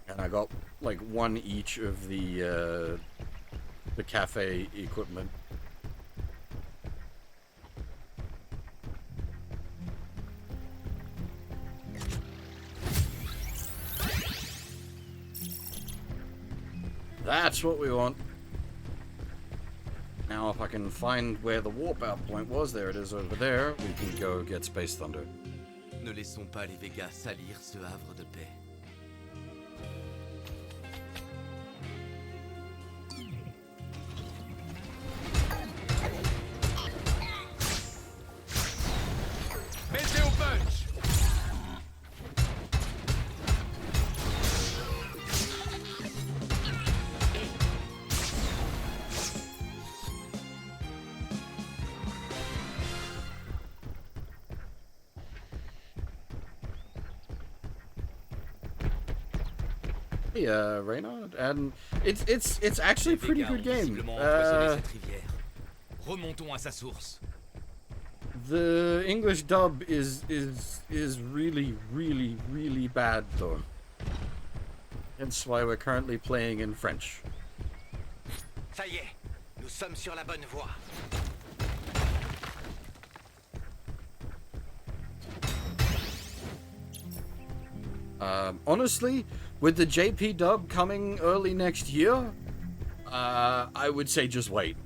And I got like one each of the cafe equipment. That's what we want. Now if I can find where the warp out point was, there it is over there, we can go get Space Thunder. Ne laissons pas les Vegas salir ce havre de paix. Mettez au punch! Hey, Reynard, and it's actually a pretty good game. Remontons à sa source. The English dub is really bad though. Hence why we're currently playing in French. Ça y est, nous sommes sur la bonne voie. Honestly, with the JP dub coming early next year, I would say just wait.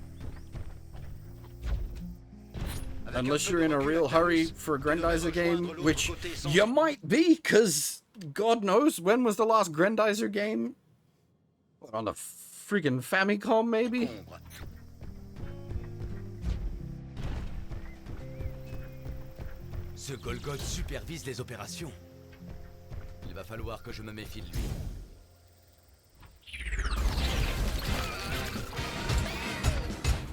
Unless you're in a real hurry for a Grendizer game, which you might be, because God knows, when was the last Grendizer game? What, on the freaking Famicom, maybe? Ce Golgoth supervise les opérations. Il va falloir que je me méfie de lui.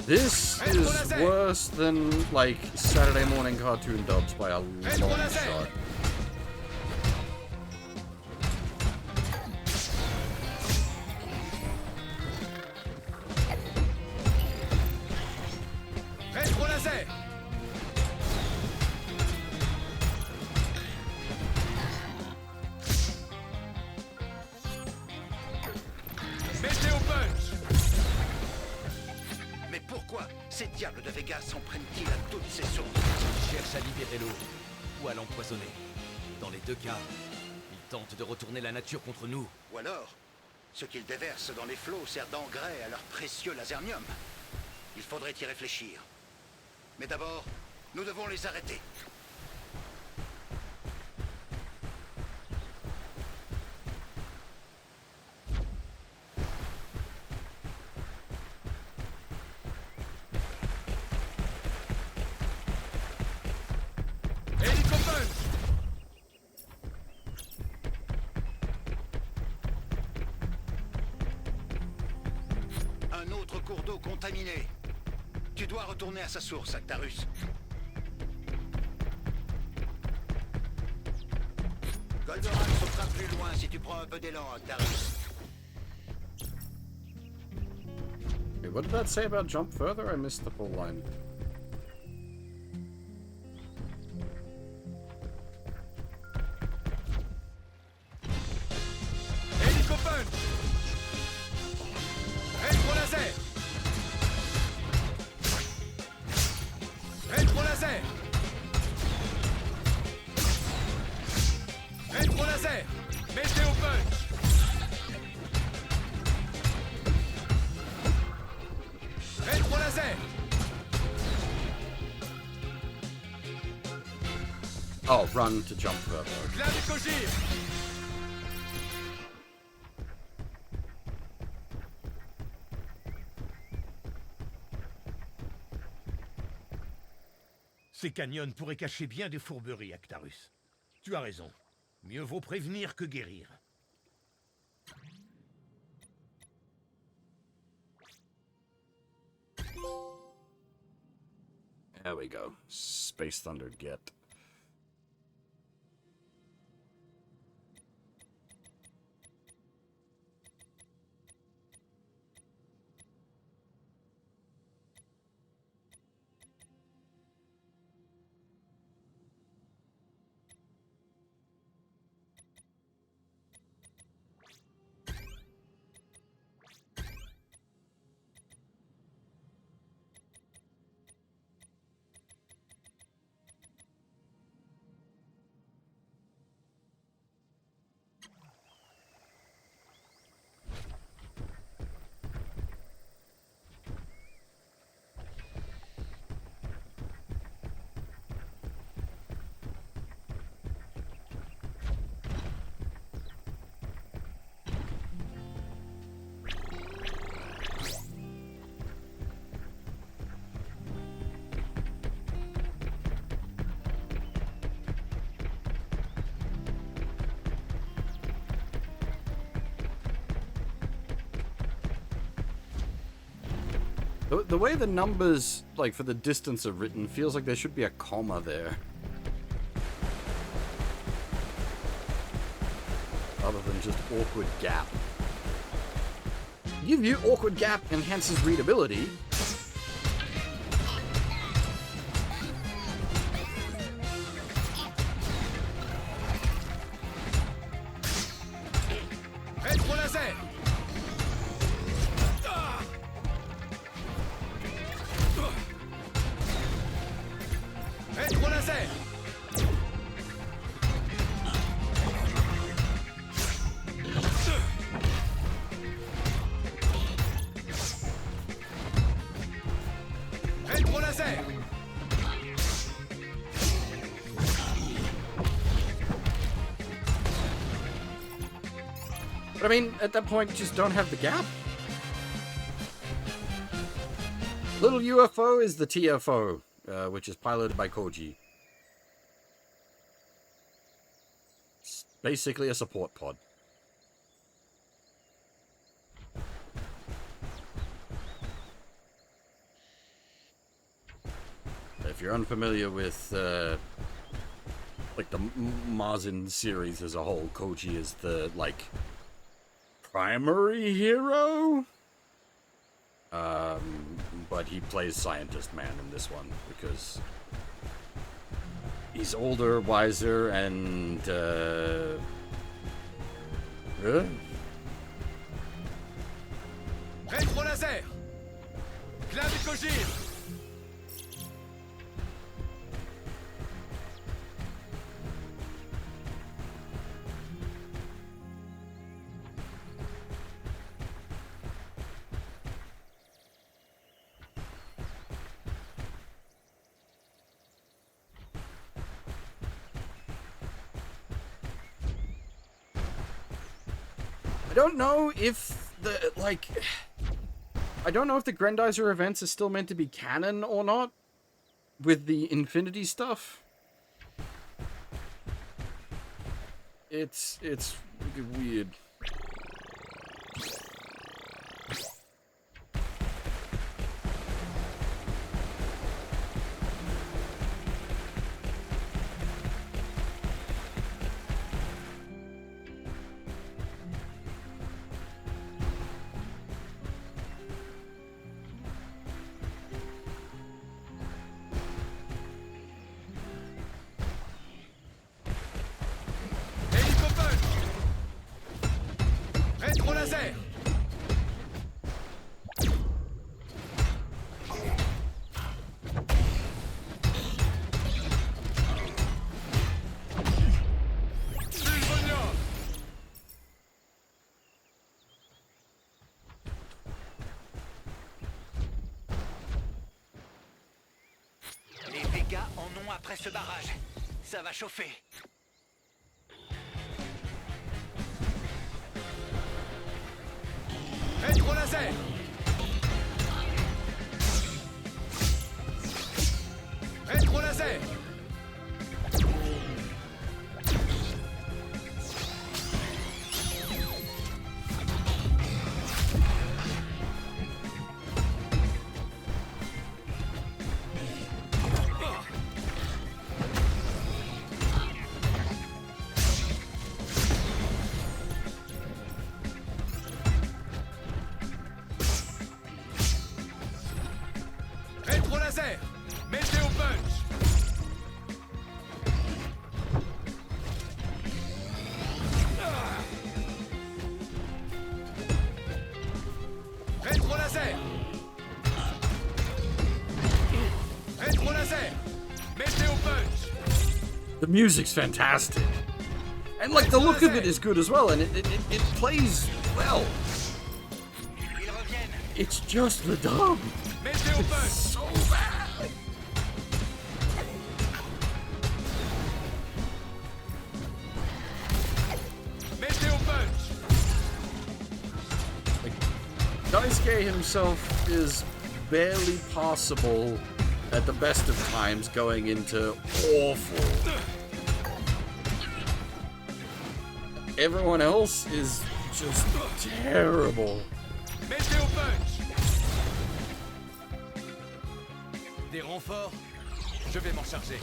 This is worse than, like, Saturday morning cartoon dubs by a long shot. Mais pourquoi ces diables de Vegas s'en prennent-ils à toutes ces sources? Ils cherchent à libérer l'eau ou à l'empoisonner. Dans les deux cas, ils tentent de retourner la nature contre nous. Ou alors, ce qu'ils déversent dans les flots sert d'engrais à leur précieux lasernium. Il faudrait y réfléchir. Mais d'abord, nous devons les arrêter. Un autre cours d'eau contaminé. Tu dois retourner à sa source, Actarus. Goldorak sautera plus loin si tu prends un peu d'élan, Actarus. Wait, what did that say about jump further? I missed the whole line. Hélicophone! Aide pour laser! Aide pour laser! Aide pour laser! Mettez au punch! Aide pour laser! Oh, run to jump further. Clavicogire! Ces canyons pourraient cacher bien des fourberies, Actarus. Tu as raison. Mieux vaut prévenir que guérir. There we go. Space Thunder get. The way the numbers, like, for the distance are written, feels like there should be a comma there. Other than just awkward gap. Give you awkward gap enhances readability. Aide pour laser! Aide pour laser! Aide pour laser! But I mean, at that point, just don't have the gap. Little UFO is the TFO, which is piloted by Koji. It's basically a support pod. If you're unfamiliar with, like, the Mazin series as a whole, Koji is the, like, primary hero? But he plays Scientist Man in this one, because he's older, wiser, and, Aide pour laser! Clavicogire! I don't know if the, like, I don't know if the Grendizer events are still meant to be canon or not with the Infinity stuff. It's weird. Vega en ont après ce barrage. Ça va chauffer. Rétro laser. Rétro laser. Rétro laser. Météo punch. Rétro laser. Rétro laser. Météo punch. The music's fantastic. And like the look of it is good as well, and it plays well. It's just the dub. It's so bad. Météo punch. Daisuke himself is barely passable at the best of times, going into awful. Everyone else is just terrible. Météo punch. Des renforts? Je vais m'en charger.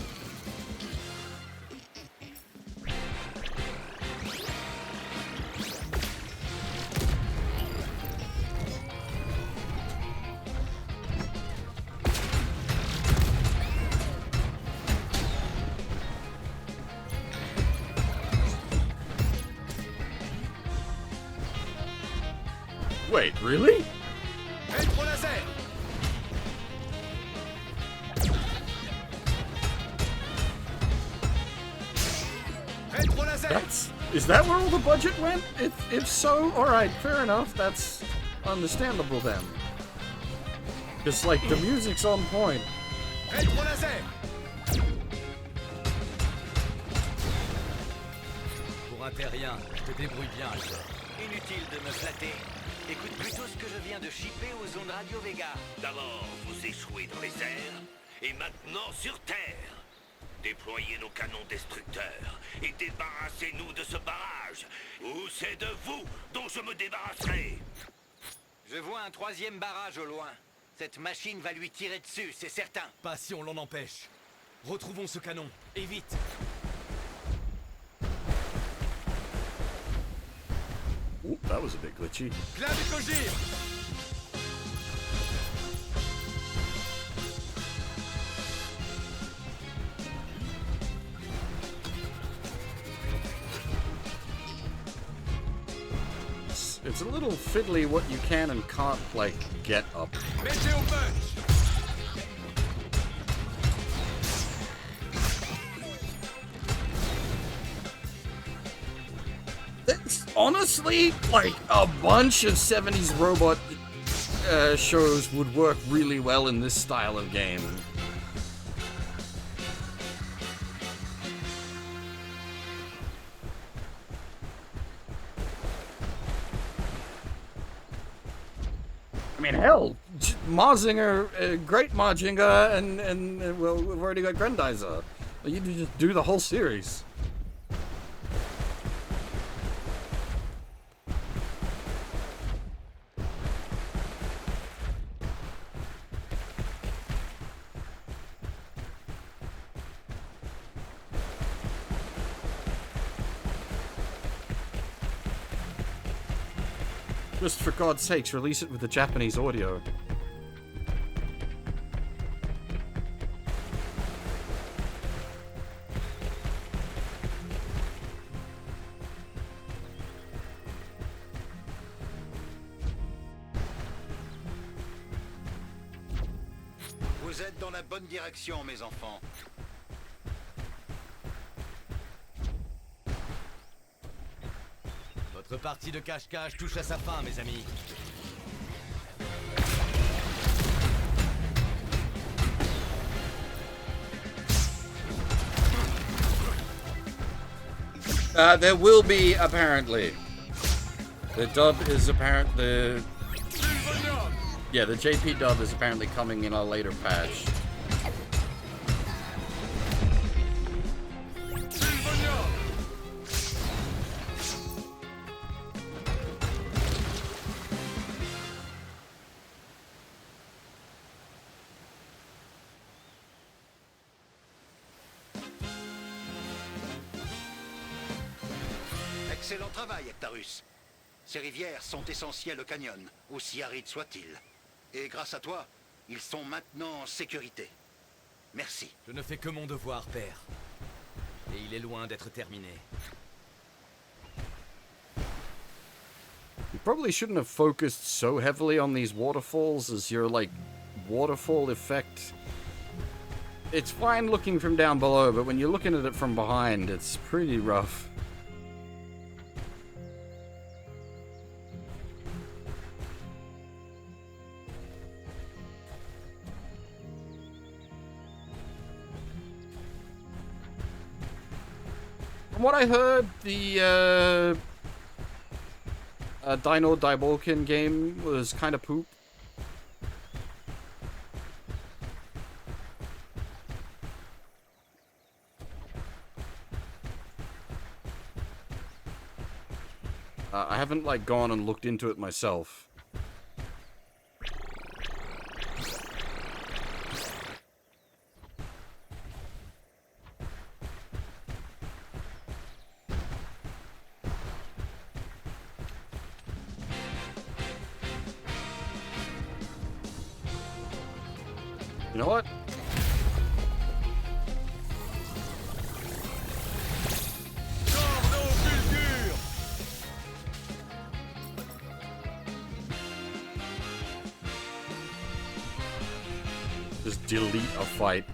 Wait, really? Rétro laser. Rétro laser. Is that where all the budget went? If so, alright, fair enough. That's understandable then. Just like the music's on point. Rétro laser. Pour un terrien, je te débrouille bien, Alpha. Inutile de me flatter. Écoute plutôt ce que je viens de shipper aux ondes radio Vega. D'abord, vous échouez dans les airs, et maintenant sur Terre. Déployez nos canons destructeurs, et débarrassez-nous de ce barrage, ou c'est de vous dont je me débarrasserai. Je vois un troisième barrage au loin. Cette machine va lui tirer dessus, c'est certain. Pas si on l'en empêche. Retrouvons ce canon, et vite. Ooh, that was a bit glitchy. Clavicogire. It's a little fiddly what you can and can't, like, get up. Météo punch. It's honestly, like, a bunch of 70s robot shows would work really well in this style of game. I mean, hell, Marzinger, great Marzinger, and well, we've already got Grendizer. You can just do the whole series. Just for God's sakes, release it with the Japanese audio. Vous êtes dans la bonne direction, mes enfants. Votre partie de cache-cache touche à sa fin, mes amis. There will be, apparently. The dub is apparent. Yeah, the JP dub is apparently coming in a later patch. Excellent travail, Actarus. Ces rivières sont essentielles au canyon, aussi arides soient-ils. Et grâce à toi, ils sont maintenant en sécurité. Merci. Je ne fais que mon devoir, père. Et il est loin d'être terminé. You probably shouldn't have focused so heavily on these waterfalls as your, like, waterfall effect. It's fine looking from down below, but when you're looking at it from behind, it's pretty rough. From what I heard, the Dino Dibolkin game was kind of poop. I haven't, like, gone and looked into it myself. You know what? Just delete a fight.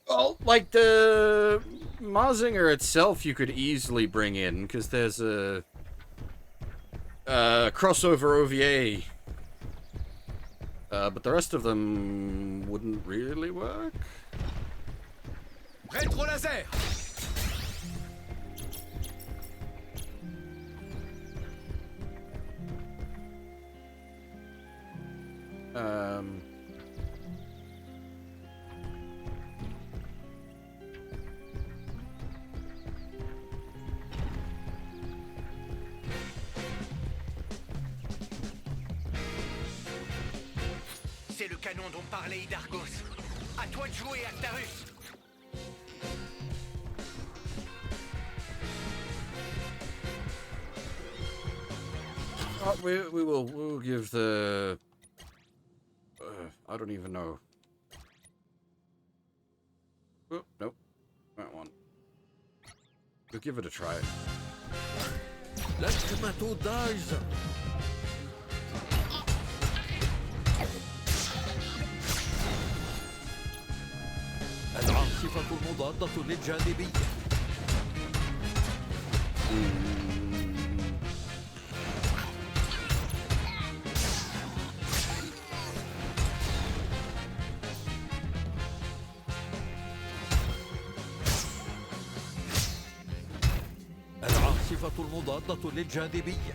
Well, like the Mazinger itself, you could easily bring in because there's a crossover OVA. But the rest of them wouldn't really work. Rétro laser. C'est le canon dont parlait Hydargos. À toi de jouer, Actarus. We'll give the I don't even know. Oh, nope, that one. We'll give it a try. Let's tomato dies. العاصفة المضادة للجاذبية. العاصفة المضادة للجاذبية.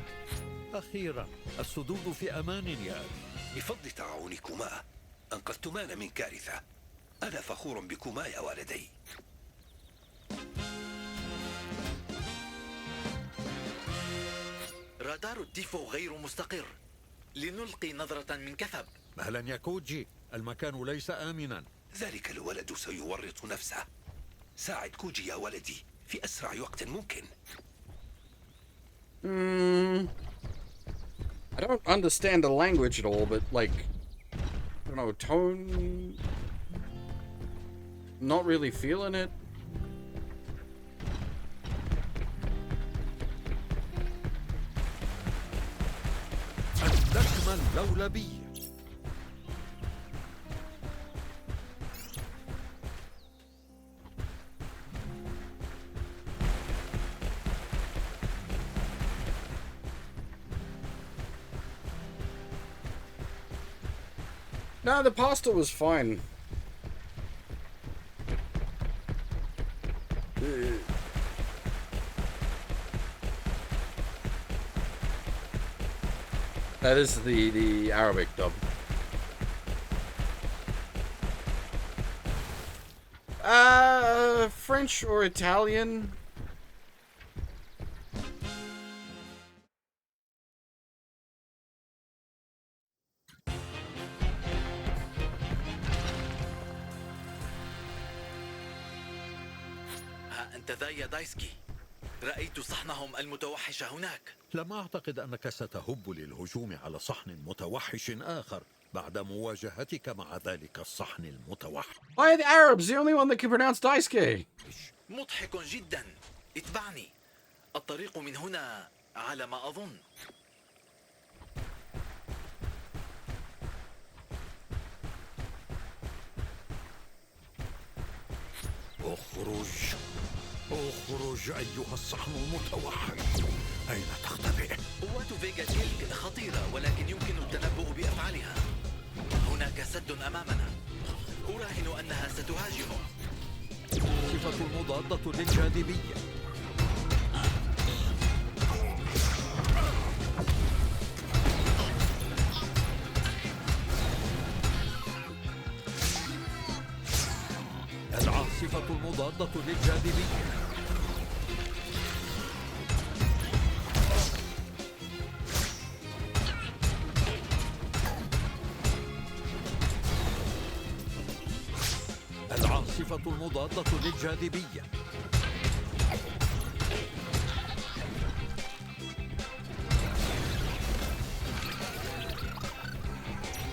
أخيرا السدود في أمان يا أبي. بفضل تعاونكما أنقذتمانا من كارثة. أنا فخور بكما يا والدي. رادار الديفو غير مستقر. لنلقي نظرة من كثب. مهلا يا كوجي، المكان ليس آمنا. ذلك الولد سيورط نفسه. ساعد كوجي يا ولدي في أسرع وقت ممكن. I don't understand the language at all, but like, I don't know, tone, not really feeling it. الدكمة اللولبية. No, the pasta was fine. That is the Arabic dub. French or Italian? ها أنت ذا يا دايسكي. رأيت صحنهم المتوحش هناك. لم أعتقد أنك ستهب للهجوم على صحن متوحش آخر بعد مواجهتك مع ذلك الصحن المتوحش. Why are the Arabs the only one that can pronounce Daisuke? مضحك جدا. اتبعني. الطريق من هنا على ما أظن. اخرج أيها الصحن المتوحش. أين تختبئ؟ قوات فيجا تيلك خطيرة ولكن يمكن التنبؤ بأفعالها. هناك سد أمامنا. أراهن أنها ستهاجم. صفة مضادة للجاذبية. العاصفة المضادة للجاذبية. العاصفة المضادة للجاذبية.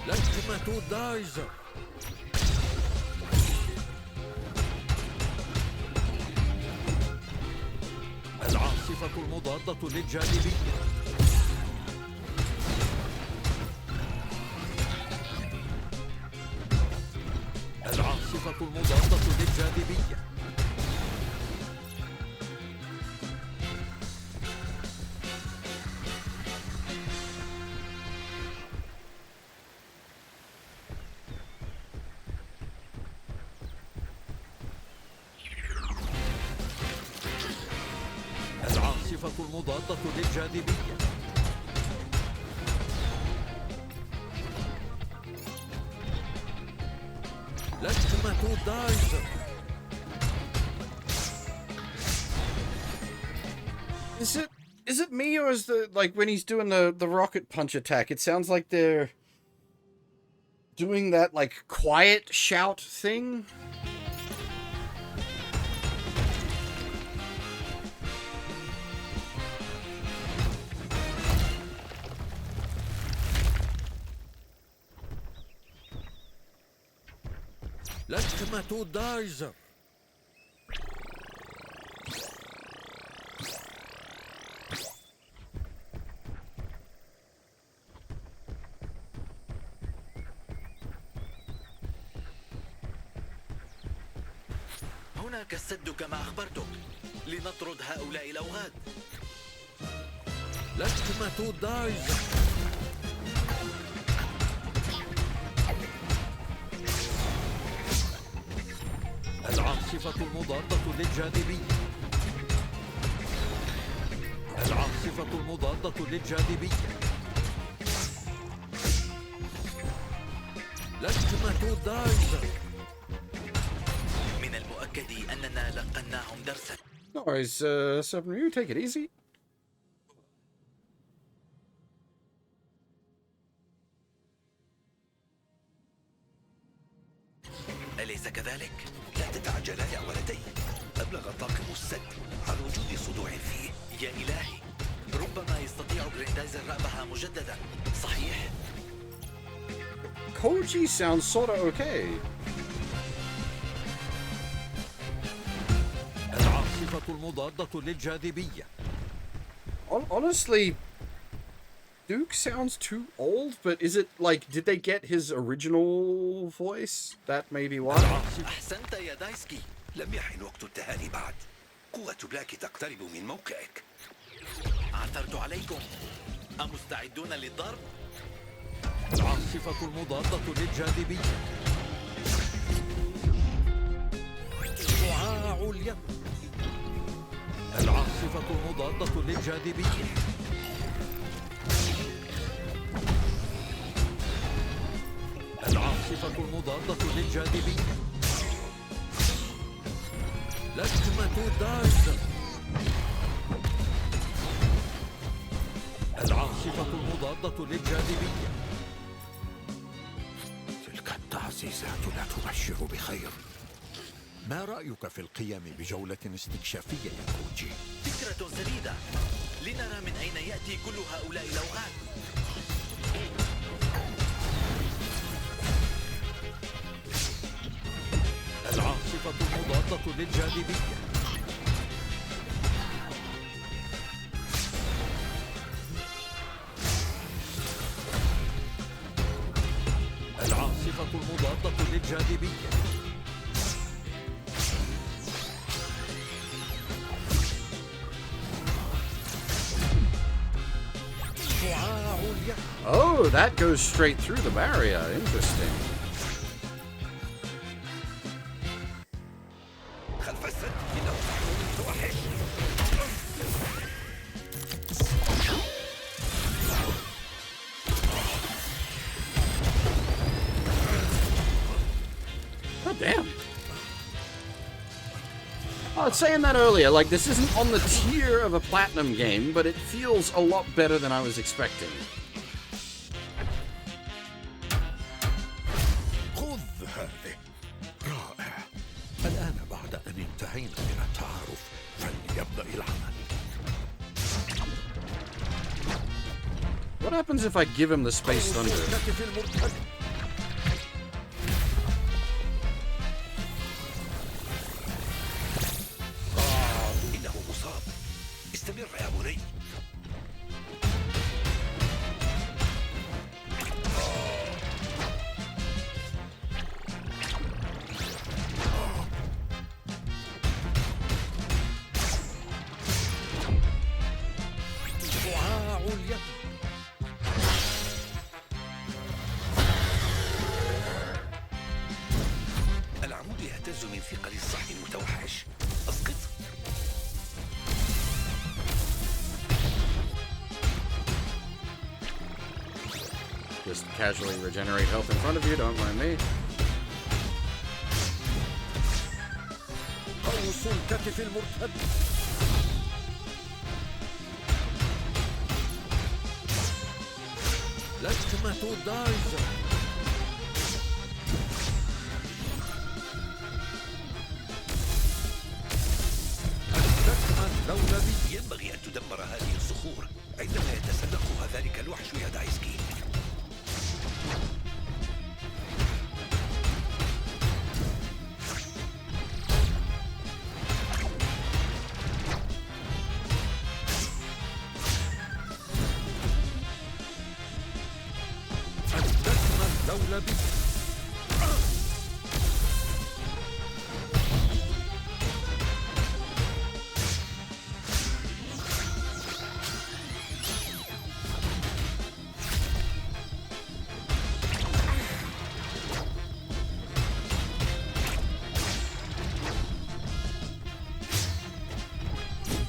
لجمة دايزر. العاصفة المضادة للجاذبية. العاصفة المضادة للجاذبية. العاصفة المضادة للجاذبية. لجمة دايزر. Is it me, or is the, like, when he's doing the rocket punch attack, it sounds like they're doing that, like, quiet shout thing? لجمة دايزر. هناك السد كما أخبرتك. لنطرد هؤلاء الأوغاد. لجمة دايزر. العاصفة المضادة للجاذبية. العاصفة المضادة للجاذبية. لجمة دايزر. من المؤكد أننا لقناهم درسا. No worries, Submarine, take it easy. أليس كذلك؟ لا تتعجلا يا ولدي. أبلغ طاقم السد عن وجود صدوع فيه. يا إلهي، ربما يستطيع جريندايزر رأبها مجددا. صحيح؟ Koji sounds sorta okay. العاصفة المضادة للجاذبية. Honestly, Duke sounds too old, but is it like, did they get his original voice? That may be why. أحسنت يا دايسكي. لم يحن وقت التهاني بعد. قوة بلاك تقترب من موقعك. عثرت عليكم. أمستعدون للضرب؟ العاصفة المضادة للجاذبية. شعاع عليا. العاصفة المضادة للجاذبية. العاصفة المضادة للجاذبية. لكمة دايزر. العاصفة المضادة للجاذبية. تلك التعزيزات لا تبشر بخير. ما رأيك في القيام بجولة استكشافية يا كوجي؟ فكرة سديدة، لنرى من أين يأتي كل هؤلاء الأوغاد. العاصفة المضادة للجاذبية. العاصفة المضادة للجاذبية. Oh, that goes straight through the barrier. Interesting. God damn. I was saying that earlier, like, this isn't on the tier of a platinum game, but it feels a lot better than I was expecting. خذ هذه. رائع. الآن بعد أن انتهينا من التعارف فليبدأ العمل. What happens if I give him the Space Thunder? إنه مصاب. استمر يا بني. العمود يهتز من ثقل الصحن المتوحش. اسقط. Just casually regenerate health in front of you, don't mind me. قوس الكتف المرتد. لكمة دايزر. اللكمة اللولبية. ينبغي أن تدمر هذه الصخور عندما يتسلقها ذلك الوحش يا دايسكي.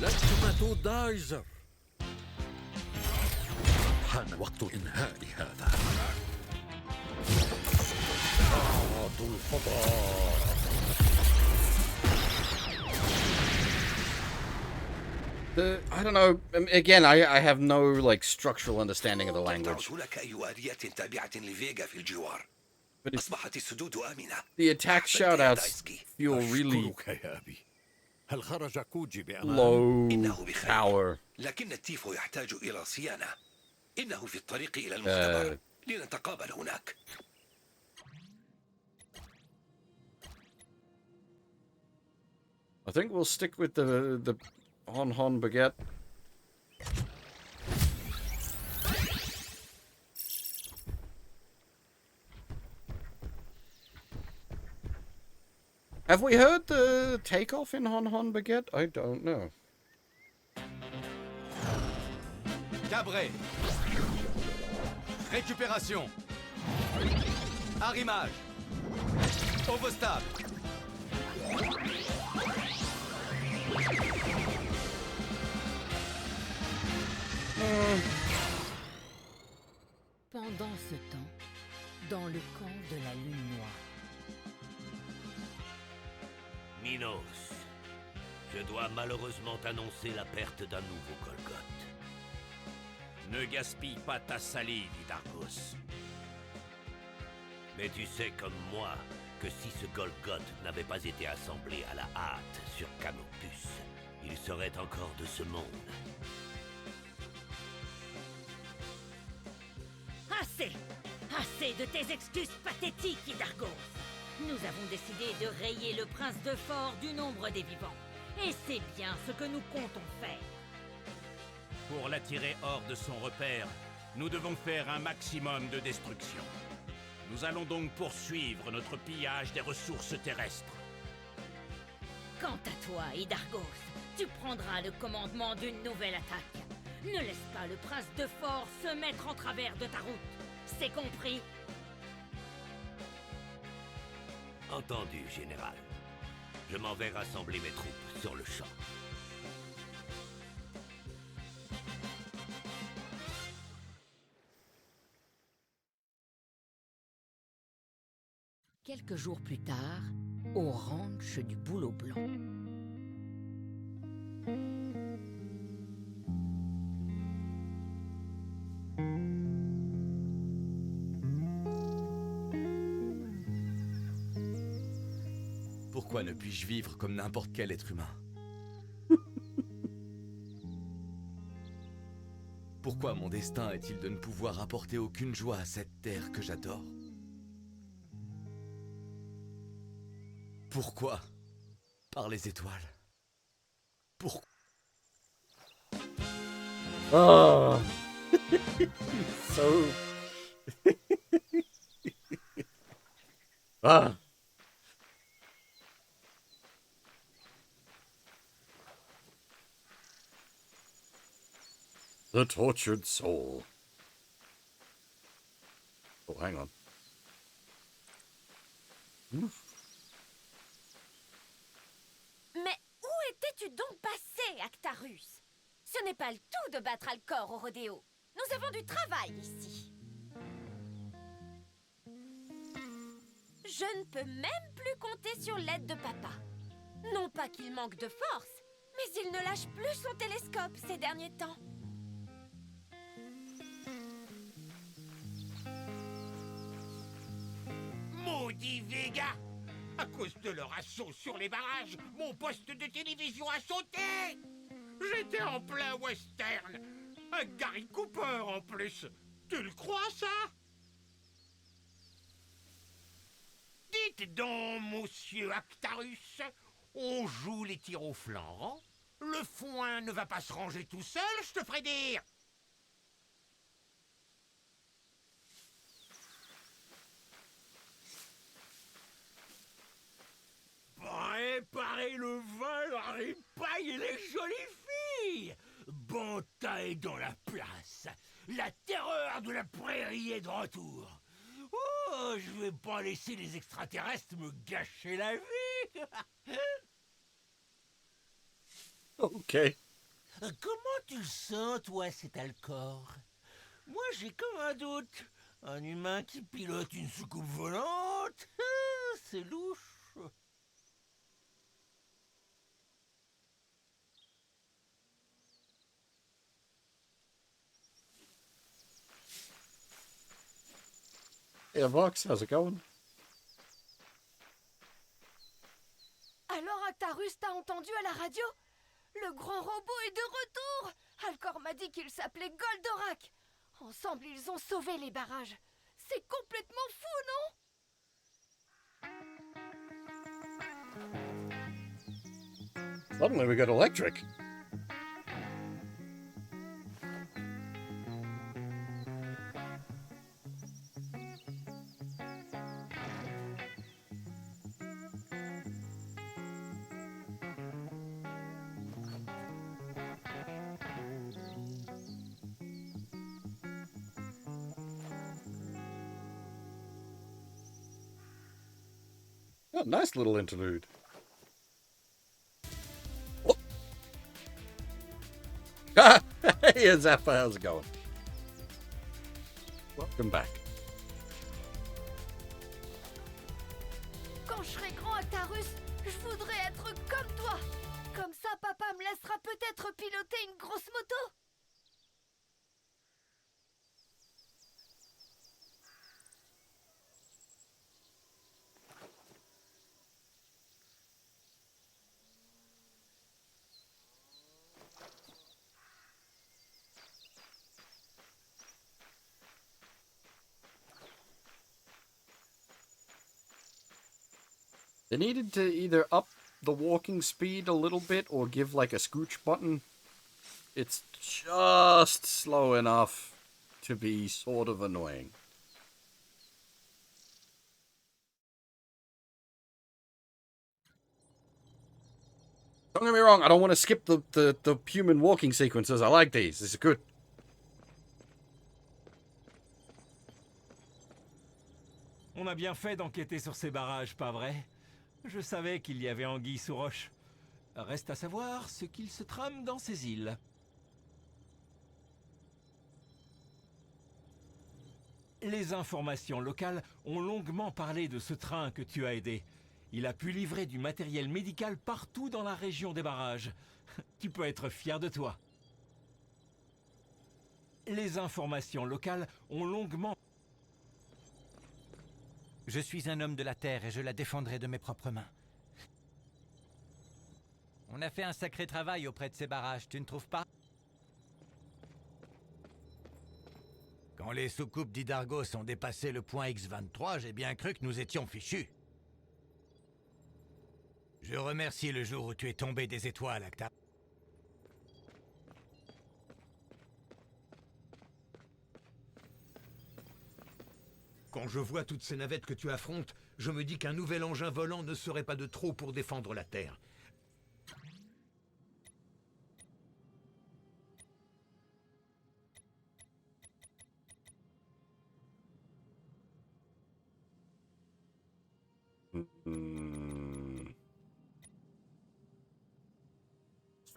لكمة دايزر. حان وقت إنهاء هذا. صعود الفضاء. I don't know. Again, I have no like structural understanding of the language. هناك أي آليات تابعة لفيجا في الجوار. أصبحت السدود آمنة. The attack shoutouts feel really هل خرج كوجي بأمان؟ low power. لكن التيفو يحتاج إلى صيانة. إنه في الطريق إلى المختبر. لنتقابل هناك. I think we'll stick with the Hon baguette. Have we heard the takeoff in Hon baguette? I don't know. Cabré. Récupération. Arrimage. Ovostable. Pendant ce temps, dans le camp de la Lune Noire. Minos, je dois malheureusement t'annoncer la perte d'un nouveau Golgoth. Ne gaspille pas ta salive, Hydargos. Mais tu sais comme moi que si ce Golgoth n'avait pas été assemblé à la hâte sur Canopus, il serait encore de ce monde. Assez! Assez de tes excuses pathétiques, Hydargos! Nous avons décidé de rayer le prince de Fort du nombre des vivants. Et c'est bien ce que nous comptons faire. Pour l'attirer hors de son repère, nous devons faire un maximum de destruction. Nous allons donc poursuivre notre pillage des ressources terrestres. Quant à toi, Hydargos, tu prendras le commandement d'une nouvelle attaque. Ne laisse pas le prince de Fort se mettre en travers de ta route. C'est compris? Entendu, général. Je m'en vais rassembler mes troupes sur le champ. Quelques jours plus tard, au ranch du Bouleau Blanc. Pourquoi ne puis-je vivre comme n'importe quel être humain? Pourquoi mon destin est-il de ne pouvoir apporter aucune joie à cette terre que j'adore? Pourquoi? Par les étoiles. Pourquoi? Oh. So. Ah. The tortured soul. Oh, hang on. Mais où étais-tu donc passé, Actarus? Ce n'est pas le tout de battre Alcor au rodéo. Nous avons du travail ici. Je ne peux même plus compter sur l'aide de papa. Non pas qu'il manque de force, mais il ne lâche plus son télescope ces derniers temps. Maudit Vega! À cause de leur assaut sur les barrages, mon poste de télévision a sauté! J'étais en plein western! Un Gary Cooper en plus! Tu le crois, ça? Dites donc, monsieur Actarus, on joue les tirs au flanc. Le foin ne va pas se ranger tout seul, je te ferai dire! Préparez le vin, la ripaille et les jolies filles! Banta est dans la place. La terreur de la prairie est de retour. Oh, je vais pas laisser les extraterrestres me gâcher la vie. Ok. Comment tu le sens, toi, cet Alcor? Moi, j'ai comme un doute. Un humain qui pilote une soucoupe volante? C'est louche. Hey, Vox, how's it going? Alors Actarus t'a entendu à la radio? Le grand robot est de retour! Alcor m'a dit qu'il s'appelait Goldorak. Ensemble, ils ont sauvé les barrages. C'est complètement fou, non? Suddenly we got electric. Oh, nice little interlude. Ah, hey, Zappa, how's it going? Welcome back. Quand je serai grand, Actarus, je voudrais être comme toi. Comme ça, papa me laissera peut-être piloter une grosse moto. They needed to either up the walking speed a little bit or give like a scooch button. It's just slow enough to be sort of annoying. Don't get me wrong, I don't want to skip the human walking sequences. I like these. This is good. On a bien fait d'enquêter sur ces barrages, pas vrai? Je savais qu'il y avait anguille sous roche. Reste à savoir ce qu'il se trame dans ces îles. Les informations locales ont longuement parlé de ce train que tu as aidé. Il a pu livrer du matériel médical partout dans la région des barrages. Tu peux être fier de toi. Les informations locales ont longuement... Je suis un homme de la Terre et je la défendrai de mes propres mains. On a fait un sacré travail auprès de ces barrages, tu ne trouves pas? Quand les soucoupes d'Hydargos ont dépassé le point X23, j'ai bien cru que nous étions fichus. Je remercie le jour où tu es tombé des étoiles, Acta. Quand je vois toutes ces navettes que tu affrontes, je me dis qu'un nouvel engin volant ne serait pas de trop pour défendre la Terre.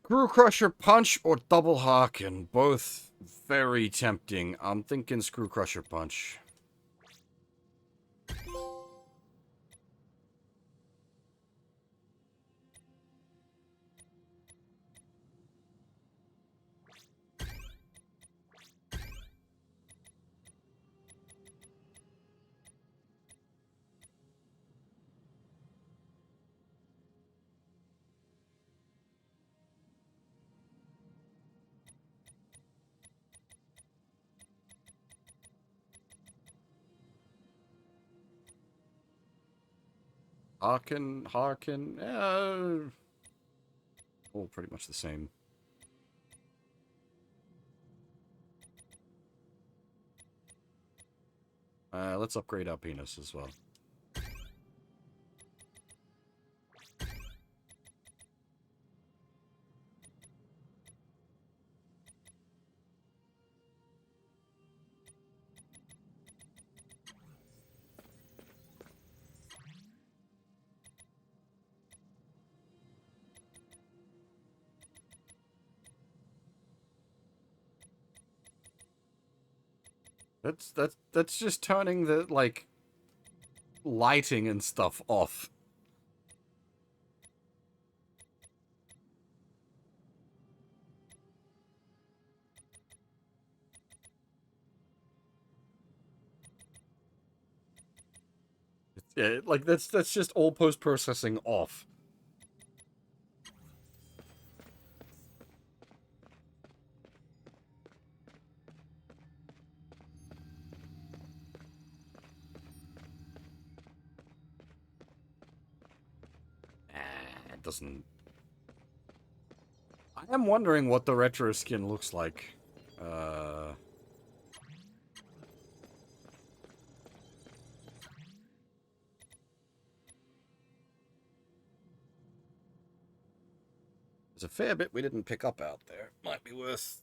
Screw Crusher Punch or Double Harkin, both very tempting. I'm thinking Screw Crusher Punch. Harkin, all pretty much the same. Let's upgrade our penis as well. That's just turning the, like, lighting and stuff off. Yeah, like that's just all post-processing off. It doesn't... I am wondering what the retro skin looks like. There's a fair bit we didn't pick up out there. Might be worth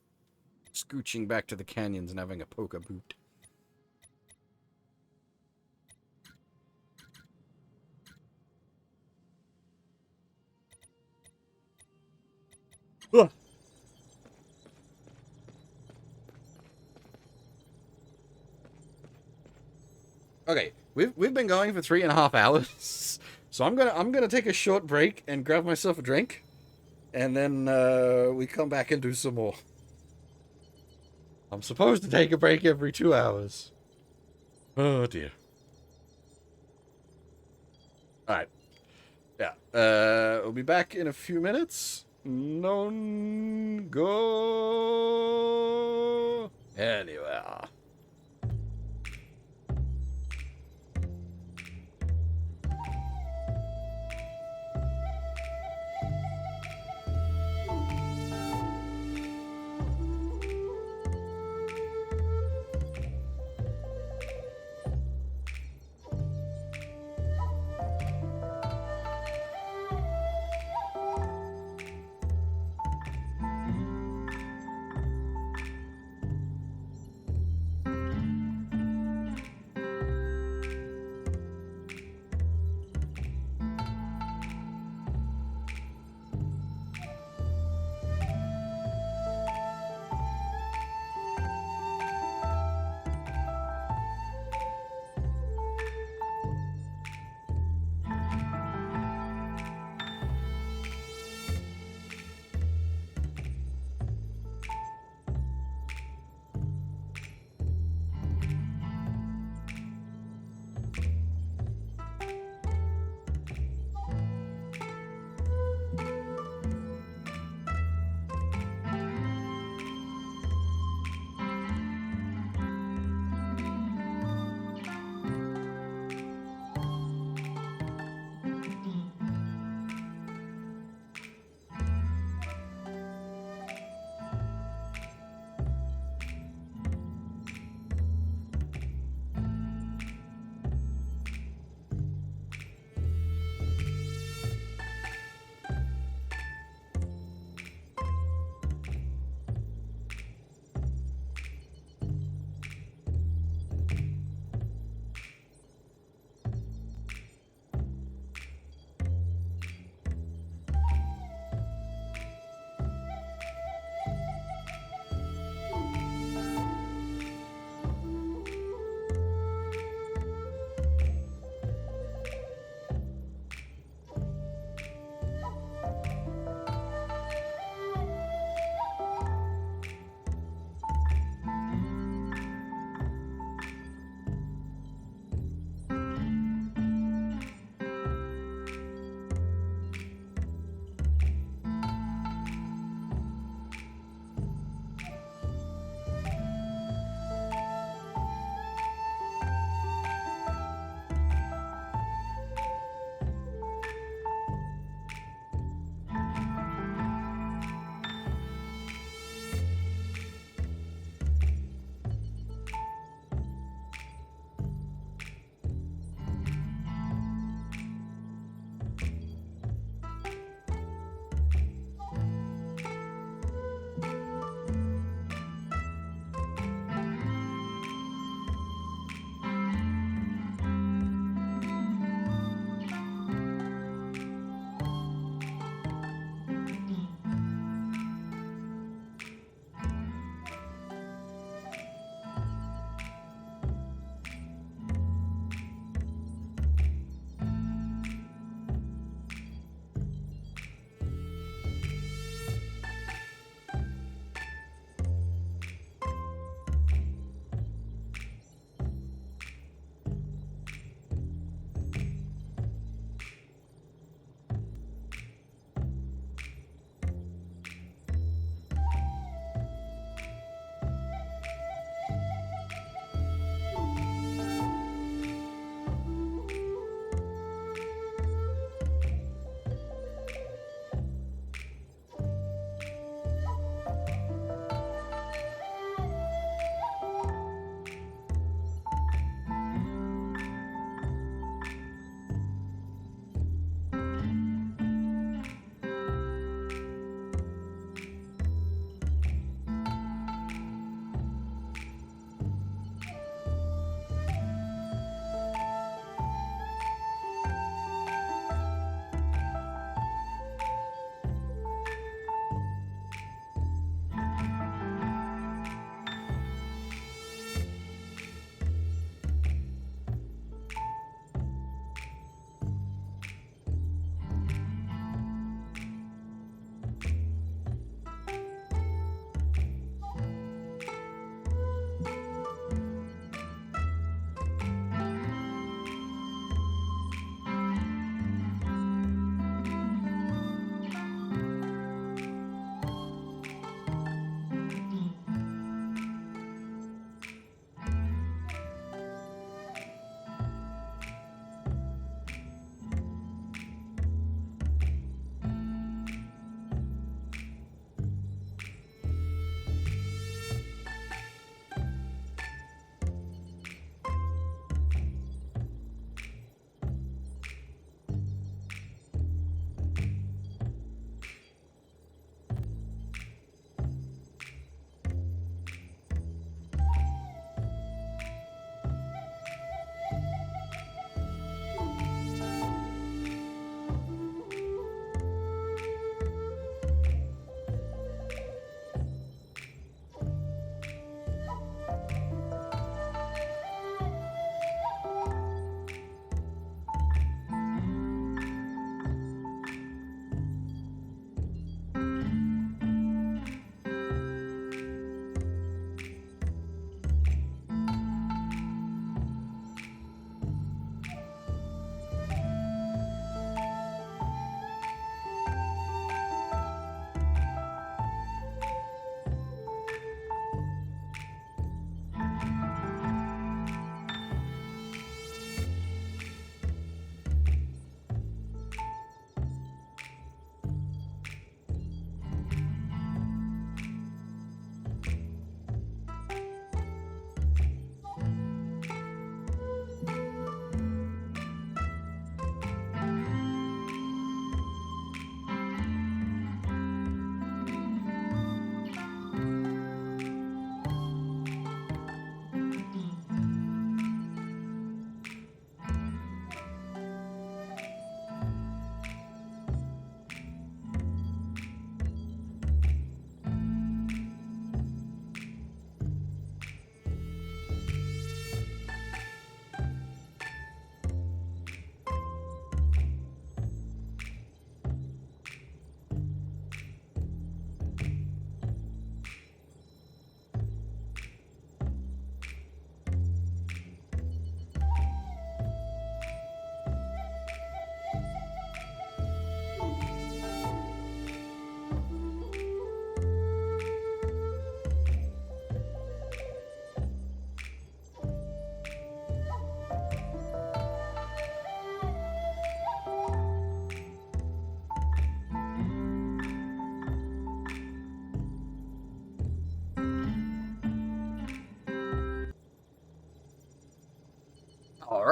scooching back to the canyons and having a poke boot. Ugh. Okay, we've been going for 3.5 hours, so I'm gonna take a short break and grab myself a drink, and then we come back and do some more. I'm supposed to take a break every 2 hours. Oh dear. Alright. Yeah. We'll be back in a few minutes. Non go anywhere.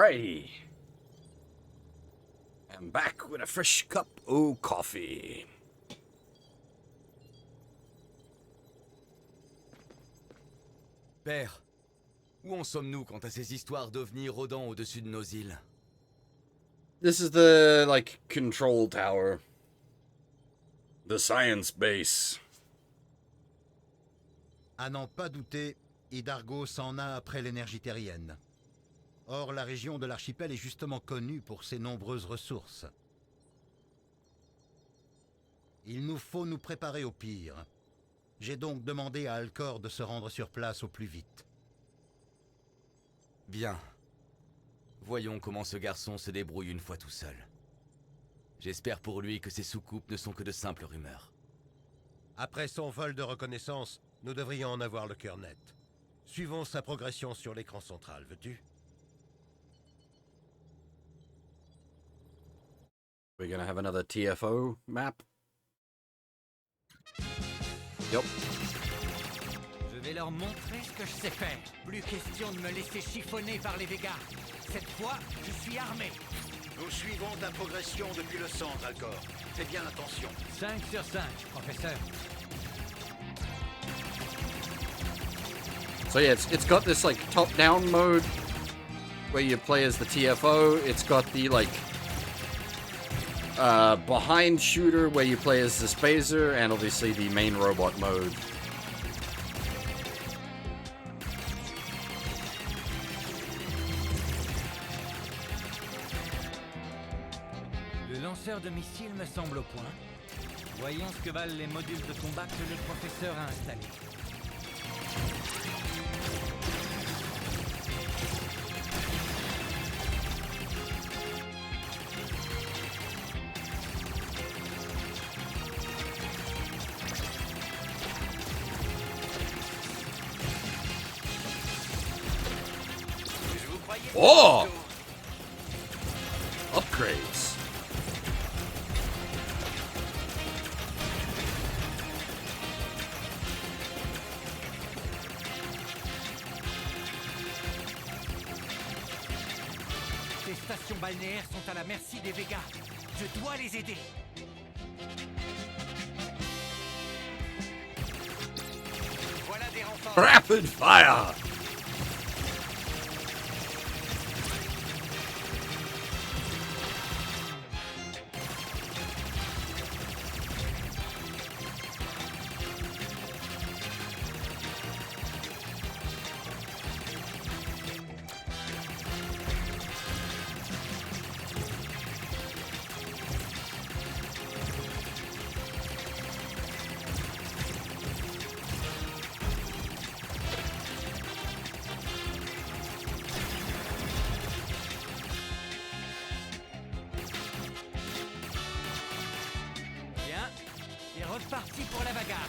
Alrighty. I'm back with a fresh cup of coffee. Père, où en sommes-nous quant à ces histoires d'ovnis rôdant au-dessus de nos îles? This is the, like, control tower. The science base. À n'en pas douter, Hidalgo s'en a après l'énergie terrienne. Or, la région de l'archipel est justement connue pour ses nombreuses ressources. Il nous faut nous préparer au pire. J'ai donc demandé à Alcor de se rendre sur place au plus vite. Bien. Voyons comment ce garçon se débrouille une fois tout seul. J'espère pour lui que ces soucoupes ne sont que de simples rumeurs. Après son vol de reconnaissance, nous devrions en avoir le cœur net. Suivons sa progression sur l'écran central, veux-tu? We're gonna have another TFO map. Yup. Je vais leur montrer ce que je sais faire. Plus question de me laisser chiffonner par les Végas. Cette fois, je suis armé. Nous suivons ta progression depuis le centre, Alcor. Fais bien attention. 5 sur 5, professeur. So yeah, it's got this like top-down mode where you play as the TFO. It's got the like behind shooter where you play as the Spacer, and obviously the main robot mode. Le lanceur de missiles me semble au point. Voyons ce que valent les modules de combat que le professeur a installés. Oh! Upgrades. Ces stations balnéaires sont à la merci des Végas. Je dois les aider. Voilà des renforts. Rapid fire! Bien, c'est reparti pour la bagarre.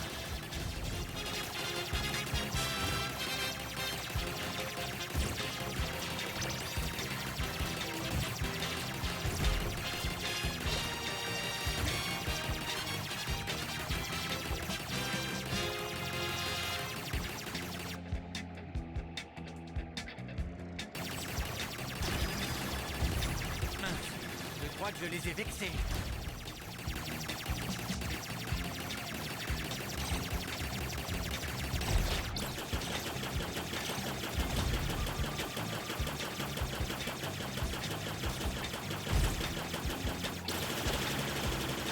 Mince, je crois que je les ai vexés.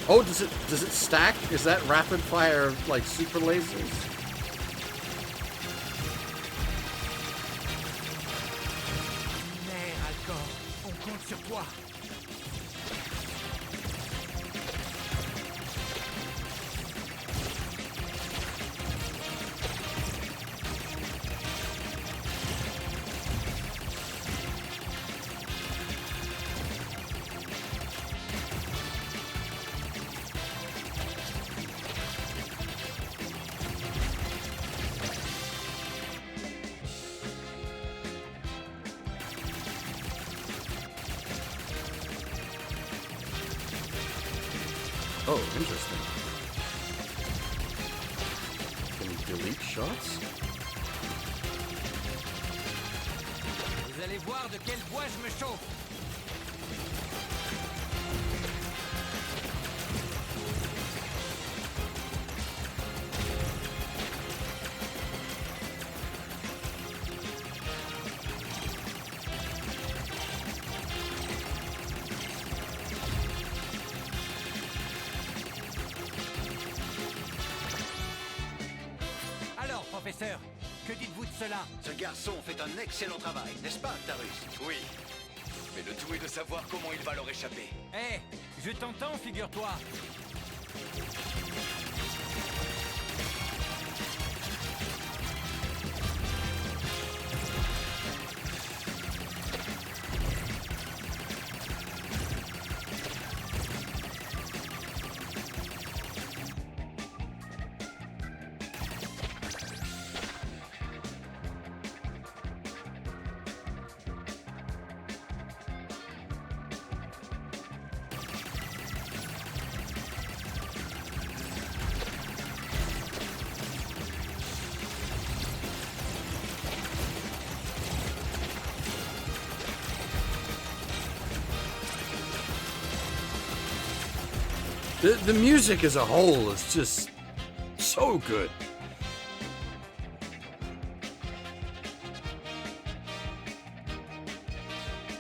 Oh, does it stack? Is that rapid fire like super lasers? Merde, Alcor, on compte sur toi. Oh, interesting. Can you delete shots? Vous allez voir de quel bois je me chauffe. Alors, professeur, que dites-vous de cela? Ce garçon fait un excellent travail, n'est-ce pas, Actarus? Oui. Mais le tout est de savoir comment il va leur échapper. Eh, je t'entends, figure-toi. The music as a whole is just so good.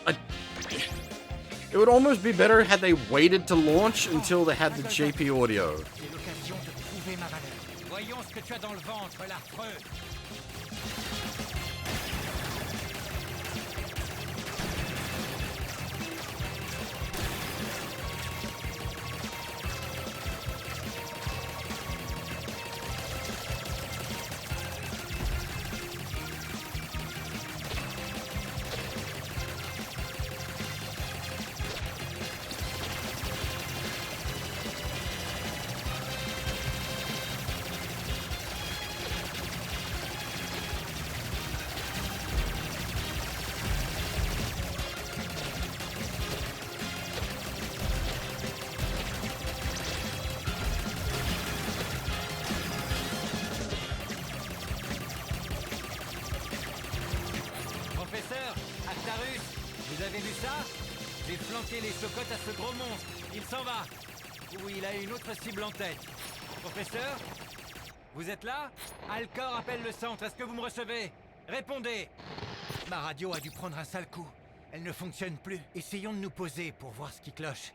It would almost be better had they waited to launch until they had the JP audio. C'est l'occasion de prouver ma valeur. Voyons ce que tu as dans le ventre, l'affreux. Professeur, Actarus, vous avez vu ça? J'ai flanqué les chocottes à ce gros monstre. Il s'en va. Ou il a une autre cible en tête. Professeur? Vous êtes là? Alcor appelle le centre. Est-ce que vous me recevez? Répondez! Ma radio a dû prendre un sale coup. Elle ne fonctionne plus. Essayons de nous poser pour voir ce qui cloche.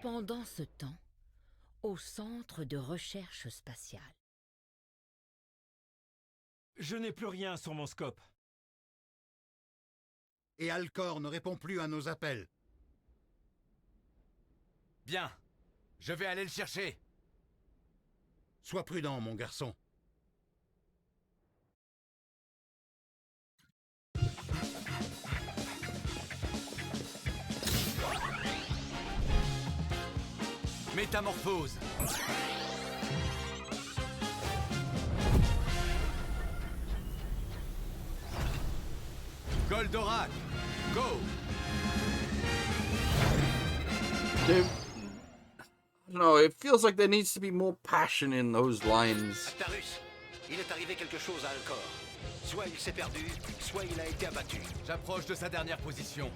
Pendant ce temps, au centre de recherche spatiale. Je n'ai plus rien sur mon scope. Et Alcor ne répond plus à nos appels. Bien. Je vais aller le chercher. Sois prudent, mon garçon. Métamorphose. Goldorak, go. No, it feels like there needs to be more passion in those lines. Actarus, il est arrivé quelque chose à Alcor. Soit il s'est perdu, soit il a été abattu. J'approche de sa dernière position.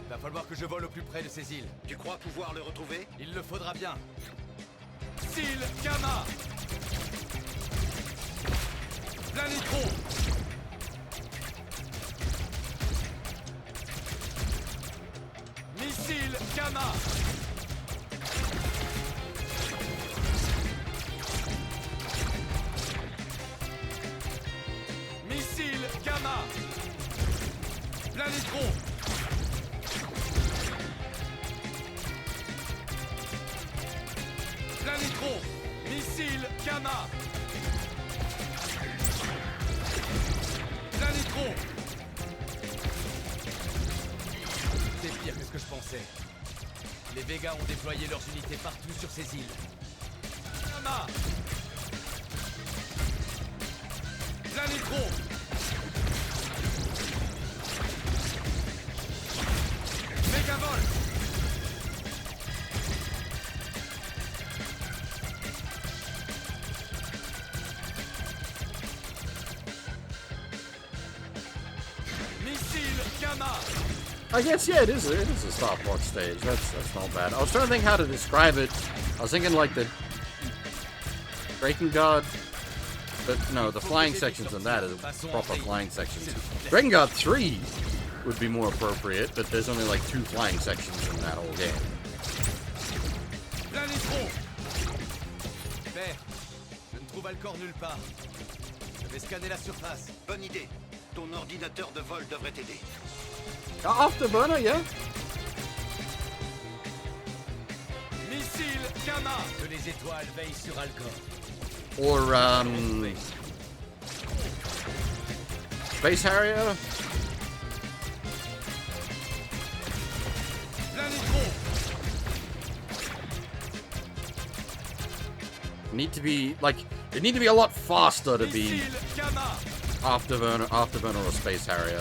Va falloir que je vole au plus près de ces îles. Tu crois pouvoir le retrouver? Il le faudra bien. Style Gamma. Planitron. Missile Gamma. Missile Gamma. Planitron. Planitron. Missile Gamma. Planitron. C'est pire que ce que je pensais. Les Végas ont déployé leurs unités partout sur ces îles. Gamma. Planitron. Mégavol. I guess, yeah, it is a stopwatch stage. That's not bad. I was trying to think how to describe it. I was thinking like the Drakengard, but no, the flying sections in that are proper flying sections. Drakengard 3 would be more appropriate, but there's only like 2 flying sections in that whole game. Père, je ne trouve Alcor nulle part. Je vais scanner la surface. Bonne idée. Ton ordinateur de vol devrait t'aider. Afterburner, yeah. Missile Gamma. Que les étoiles veillent sur Alcor. Or Space Harrier. Need to be like it need to be a lot faster to be Afterburner or Space Harrier.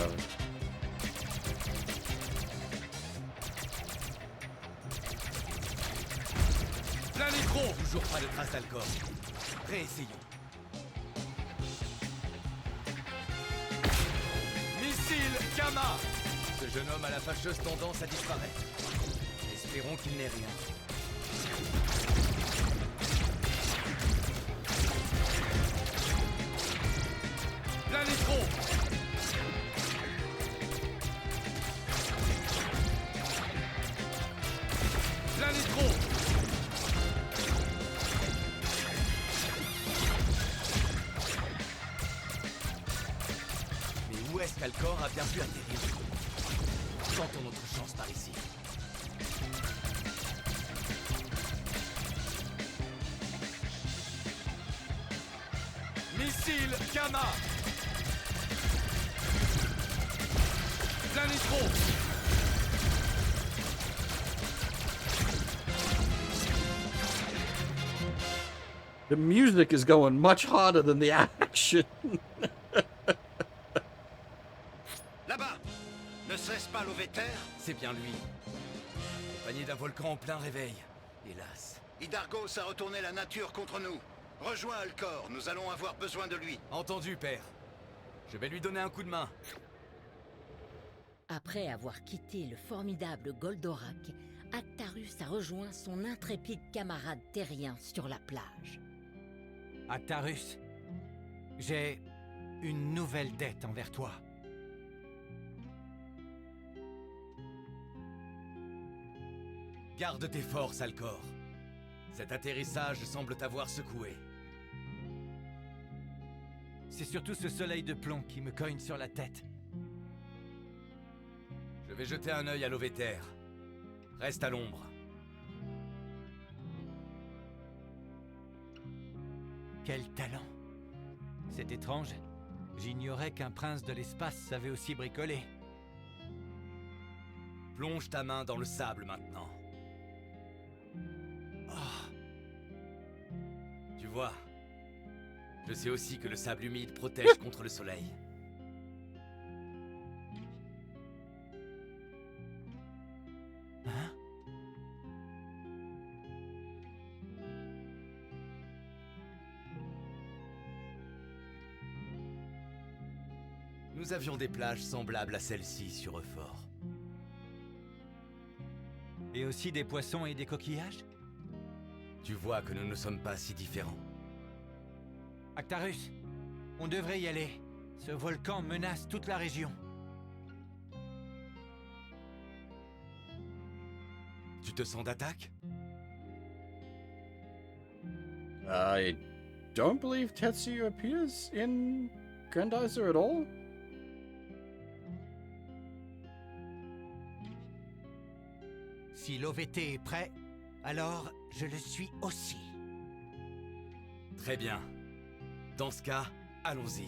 Toujours pas de trace d'Alcor. Réessayons. Missile Gamma. Ce jeune homme a la fâcheuse tendance à disparaître. Espérons qu'il n'ait rien. Planetron. Planetron. Mais où est-ce qu'Alcor a bien pu atterrir? Tentons notre chance par ici. Missile Gamma. Planetron. The music is going much harder than the action. Là-bas, ne serait-ce pas l'Ovéter? C'est bien lui. Accompagné d'un volcan en plein réveil. Hélas. Hydargos a retourné la nature contre nous. Rejoins Alcor, nous allons avoir besoin de lui. Entendu, père. Je vais lui donner un coup de main. Après avoir quitté le formidable Goldorak, Actarus a rejoint son intrépide camarade terrien sur la plage. Actarus, j'ai une nouvelle dette envers toi. Garde tes forces, Alcor. Cet atterrissage semble t'avoir secoué. C'est surtout ce soleil de plomb qui me cogne sur la tête. Je vais jeter un œil à l'Ovéter. Reste à l'ombre. Quel talent! C'est étrange. J'ignorais qu'un prince de l'espace savait aussi bricoler. Plonge ta main dans le sable maintenant. Oh. Tu vois, je sais aussi que le sable humide protège contre le soleil. Hein? Nous avions des plages semblables à celle-ci sur Euphor. Et aussi des poissons et des coquillages? Tu vois que nous ne sommes pas si différents. Actarus, on devrait y aller. Ce volcan menace toute la région. Tu te sens d'attaque? I don't believe Tetsuya appears in Grendizer at all. Si l'OVT est prêt, alors je le suis aussi. Très bien. Dans ce cas, allons-y.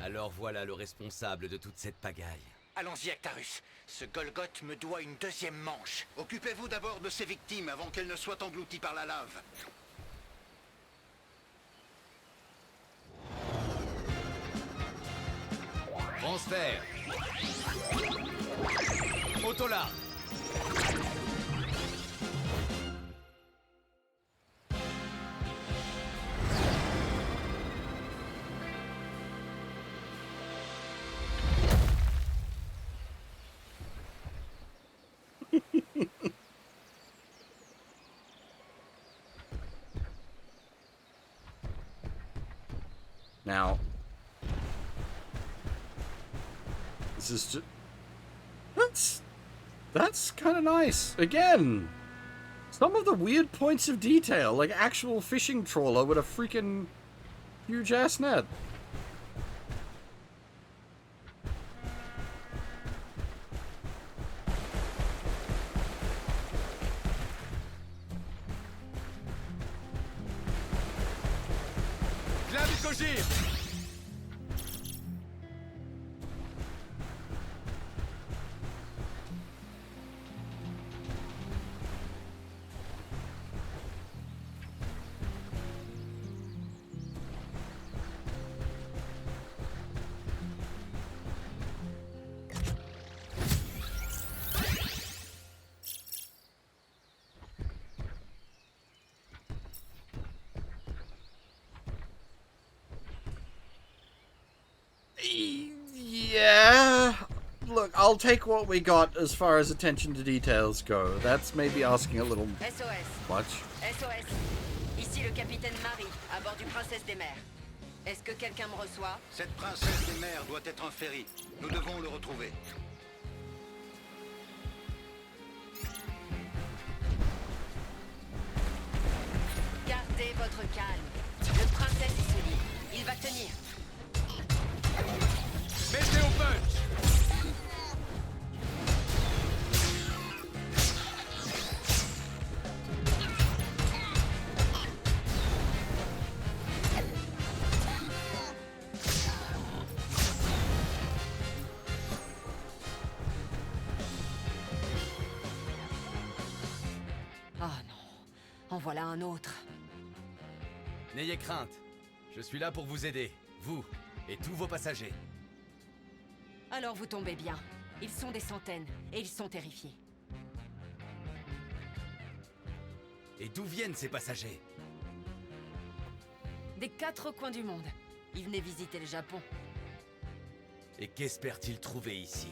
Alors voilà le responsable de toute cette pagaille. Allons-y, Actarus. Ce Golgoth me doit une deuxième manche. Occupez-vous d'abord de ses victimes avant qu'elles ne soient englouties par la lave. Transfert. Autolargue. Now, this is just... That's kind of nice. Again, some of the weird points of detail, like actual fishing trawler with a freaking huge-ass net. Yeah, look, I'll take what we got as far as attention to details go. That's maybe asking a little much. SOS. Ici le capitaine Marie, à bord du Princesse des Mers. Est-ce que quelqu'un me reçoit? Cette princesse des mers doit être un ferry. Nous devons le retrouver. Gardez votre calme. Le princesse est solide. Il va tenir. Mettez au punch. Oh non, en voilà un autre. N'ayez crainte. Je suis là pour vous aider. Vous et tous vos passagers. Alors vous tombez bien. Ils sont des centaines, et ils sont terrifiés. Et d'où viennent ces passagers? Des 4 coins du monde. Ils venaient visiter le Japon. Et qu'espèrent-ils trouver ici?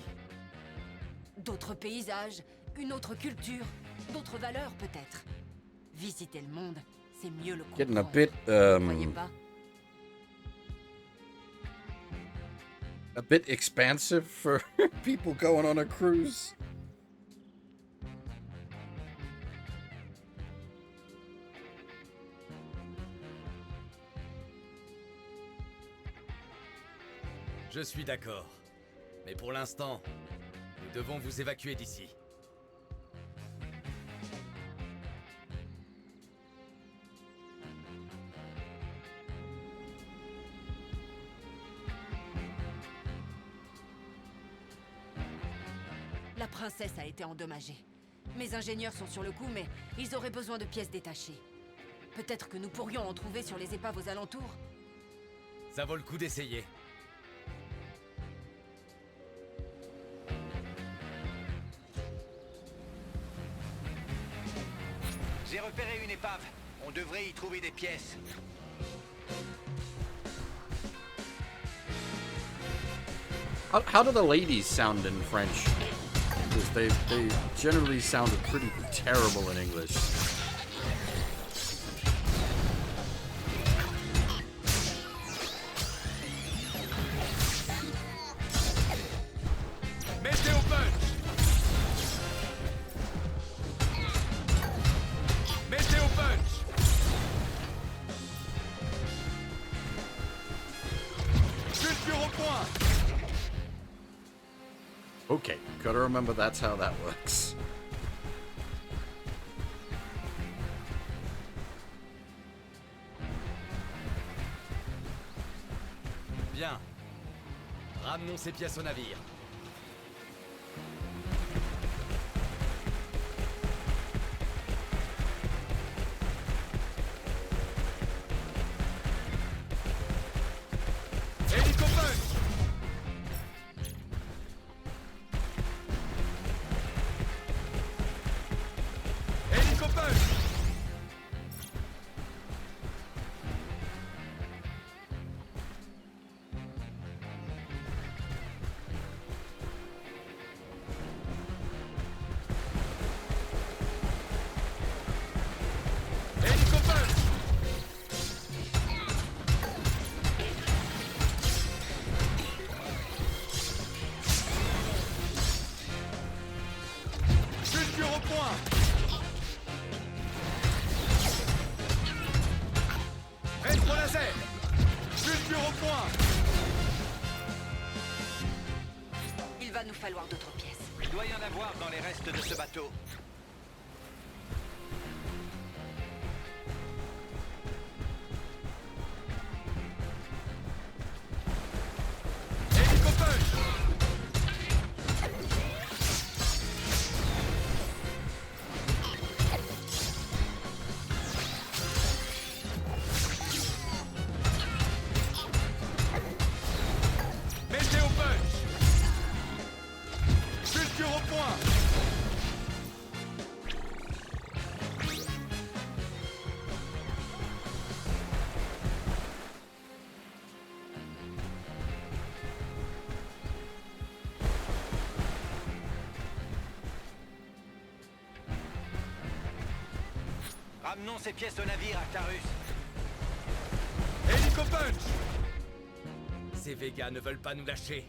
D'autres paysages, une autre culture, d'autres valeurs peut-être. Visiter le monde, c'est mieux le comprendre. Getting a bit, Vous croyez pas? A bit expansive for people going on a cruise. Je suis d'accord. Mais pour l'instant, nous devons vous évacuer d'ici. La princesse a été endommagée. Mes ingénieurs sont sur le coup, mais ils auraient besoin de pièces détachées. Peut-être que nous pourrions en trouver sur les épaves aux alentours. Ça vaut le coup d'essayer. J'ai repéré une épave. On devrait y trouver des pièces. How do the ladies sound in French? Because they generally sounded pretty terrible in English. Mettez au punch. Mettez au punch. Culture au point. Okay, gotta remember that's how that works. Bien. Ramenons ces pièces au navire. punch! Il va nous falloir d'autres pièces. Il doit y en avoir dans les restes de ce bateau. Ramenons ces pièces au navire, Actarus. Hélico punch! Ces Végas ne veulent pas nous lâcher.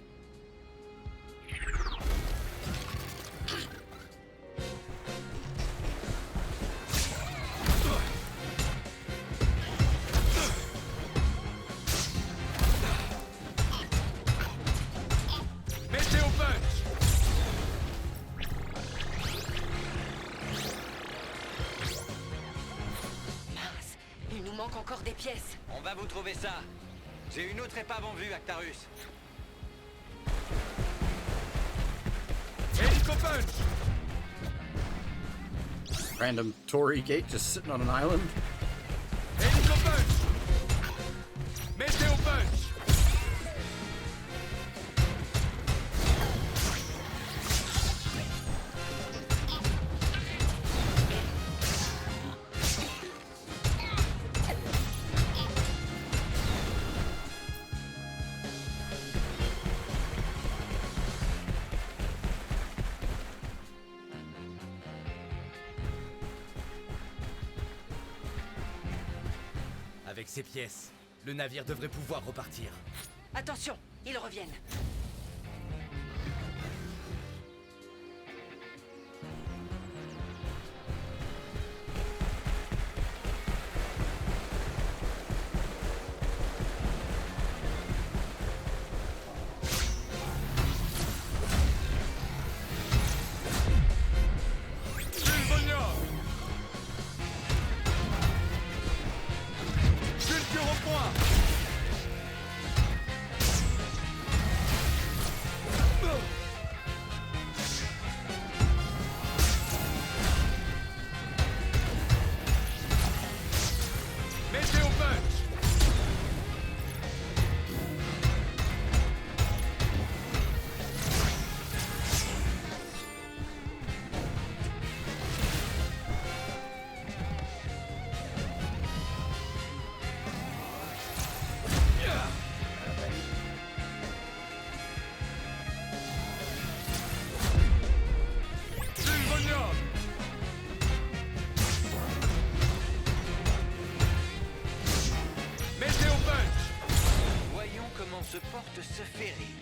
Encore des pièces. On va vous trouver ça. J'ai une autre épave en vue, Actarus. Hélico punch! Random Tory gate just sitting on an island. Hélico punch! Météo punch! Avec ces pièces, le navire devrait pouvoir repartir. Attention, ils reviennent. Se porte ce ferry.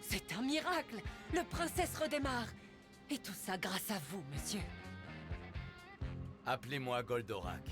C'est un miracle! Le princesse redémarre! Et tout ça grâce à vous, monsieur. Appelez-moi Goldorak.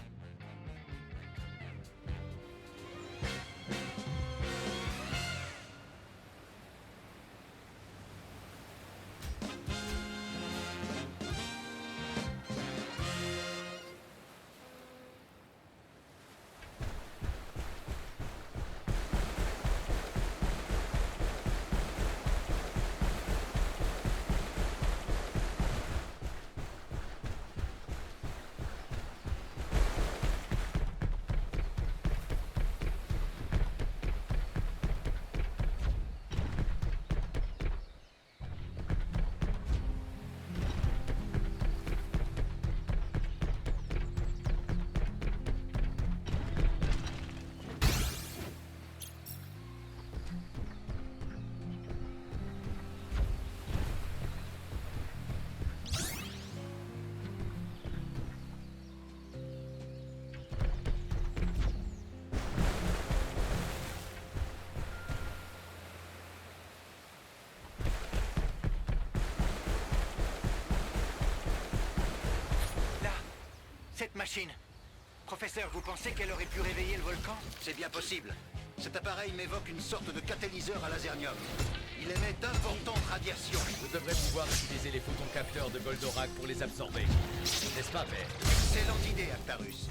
Cette machine. Professeur, vous pensez qu'elle aurait pu réveiller le volcan? C'est bien possible. Cet appareil m'évoque une sorte de catalyseur à lasernium. Il émet d'importantes radiations. Je devrais pouvoir utiliser les photons capteurs de Goldorak pour les absorber. N'est-ce pas, père? Excellente idée, Actarus.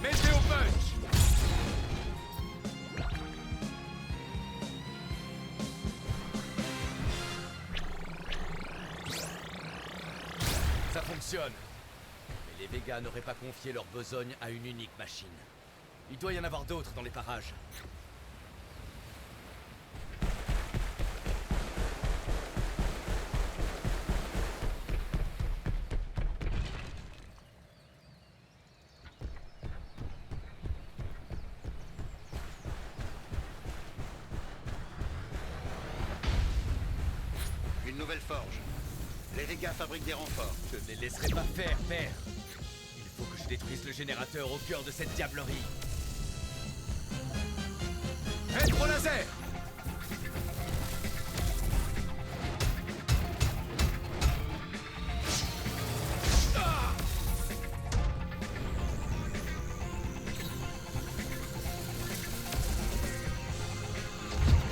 Météo punch! Ça fonctionne. Mais les Végas n'auraient pas confié leur besogne à une unique machine. Il doit y en avoir d'autres dans les parages. Une nouvelle forge. Les Végas fabriquent des renforts. Je ne les laisserai pas faire, père. Il faut que je détruise le générateur au cœur de cette diablerie. Rétro-laser!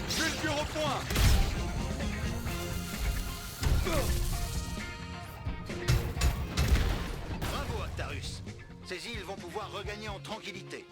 Vulture au point! Bravo, Actarus. Ces îles vont pouvoir regagner en tranquillité.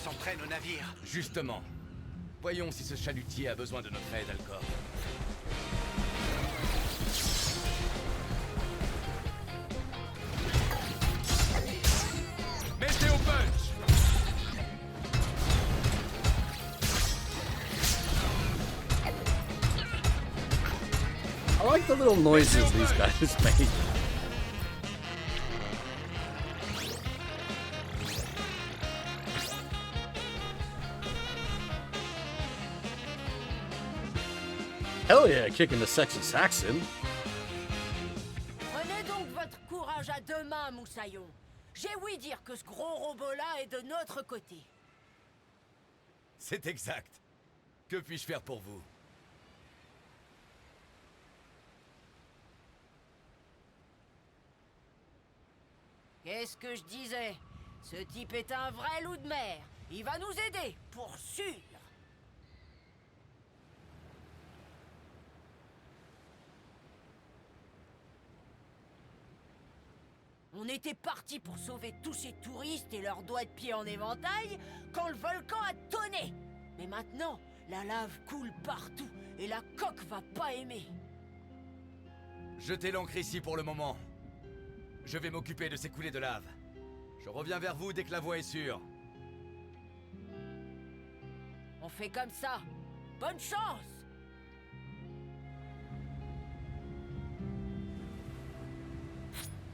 S'entraîne au navire. Justement. Voyons si ce chalutier a besoin de notre aide, Alcor. Météo punch! I like the little noises these guys make. Hell yeah, kicking the sexy Saxon. Prenez donc votre courage à deux mains, moussaillon. J'ai ouï dire que ce gros robot-là est de notre côté. C'est exact. Que puis-je faire pour vous? Qu'est-ce que je disais? Ce type est un vrai loup de mer. Il va nous aider, pour sûr. On était parti pour sauver tous ces touristes et leurs doigts de pied en éventail quand le volcan a tonné. Mais maintenant, la lave coule partout et la coque va pas aimer. Jetez l'ancre ici pour le moment. Je vais m'occuper de ces coulées de lave. Je reviens vers vous dès que la voie est sûre. On fait comme ça. Bonne chance!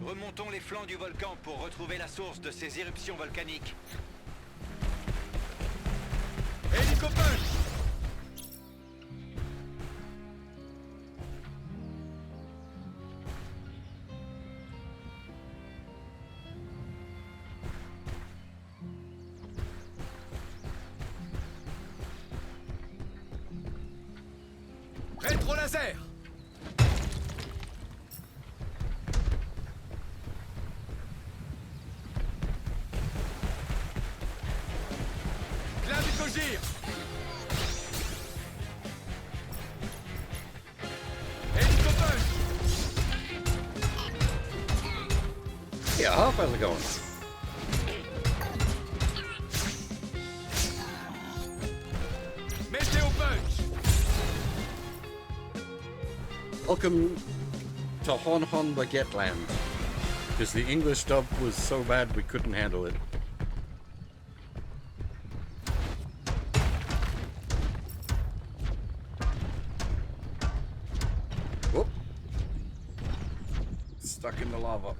Remontons les flancs du volcan pour retrouver la source de ces éruptions volcaniques. Hélicopunch! Rétro-laser! Clavicogire! Hélicopunch! Yeah, how's it going? Welcome to Hon Hon Baguette Land. Because the English dub was so bad we couldn't handle it. Whoop. Stuck in the lava.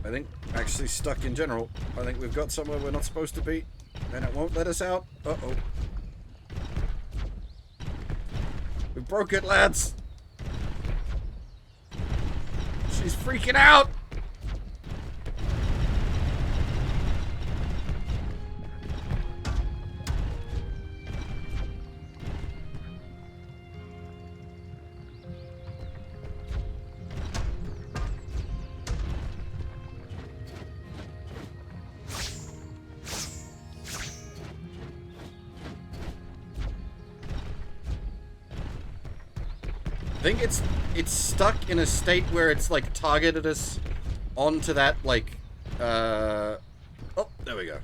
I think, actually stuck in general. I think we've got somewhere we're not supposed to be. And it won't let us out. Uh-oh. We broke it, lads! She's freaking out! I think it's stuck in a state where it's like targeted us onto that like oh, there we go.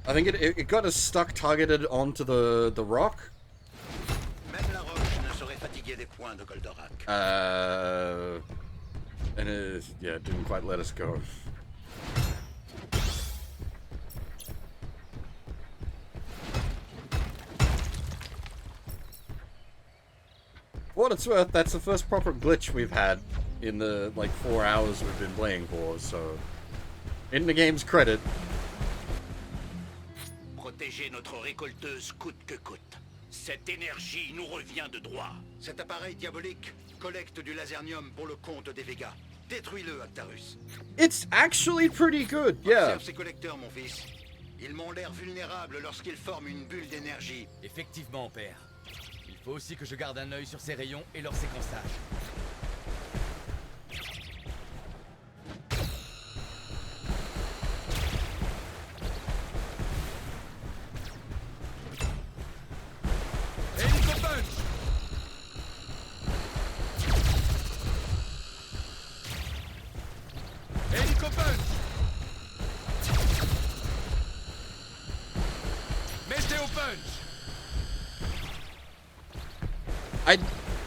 I think it got us stuck targeted onto the rock. And it didn't quite let us go. For what it's worth, that's the first proper glitch we've had in the, like, 4 hours we've been playing for, so... In the game's credit. Protéger notre récolteuse coûte que coûte. Cette énergie nous revient de droit. Cet appareil diabolique collecte du lasernium pour le compte des Vega. Détruis-le, Actarus. It's actually pretty good, yeah. Observe ces collecteurs, mon fils. Ils m'ont l'air vulnérables lorsqu'ils forment une bulle d'énergie. Effectivement, père. Il faut aussi que je garde un œil sur ces rayons et leur séquençage.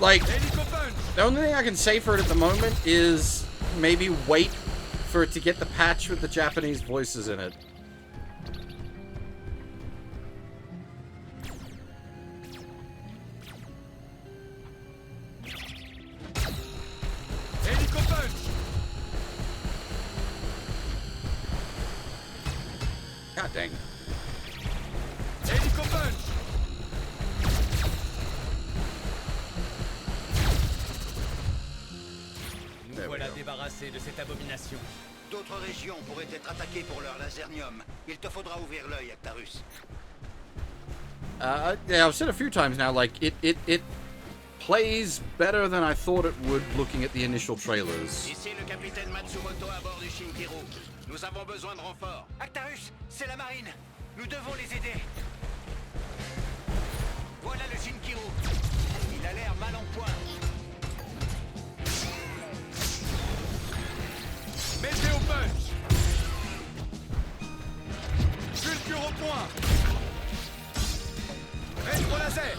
Like, the only thing I can say for it at the moment is maybe wait for it to get the patch with the Japanese voices in it. God dang. Voilà débarrassé de cette abomination. D'autres régions pourraient être attaquées pour leur lasernium. Il te faudra ouvrir l'œil, Actarus. Yeah, I've said a few times now, like, it plays better than I thought it would looking at the initial trailers. Ici le capitaine Matsumoto à bord du Shinkiru. Nous avons besoin de renforts. Actarus, c'est la marine. Nous devons les aider. Voilà le Shinkiru. Il a l'air mal en point. Mettez au punch. Vulture au point. Rétro laser.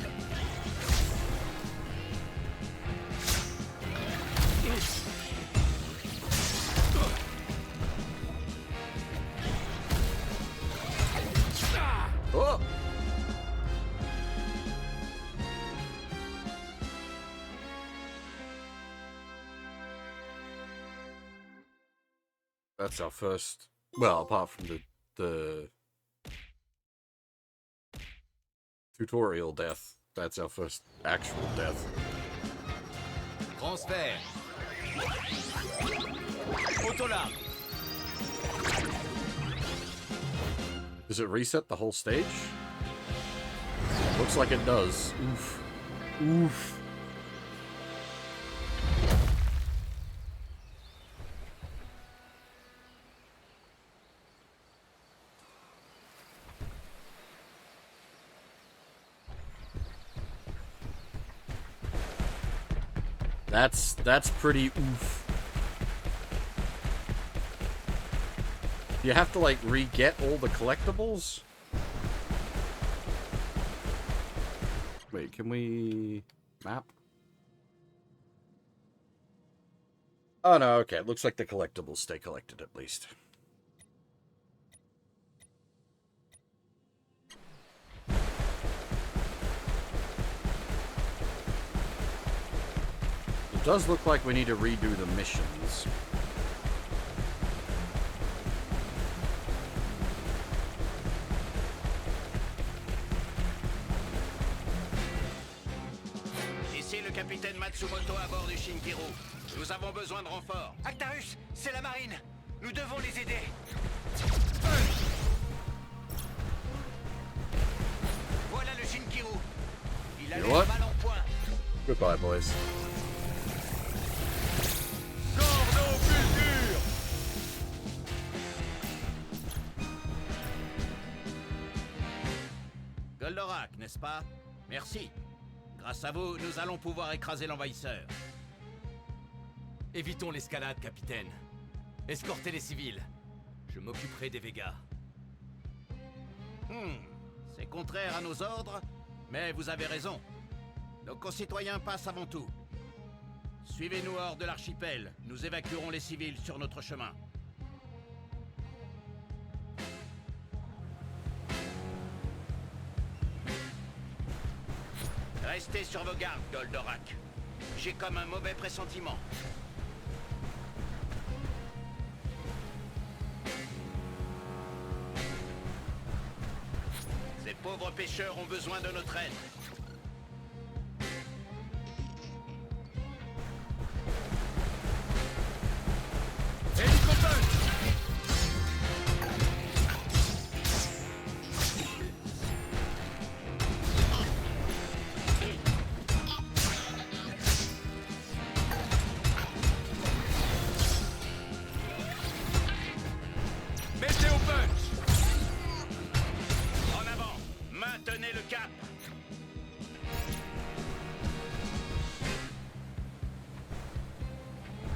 Oh. That's our first, well, apart from the tutorial death, that's our first actual death. Transfert. Autolarme. Does it reset the whole stage? Looks like it does. Oof. Oof. That's pretty oof. You have to like re-get all the collectibles? Wait, can we map? Oh no, okay. It looks like the collectibles stay collected at least. It does look like we need to redo the missions. Ici le capitaine Matsumoto à bord du Shinkiru. Nous avons besoin de renforts. Actarus, c'est la marine. Nous devons les aider. Voilà le Shinkiru. Il a You l'air know what? mal en point. Goodbye, boys. Goldorak, n'est-ce pas? Merci. Grâce à vous, nous allons pouvoir écraser l'envahisseur. Évitons l'escalade, capitaine. Escortez les civils. Je m'occuperai des Végas. C'est contraire à nos ordres, mais vous avez raison. Nos concitoyens passent avant tout. Suivez-nous hors de l'archipel. Nous évacuerons les civils sur notre chemin. Restez sur vos gardes, Goldorak. J'ai comme un mauvais pressentiment. Ces pauvres pêcheurs ont besoin de notre aide.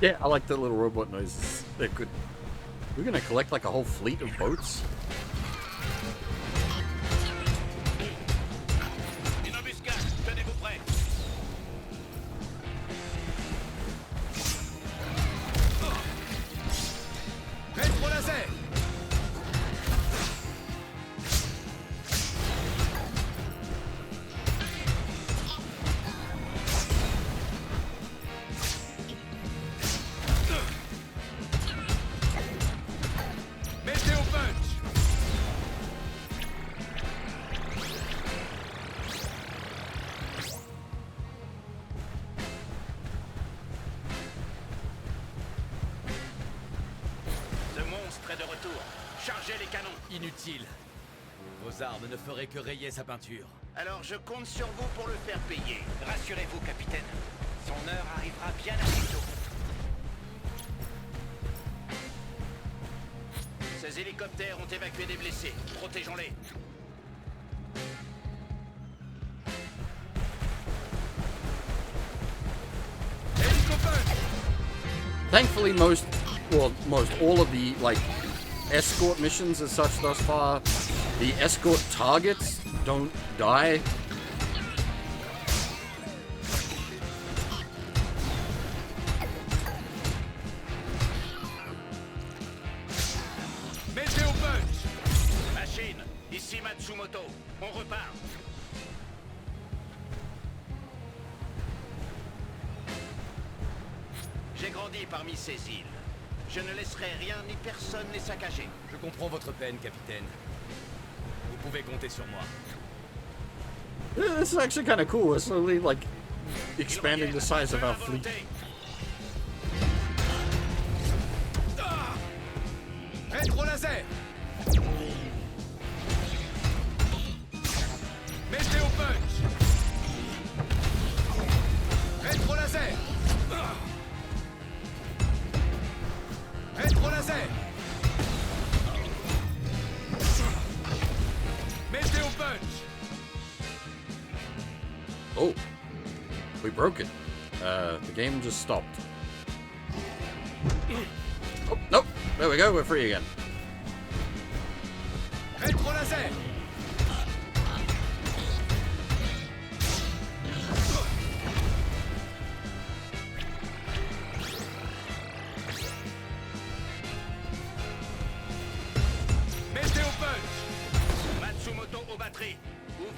Yeah, I like the little robot noises. They're good. We're gonna collect like a whole fleet of boats? Une embuscade, tenez-vous prêts. Rétro laser. Inutile. Vos armes ne feraient que rayer sa peinture. Alors je compte sur vous pour le faire payer. Rassurez-vous, capitaine. Son heure arrivera bien assez tôt. Ces hélicoptères ont évacué des blessés. Protégeons-les. Thankfully, most all of the, like, escort missions as such thus far, the escort targets don't die. Mettez au punch. Machine, ici Matsumoto. On repart. J'ai grandi parmi ces îles. Je ne laisserai rien ni personne les saccager. Je comprends votre peine, capitaine. Vous pouvez compter sur moi. Yeah, this is actually kind of cool. We're slowly, like, expanding the size of our fleet. Rétro laser. Mettez au punch. Rétro laser. Rétro laser. Mettez au punch. Oh, we broke it. The game just stopped. Oh, nope. There we go. We're free again. Rétro laser.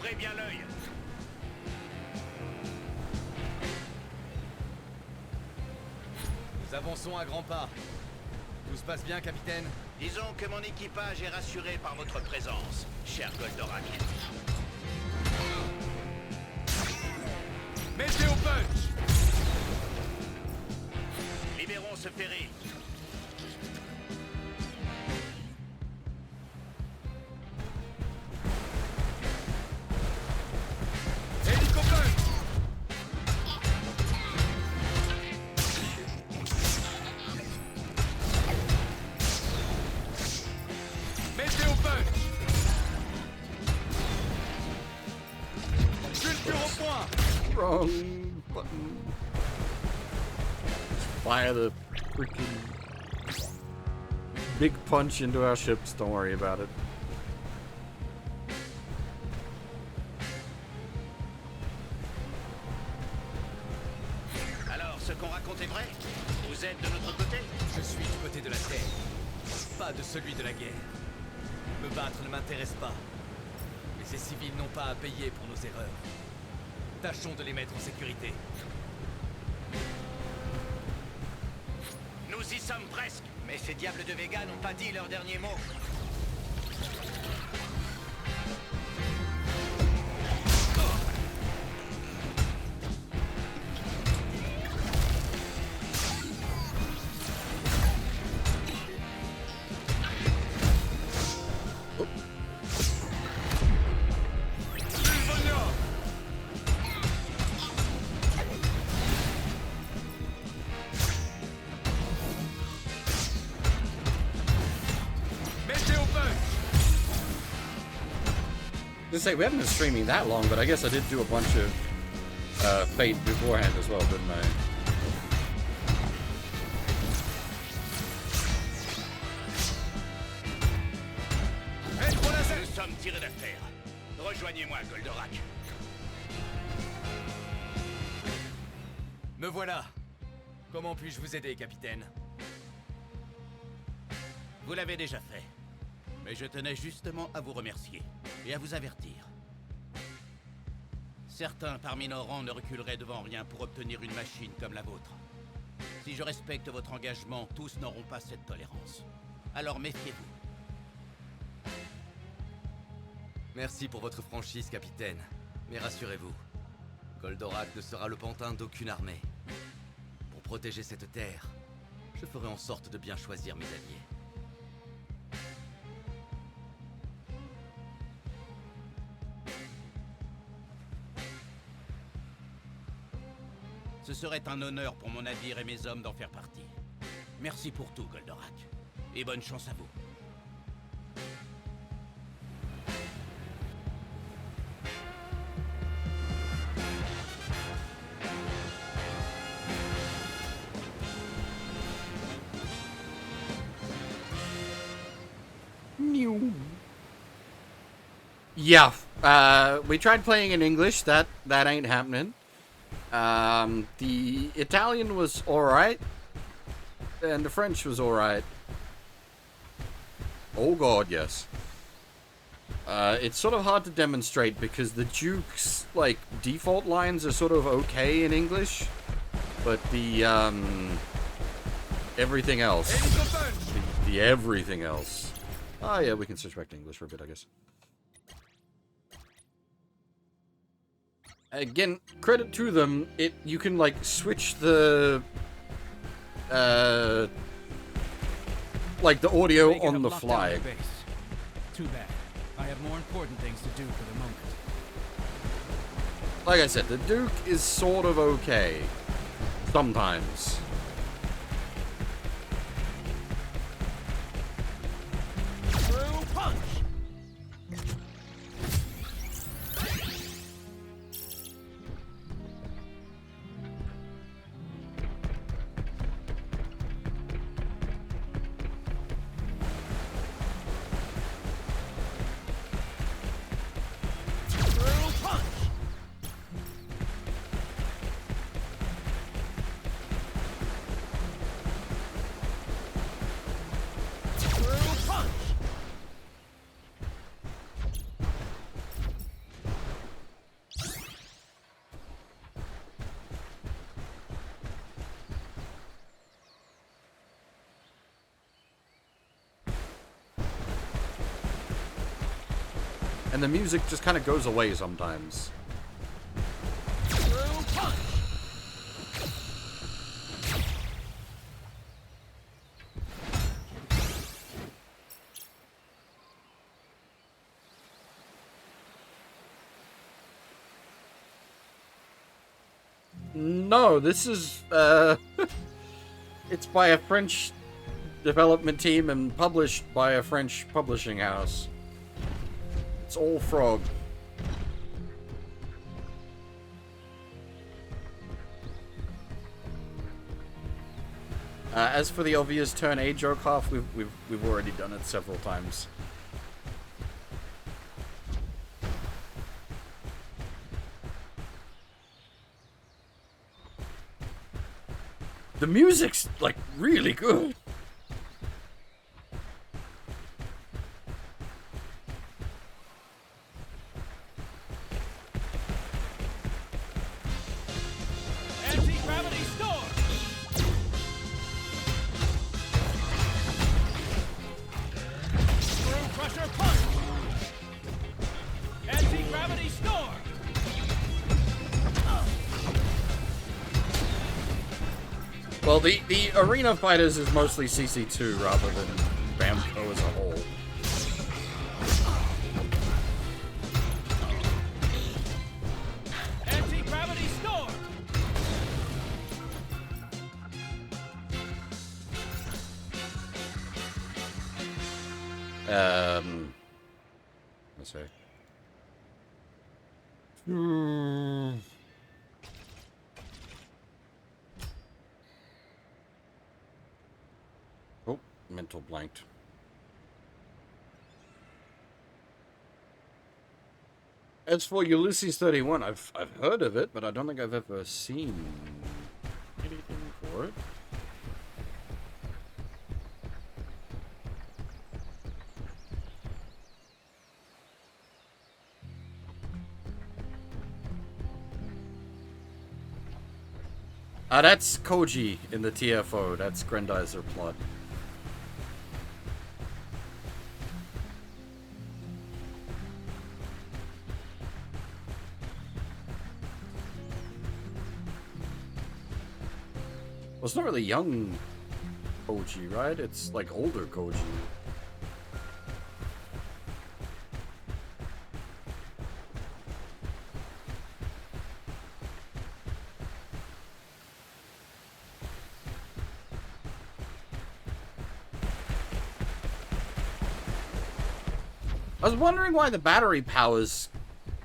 Ouvrez bien l'œil. Nous avançons à grands pas. Tout se passe bien, capitaine? Disons que mon équipage est rassuré par votre présence, cher Goldorak. Mettez au punch! Libérons ce ferry. Wrong button. Fire the freaking big punch into our ships. Don't worry about it. Alors, ce qu'on raconte est vrai? Vous êtes de notre côté? Je suis du côté de la Terre, pas de celui de la guerre. Me battre ne m'intéresse pas. Mais ces civils n'ont pas à payer pour nos erreurs. Tâchons de les mettre en sécurité. Nous y sommes presque. Mais ces diables de Vega n'ont pas dit leur dernier mot. Say we haven't been streaming that long, but I guess I did do a bunch of Fate beforehand as well, didn't I? Nous sommes tirés d'affaire. Rejoignez-moi, Goldorak. Me voilà. Comment puis-je vous aider, capitaine? Vous l'avez déjà fait. Mais je tenais justement à vous remercier et à vous avertir. Certains parmi nos rangs ne reculeraient devant rien pour obtenir une machine comme la vôtre. Si je respecte votre engagement, tous n'auront pas cette tolérance. Alors méfiez-vous. Merci pour votre franchise, capitaine. Mais rassurez-vous, Goldorak ne sera le pantin d'aucune armée. Pour protéger cette terre, je ferai en sorte de bien choisir mes alliés. Ce serait un honneur pour mon navire et mes hommes d'en faire partie. Merci pour tout, Goldorak. Et bonne chance à vous. Yeah, we tried playing in English. That ain't happening. The Italian was alright, and the French was alright. Oh god, yes. It's sort of hard to demonstrate because the Duke's, like, default lines are sort of okay in English, but the, everything else. The everything else. Oh yeah, we can switch back to English for a bit, I guess. Again, credit to them, you can, like, switch the, like, the audio on the fly. Too bad. I have more important things to do for the moment. Like I said, the Duke is sort of okay. Sometimes. True punch! and the music just kind of goes away sometimes. No, this is, it's by a French development team and published by a French publishing house. It's all Frog. As for the obvious turn A joke half, we've already done it several times. The music's, like, really good. Anti-gravity storm! Screw crusher punch! Anti-gravity storm! Well, the Arena Fighters is mostly CC2 rather than Bamco as a whole. Anti-gravity storm! Let's see. Oh, mental blanked. As for Ulysses 31, I've heard of it, but I don't think I've ever seen anything for it. That's Koji in the TFO. That's Grendizer plot. Well, it's not really young Koji, right? It's like older Koji. I was wondering why the battery power's,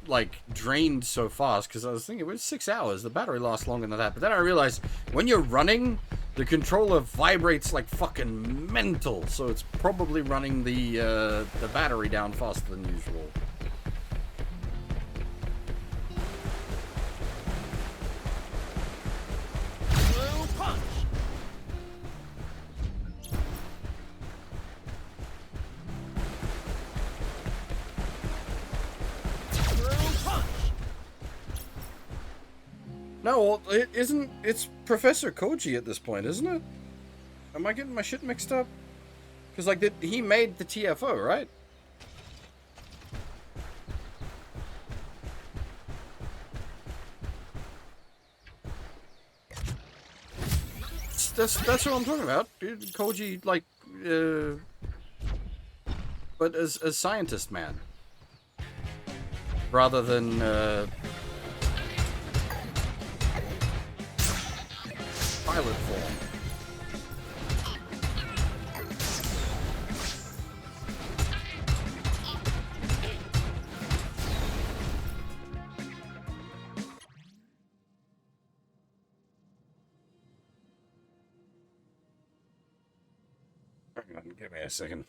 like, drained so fast, because I was thinking, it was 6 hours, the battery lasts longer than that, but then I realized, when you're running, the controller vibrates like fucking mental, so it's probably running the battery down faster than usual. No, well, it's Professor Koji at this point, isn't it? Am I getting my shit mixed up? Because, like, he made the TFO, right? That's what I'm talking about. Koji, like, but as scientist man. Rather than, pilot form. Hang on, give me a second.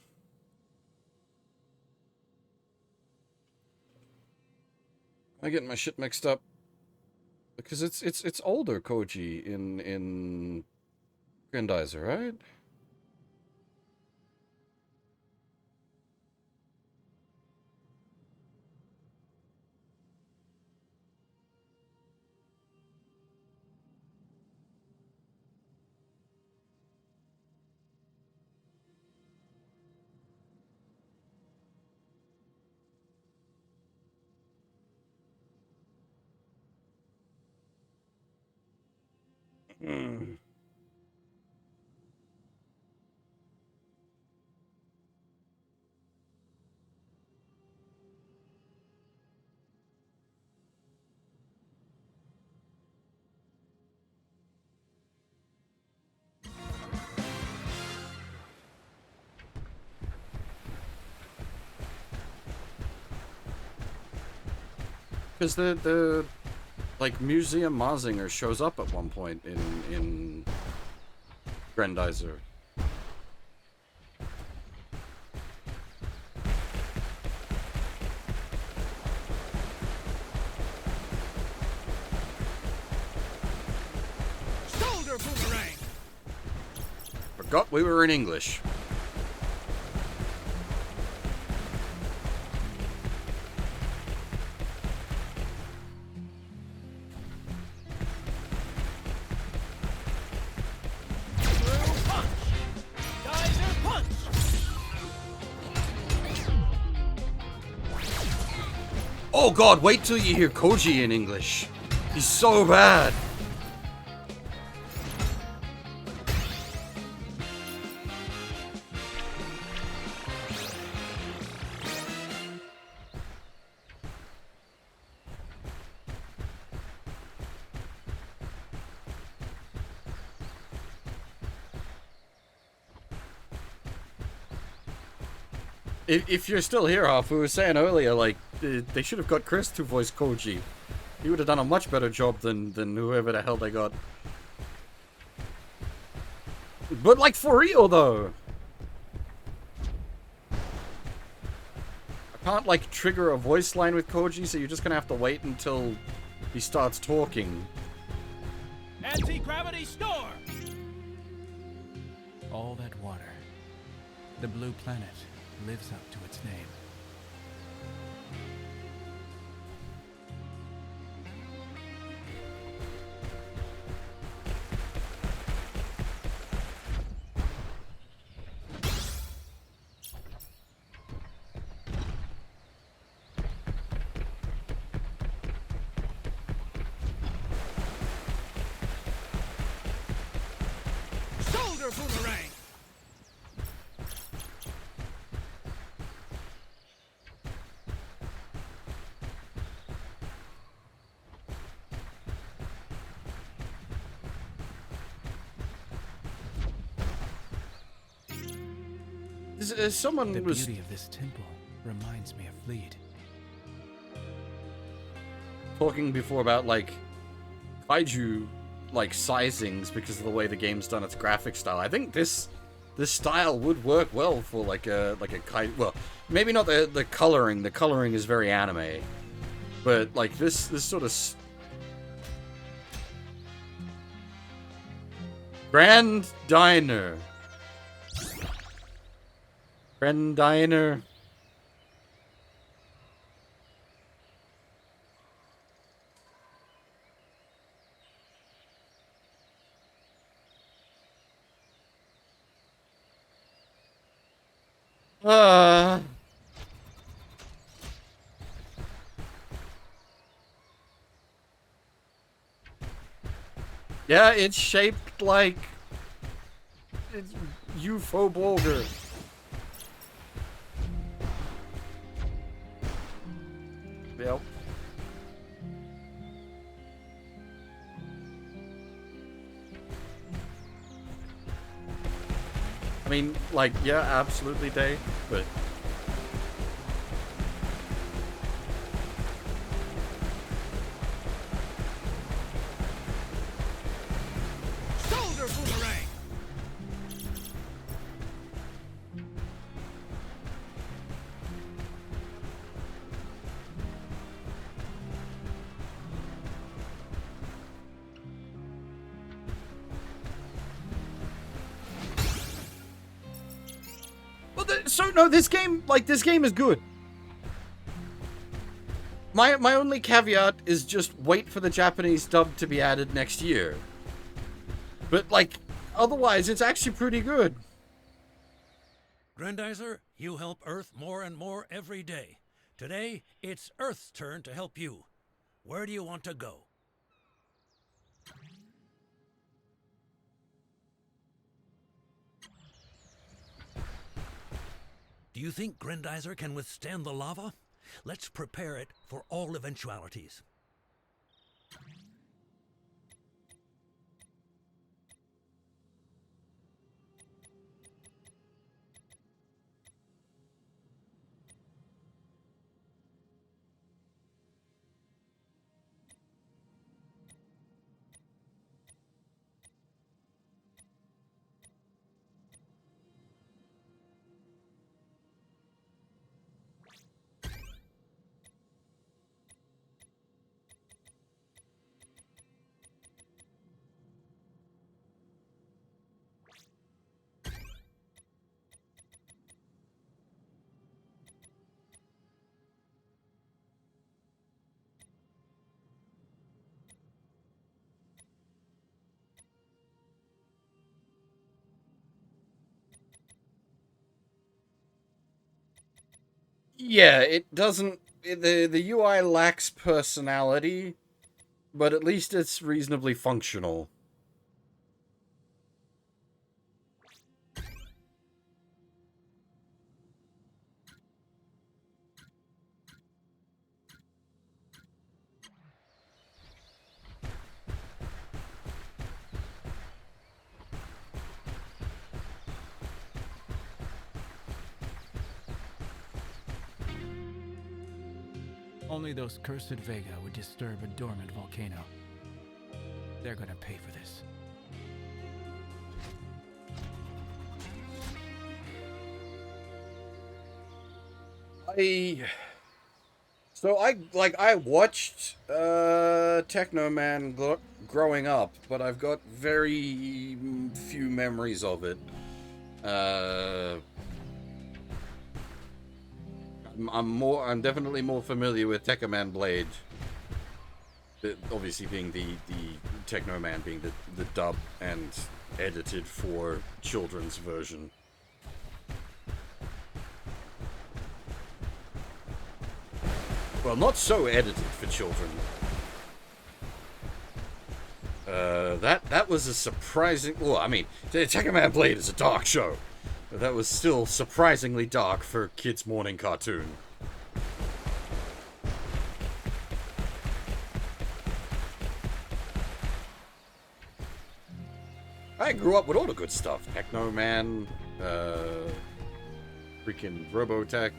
Am I getting my shit mixed up? Because it's older Koji in Grendizer, right? Hmm. Because the like Museum Mazinger shows up at one point in Grendizer. Shoulder boomerang! Forgot we were in English. Oh god, wait till you hear Koji in English. He's so bad. If you're still here, Hoff, we were saying earlier, like, they should have got Chris to voice Koji. He would have done a much better job than whoever the hell they got. But, like, for real, though. I can't, like, trigger a voice line with Koji, so you're just gonna have to wait until he starts talking. Anti-gravity store! All that water. The blue planet lives up to its name. Shoulder boomerang! Someone the was... beauty of this temple reminds me of Fleet. talking before about, like, kaiju, like, sizings because of the way the game's done its graphic style. I think this style would work well for, like a kaiju... Well, maybe not the coloring. The coloring is very anime. But, like, this sort of... Grand Diner. Grendizer. Yeah, it's shaped like it's UFO boulder. Yep. I mean, like, yeah, absolutely, Dave, but... Shoulder boomerang! So no, this game is good. My only caveat is just wait for the Japanese dub to be added next year. But like, otherwise, it's actually pretty good. Grendizer, you help Earth more and more every day. Today, it's Earth's turn to help you. Where do you want to go? you think Grendizer can withstand the lava? Let's prepare it for all eventualities. Yeah, it doesn't. The UI lacks personality, but at least it's reasonably functional. Only those cursed Vega would disturb a dormant volcano. They're gonna pay for this. I watched Techno Man growing up, but I've got very few memories of it. I'm definitely more familiar with Techno Man Blade. Obviously being the Techno Man being the dub and edited for children's version. Well, not so edited for children. That was a surprising. Well, I mean, Techno Man Blade is a dark show. But that was still surprisingly dark for kids' morning cartoon. I grew up with all the good stuff. Techno Man, freaking Robotech.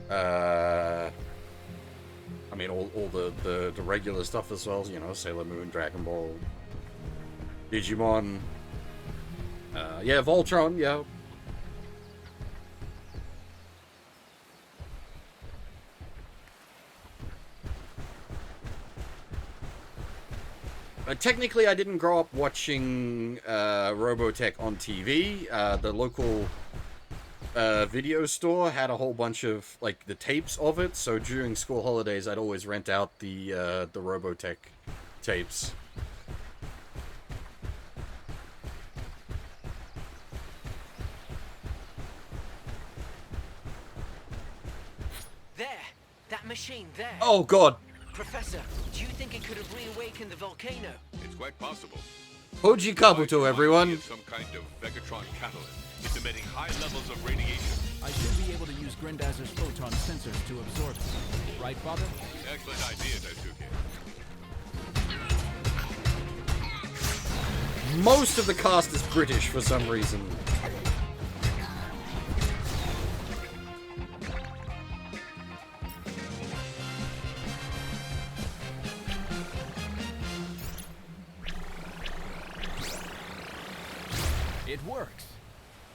I mean, all the regular stuff as well. You know, Sailor Moon, Dragon Ball, Digimon. Yeah, Voltron, yeah. Technically, I didn't grow up watching Robotech on TV. The local video store had a whole bunch of, like, the tapes of it, so during school holidays, I'd always rent out the Robotech tapes. That machine there. Oh, God. Professor, do you think it could have reawakened the volcano? It's quite possible. Hoji Kabuto, everyone. Some kind of Vegatron catalyst. It's emitting high levels of radiation. I should be able to use Grendizer's photon sensors to absorb it. Right, Father? Excellent idea, Daisuke. Most of the cast is British for some reason. It works.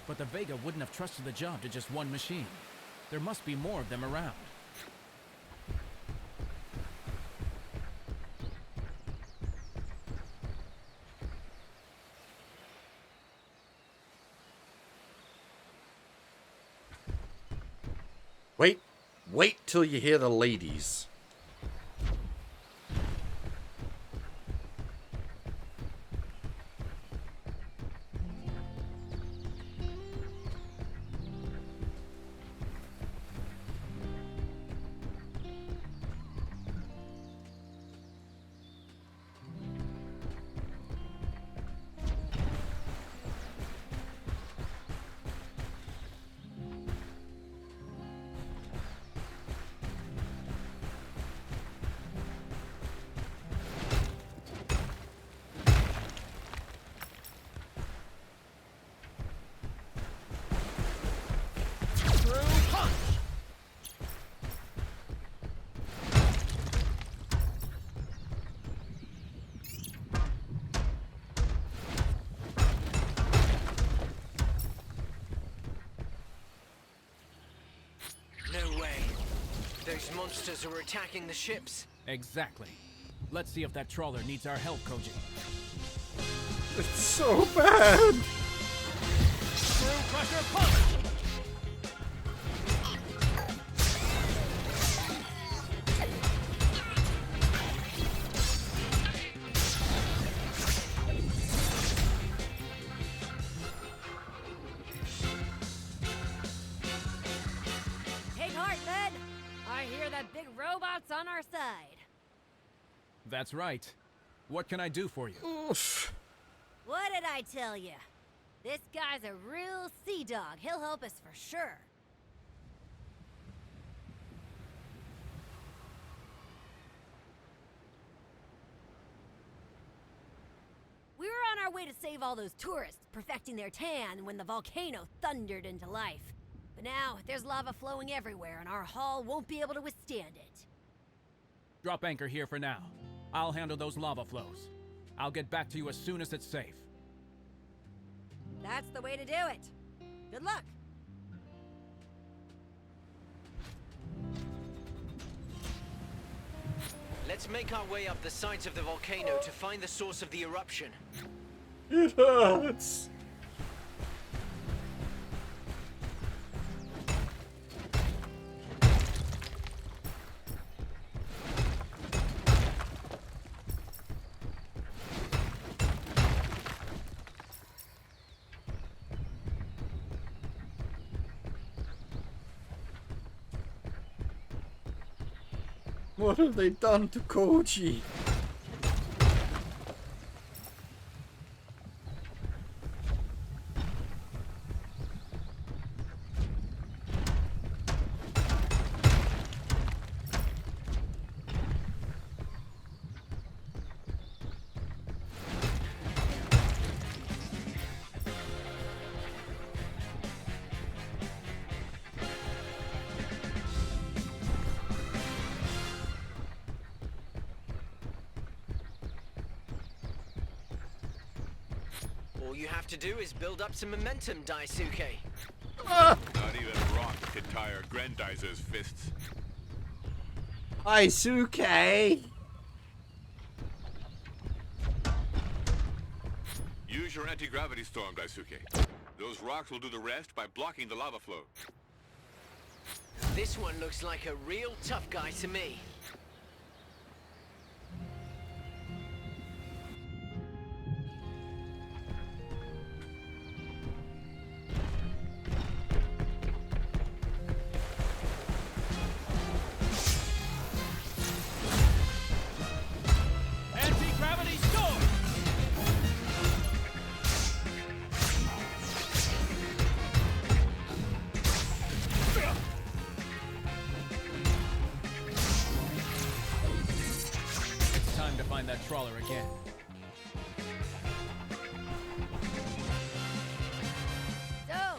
But the Vega wouldn't have trusted the job to just one machine. There must be more of them around. Wait till you hear the ladies. those monsters are attacking the ships. Exactly. Let's see if that trawler needs our help, Koji. It's so bad! Screw Crusher punch! Take heart, men! I hear that big robot's on our side. That's right. What can I do for you? Oof. What did I tell you? This guy's a real sea dog. He'll help us for sure. We were on our way to save all those tourists, perfecting their tan when the volcano thundered into life. But now, there's lava flowing everywhere and our hull won't be able to withstand it. Drop anchor here for now. I'll handle those lava flows. I'll get back to you as soon as it's safe. That's the way to do it. Good luck. Let's make our way up the sides of the volcano to find the source of the eruption. It hurts! What have they done to Koji? All you have to do is build up some momentum, Daisuke. Not even rock could tire Grendizer's fists. Daisuke! Use your anti-gravity storm, Daisuke. Those rocks will do the rest by blocking the lava flow. This one looks like a real tough guy to me. Anti-gravity storm! It's time to find that trawler again. So,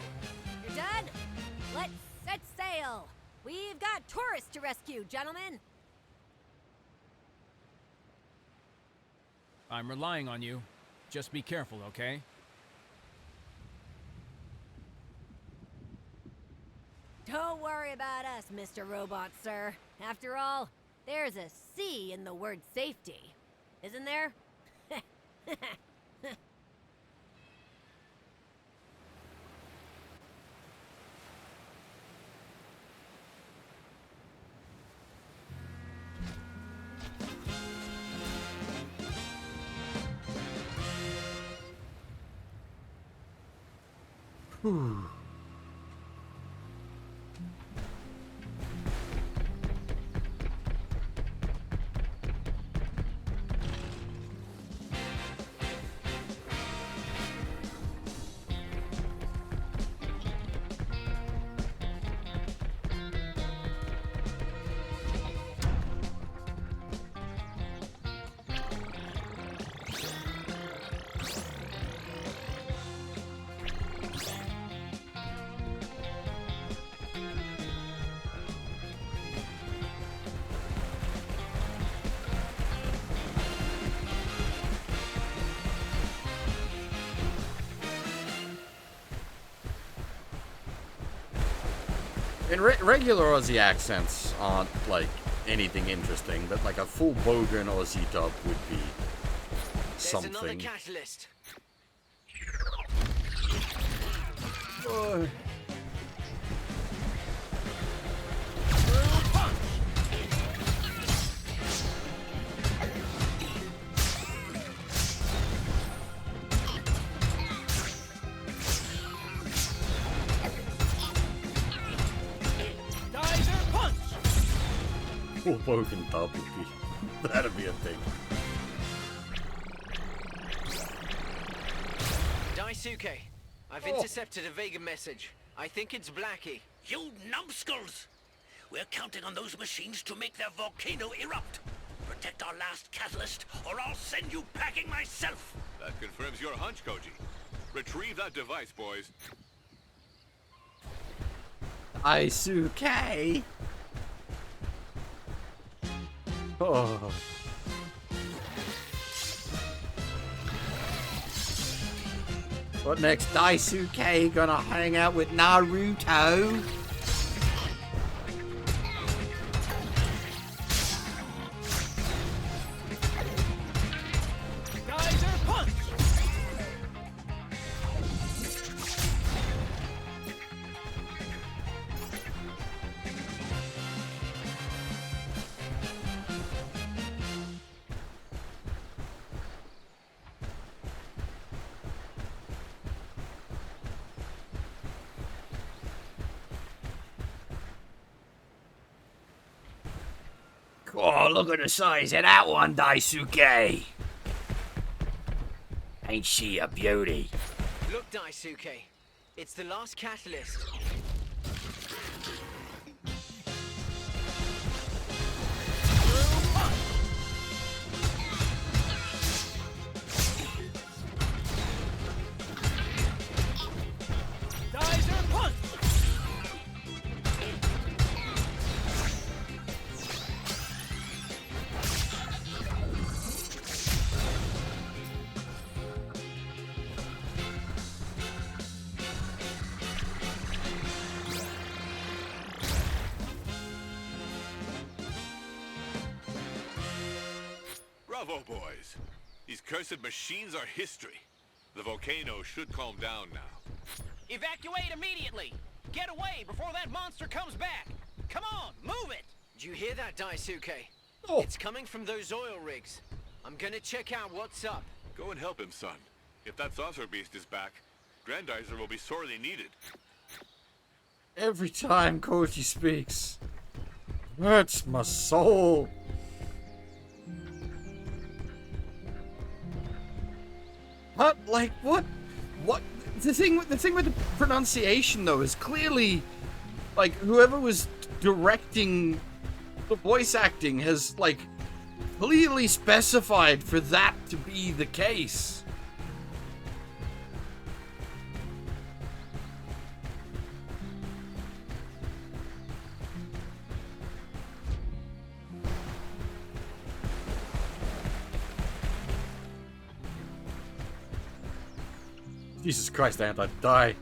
you're done? Let's set sail. We've got tourists to rescue, gentlemen. I'm relying on you. Just be careful, okay? Don't worry about us, Mr. Robot, sir. After all, there's a C in the word safety. Isn't there? Whew. And regular Aussie accents aren't, like, anything interesting, but, like, a full bogan Aussie dub would be something. There's another catalyst. Oh. Full bogan dub would be... that'd be a thing. Daisuke, I've intercepted a Vega message. I think it's Blackie. You numbskulls! We're counting on those machines to make their volcano erupt. Protect our last catalyst, or I'll send you packing myself! That confirms your hunch, Koji. Retrieve that device, boys. Daisuke! Oh. What next? Daisuke gonna hang out with Naruto? Geyser punch! Oh, look at the size of that one, Daisuke! Ain't she a beauty? Look, Daisuke. It's the last catalyst. Geyser punch! Bravo, boys. These cursed machines are history. The volcano should calm down now. Evacuate immediately! Get away before that monster comes back! Come on, move it! Do you hear that, Daisuke? Oh. It's coming from those oil rigs. I'm gonna check out what's up. Go and help him, son. If that saucer beast is back, Grendizer will be sorely needed. Every time Koji speaks, hurts my soul. What? Like, what? What? The thing with the pronunciation, though, is clearly, like, whoever was directing the voice acting has, like, clearly specified for that to be the case. Jesus Christ, I have to die.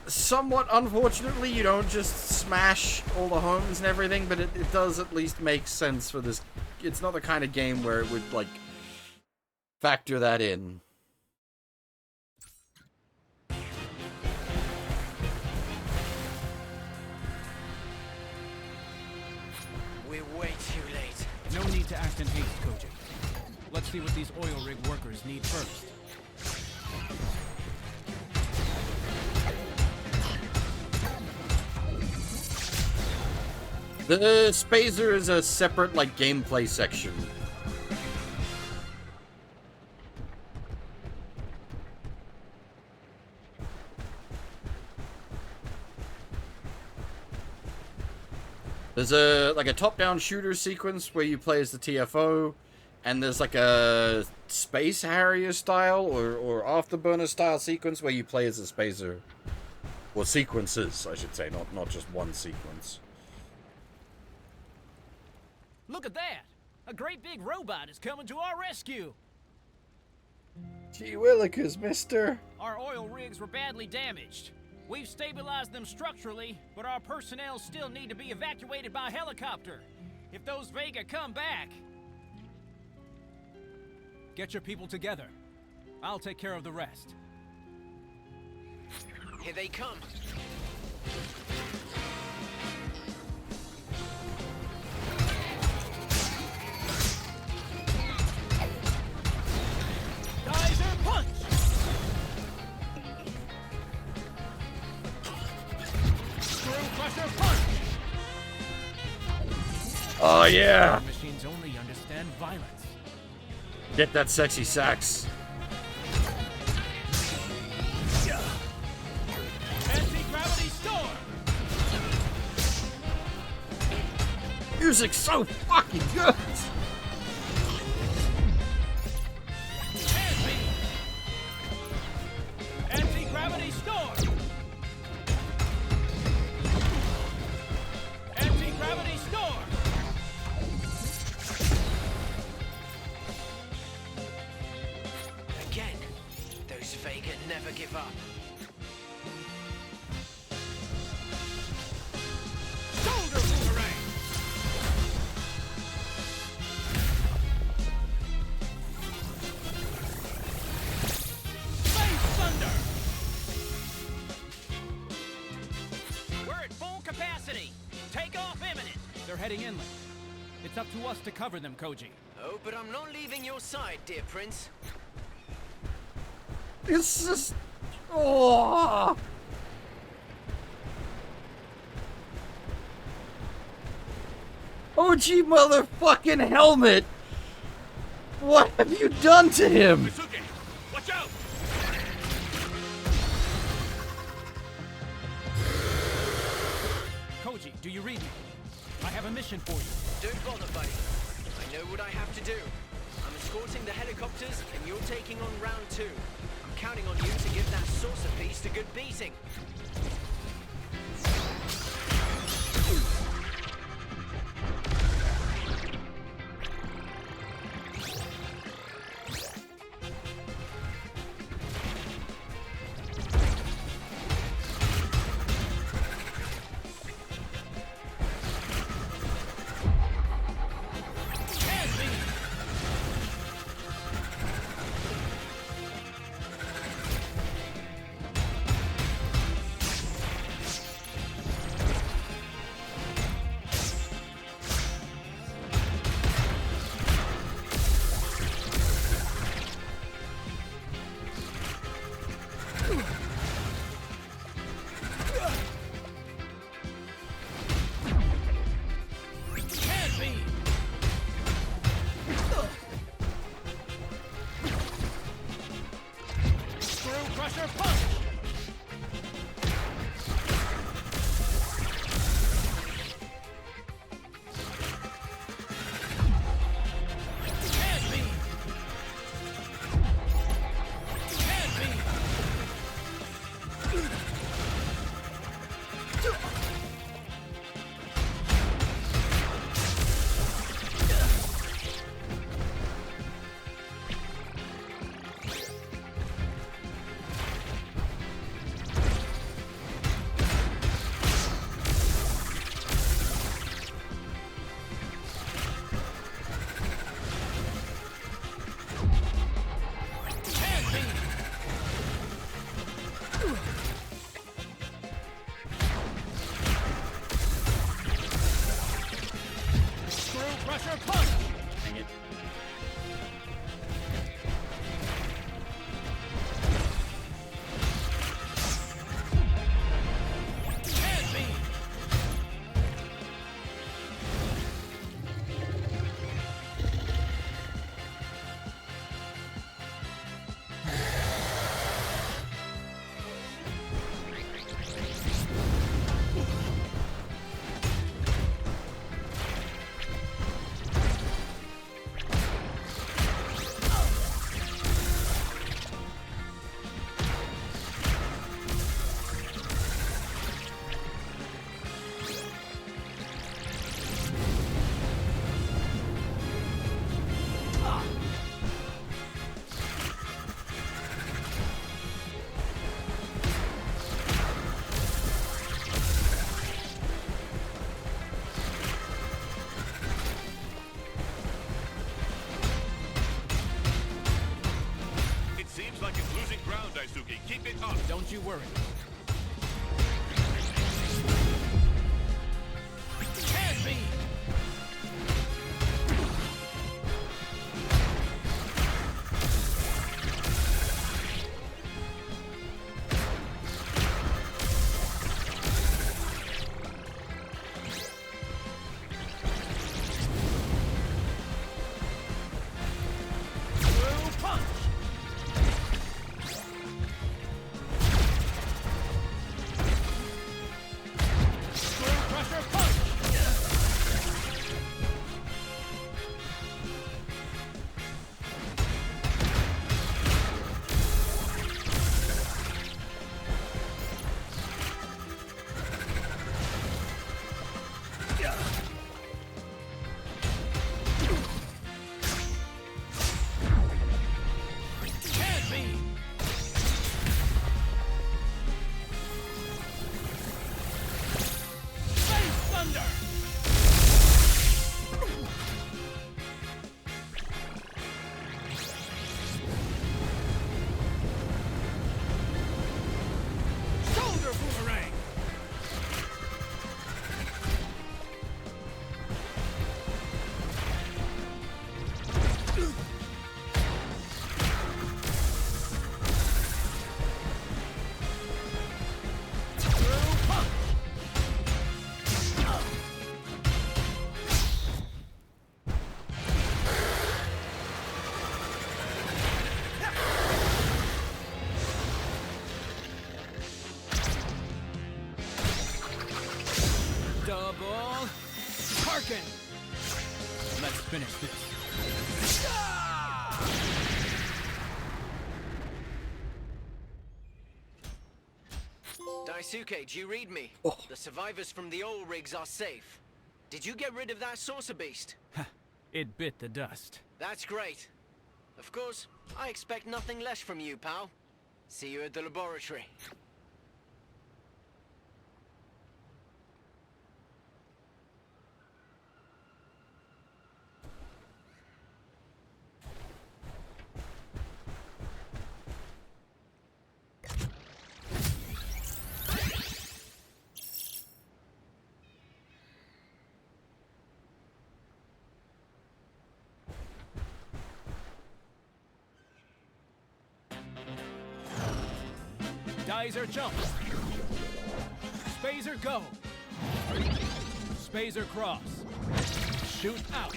Somewhat unfortunately, you don't just smash all the homes and everything, but it does at least make sense for this. It's not the kind of game where it would, like, factor that in. We're way too late. No need to act in haste, Koji. Let's see what these oil rig workers need first. The Spazer is a separate, like, gameplay section. There's a top-down shooter sequence where you play as the TFO, and there's like a Space Harrier style or Afterburner style sequence where you play as a Spazer. Or sequences, I should say, not just one sequence. Look at that! A great big robot is coming to our rescue! Gee willikers, mister! Our oil rigs were badly damaged. We've stabilized them structurally, but our personnel still need to be evacuated by helicopter. If those Vega come back... Get your people together. I'll take care of the rest. Here they come. Geyser punch! Oh yeah! Machines only understand violence. Get that sexy sax. Anti-gravity storm! Music's so fucking good! Anti-gravity storm! Anti-gravity storm! Again, those Vega never give up. Shoulder boomerang! Space thunder! We're at full capacity. Take off imminent. They're heading inland. It's up to us to cover them, Koji. Oh, but I'm not leaving your side, dear Prince. It's just... Oh! OG motherfucking helmet! What have you done to him? Watch out! Koji, do you read me? I have a mission for you. Don't bother, buddy. I know what I have to do. I'm escorting the helicopters, and you're taking on round 2. I'm counting on you to give that saucer beast a good beating. Don't you worry. Can be! Double Harken! Let's finish this. Daisuke, do you read me? The survivors from the oil rigs are safe. Did you get rid of that saucer beast? It bit the dust. That's great. Of course, I expect nothing less from you, pal. See you at the laboratory. Geyser jump. Spazer go. Spazer cross. Shoot out.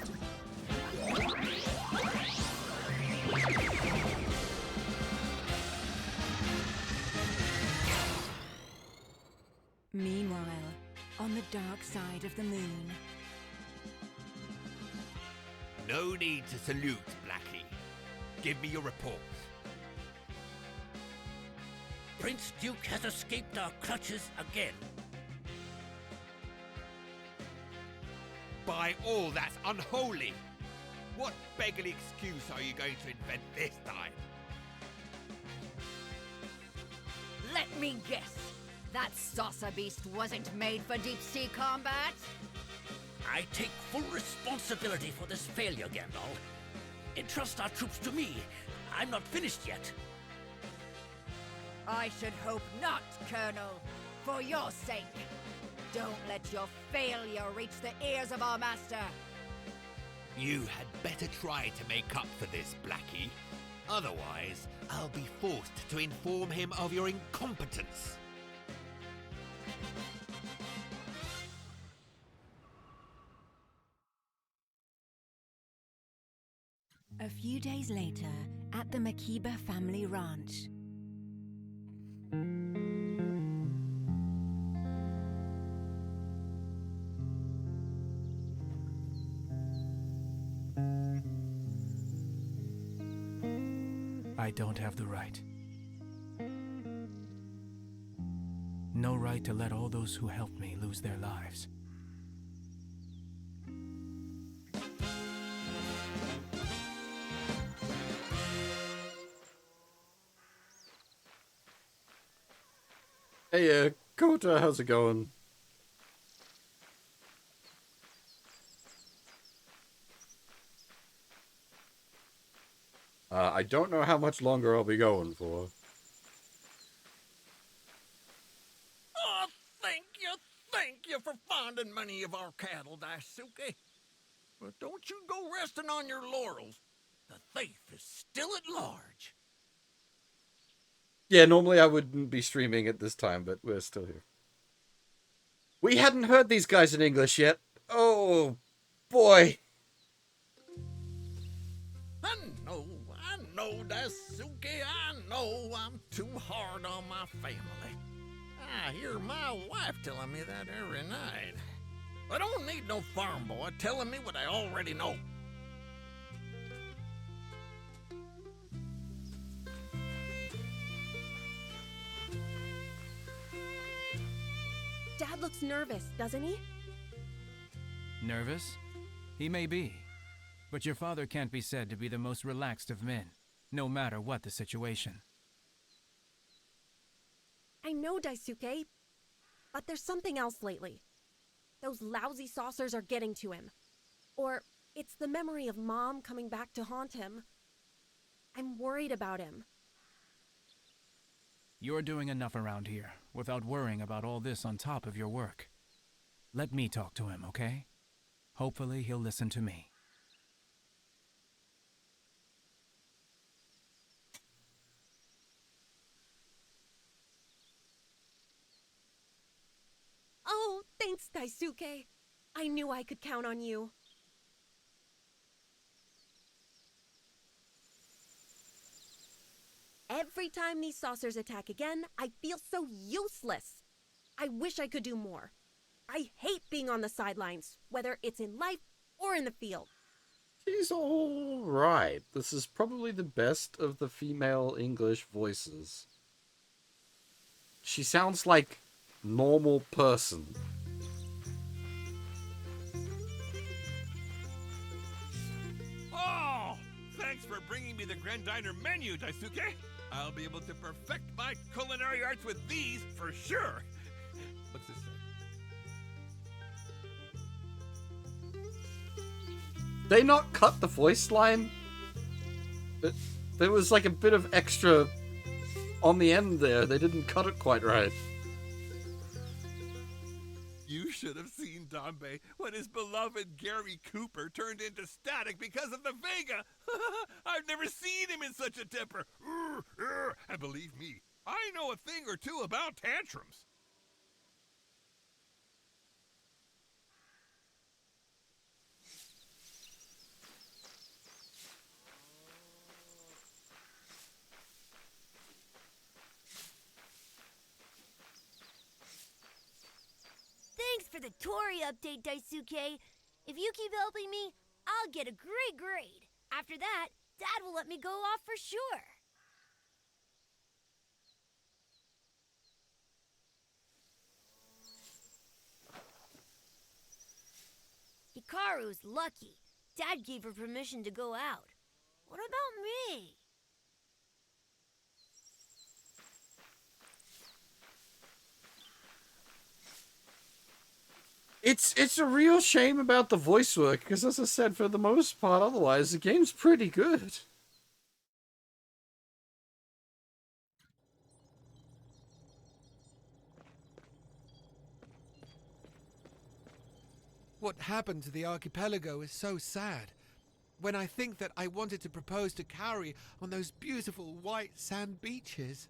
Meanwhile, on the dark side of the moon. No need to salute, Blackie. Give me your report. Prince Duke has escaped our clutches again. By all that's unholy! What beggarly excuse are you going to invent this time? Let me guess. That saucer beast wasn't made for deep-sea combat? I take full responsibility for this failure, Gandalf. Entrust our troops to me. I'm not finished yet. I should hope not, Colonel. For your sake. Don't let your failure reach the ears of our master. You had better try to make up for this, Blackie. Otherwise, I'll be forced to inform him of your incompetence. A few days later, at the Makiba family ranch. I don't have the right. No right to let all those who helped me lose their lives. Hey, Kota, how's it going? I don't know how much longer I'll be going for. for finding many of our cattle, Daisuke. But don't you go resting on your laurels. The thief is still at large. Yeah, normally I wouldn't be streaming at this time, but we're still here. We hadn't heard these guys in English yet. Oh, boy. I know, Daisuke, I know I'm too hard on my family. I hear my wife telling me that every night. I don't need no farm boy telling me what I already know. Dad looks nervous, doesn't he? Nervous? He may be. But your father can't be said to be the most relaxed of men, no matter what the situation. I know, Daisuke, but there's something else lately. Those lousy saucers are getting to him. Or it's the memory of Mom coming back to haunt him. I'm worried about him. You're doing enough around here, without worrying about all this on top of your work. Let me talk to him, okay? Hopefully he'll listen to me. Oh, thanks, Daisuke. I knew I could count on you. Every time these saucers attack again, I feel so useless. I wish I could do more. I hate being on the sidelines, whether it's in life or in the field. She's all right. This is probably the best of the female English voices. She sounds like normal person. Oh, thanks for bringing me the Grendizer menu, Daisuke. I'll be able to perfect my culinary arts with these for sure. What's this say? They not cut the voice line? There was like a bit of extra on the end there. They didn't cut it quite right. You should have seen Dambe when his beloved Gary Cooper turned into static because of the Vega. I've never seen him in such a temper. And believe me, I know a thing or two about tantrums. Thanks for the Tori update, Daisuke. If you keep helping me, I'll get a great grade. After that, Dad will let me go off for sure. Hikaru's lucky. Dad gave her permission to go out. What about me? It's a real shame about the voice work, because as I said, for the most part, otherwise, the game's pretty good. What happened to the archipelago is so sad. When I think that I wanted to propose to Kaori on those beautiful white sand beaches.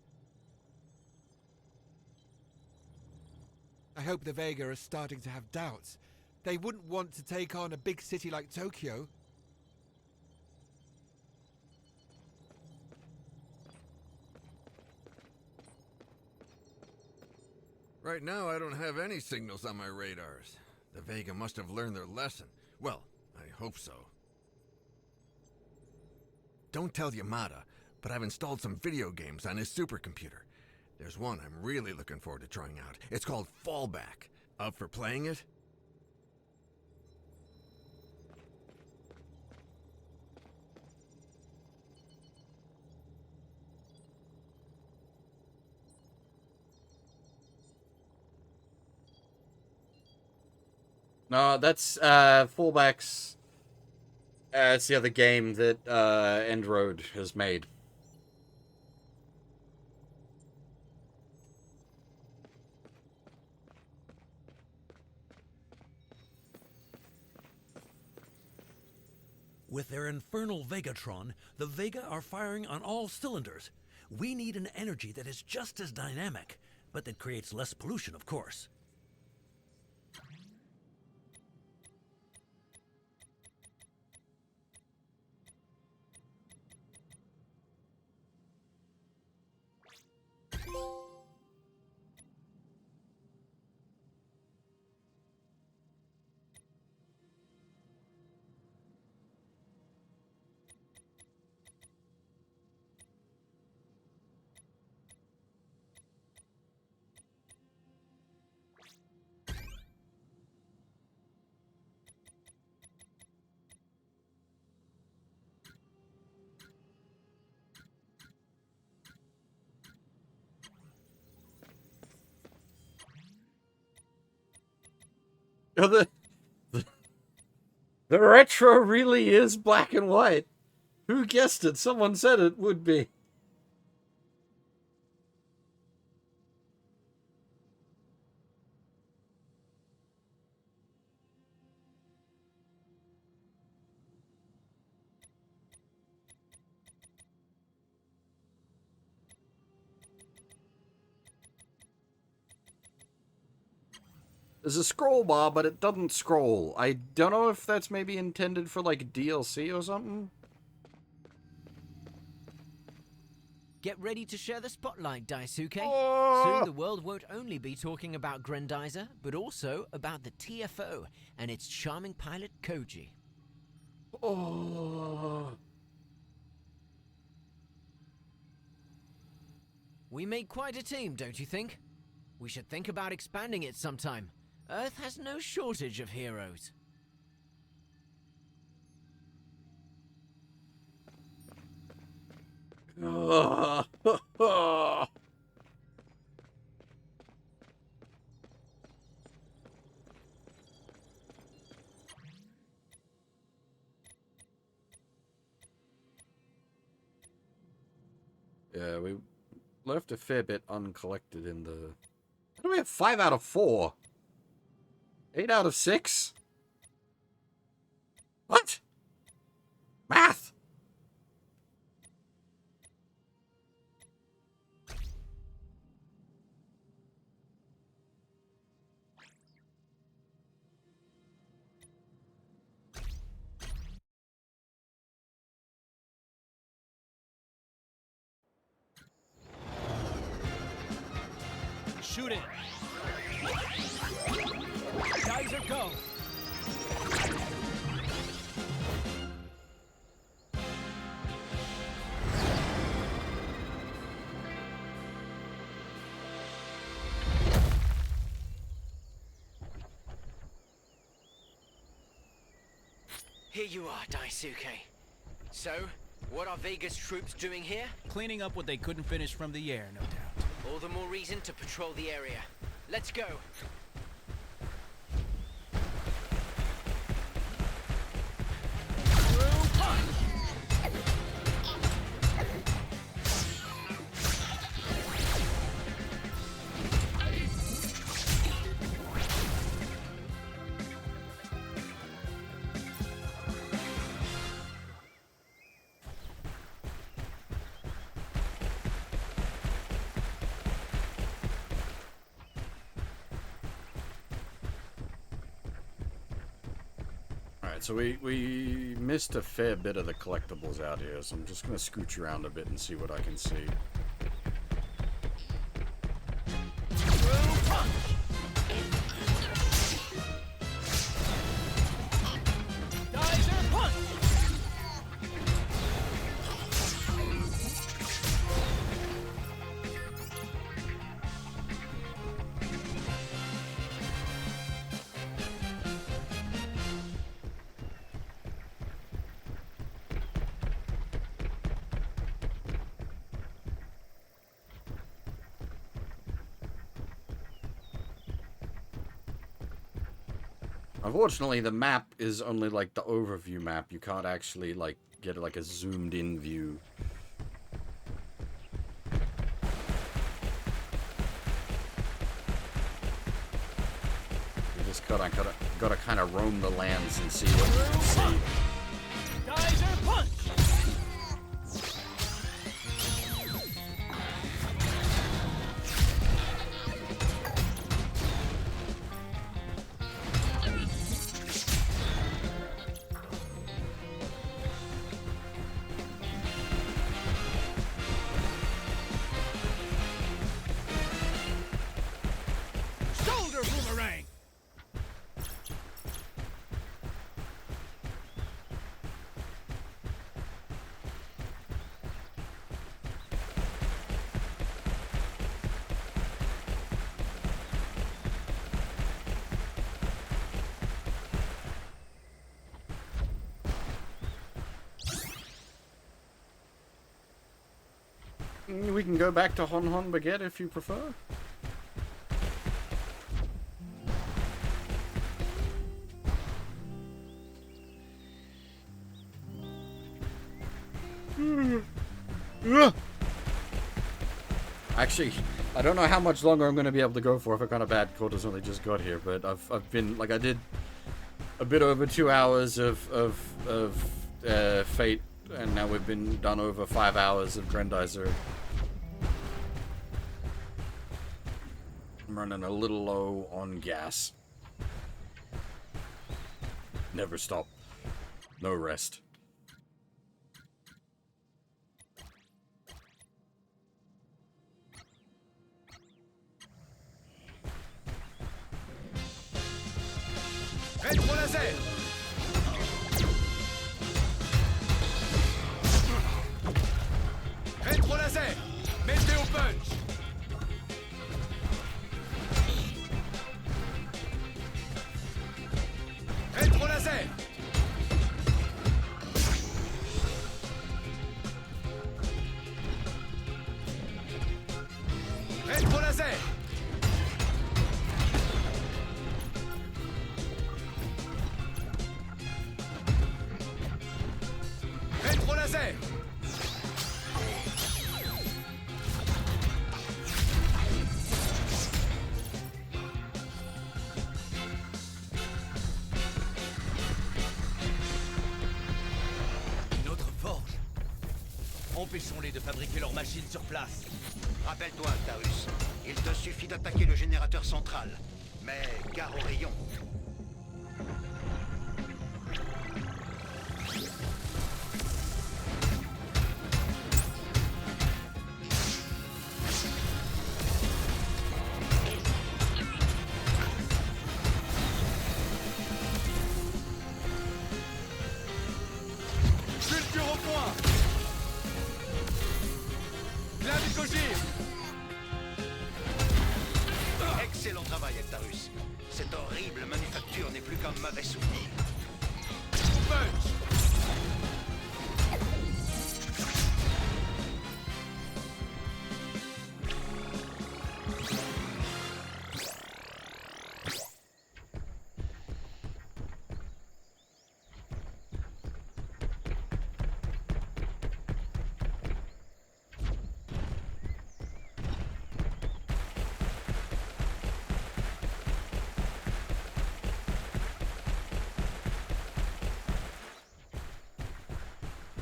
I hope the Vega are starting to have doubts. They wouldn't want to take on a big city like Tokyo. Right now, I don't have any signals on my radars. The Vega must have learned their lesson. Well, I hope so. Don't tell Yamada, but I've installed some video games on his supercomputer. There's one I'm really looking forward to trying out. It's called Fallback. Up for playing it? No, that's Fallback's. It's the other game that Endroad has made. With their infernal Vegatron, the Vega are firing on all cylinders. We need an energy that is just as dynamic, but that creates less pollution, of course. Oh, the retro really is black and white. Who guessed it? Someone said it would be. There's a scroll bar, but it doesn't scroll. I don't know if that's maybe intended for, like, DLC or something. Get ready to share the spotlight, Daisuke. Oh! Soon the world won't only be talking about Grendizer, but also about the TFO and its charming pilot, Koji. Oh. We made quite a team, don't you think? We should think about expanding it sometime. Earth has no shortage of heroes. Yeah, we left a fair bit uncollected in the... How do we have 5 out of 4? 8 out of 6? What? Math! Shoot it! Geyser, go! Here you are, Daisuke. So, what are Vega's troops doing here? Cleaning up what they couldn't finish from the air, no doubt. All the more reason to patrol the area. Let's go. So we missed a fair bit of the collectibles out here, so I'm just going to scooch around a bit and see what I can see. Unfortunately, the map is only like the overview map. You can't actually like get like a zoomed in view. You just gotta kind of roam the lands and see what you can see. rank. We can go back to Hon Hon Baguette if you prefer. Actually, I don't know how much longer I'm going to be able to go for. I kind of bad quarters only just got here, but I've been like I did a bit over 2 hours of Fate, and now we've been done over 5 hours of Grendizer. I'm running a little low on gas. Never stop. No rest. Rétro laser. Rétro laser. Mettez au punch. Rétro laser. Rétro laser. Rétro laser. Une autre forge. Empêchons-les de fabriquer leurs machines sur place. Rappelle-toi, Tarus, il te suffit d'attaquer le générateur central. Mais gare au rayon. Culture au point. Clavicogire. Excellent travail, Tarus. Cette horrible manufacture n'est plus qu'un mauvais souvenir. Punch.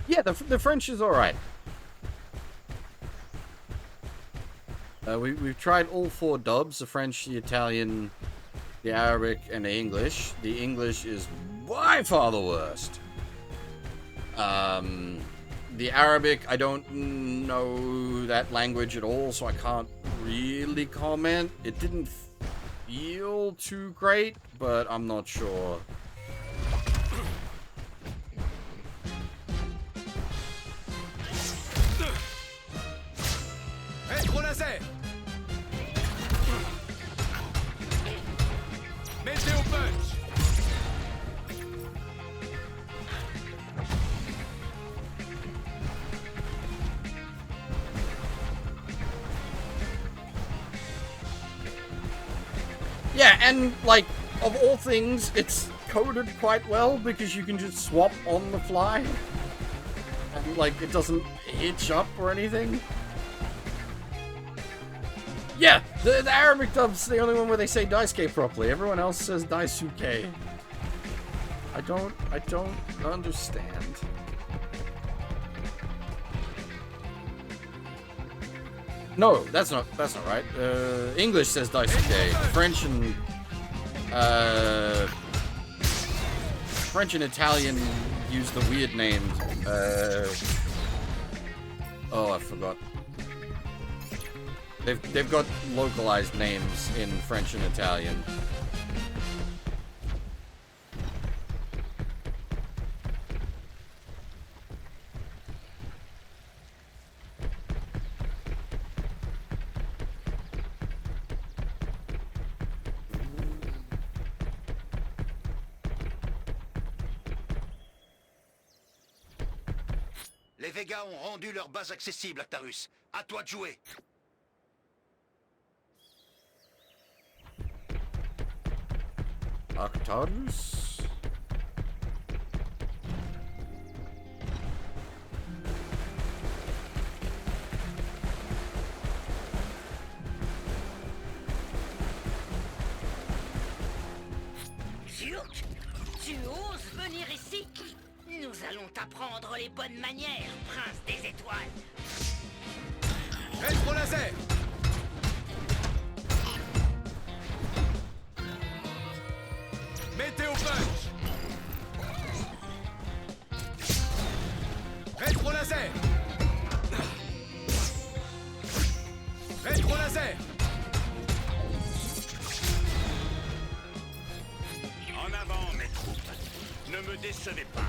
Yeah, the French is alright. We've tried all 4 dubs, the French, the Italian, the Arabic, and the English. The English is by far the worst. The Arabic, I don't know that language at all, so I can't really comment. It didn't feel too great, but I'm not sure. Rétro laser. Mettez au punch. Yeah, and, like, of all things, it's coded quite well because you can just swap on the fly. And, like, it doesn't hitch up or anything. Yeah, the Arabic dub's the only one where they say Daisuke properly. Everyone else says Daisuke. I don't understand. No, that's not right. English says Daisuke. French and Italian use the weird names. Oh, I forgot. They've got localized names in French and Italian. Les Vegas ont rendu leur base accessible, Actarus. À toi de jouer. Actarus? Turc, tu oses venir ici? Nous allons t'apprendre les bonnes manières, prince des étoiles. Rétro laser! Météo punch! Rétro laser! Rétro laser! En avant, mes troupes. Ne me décevez pas.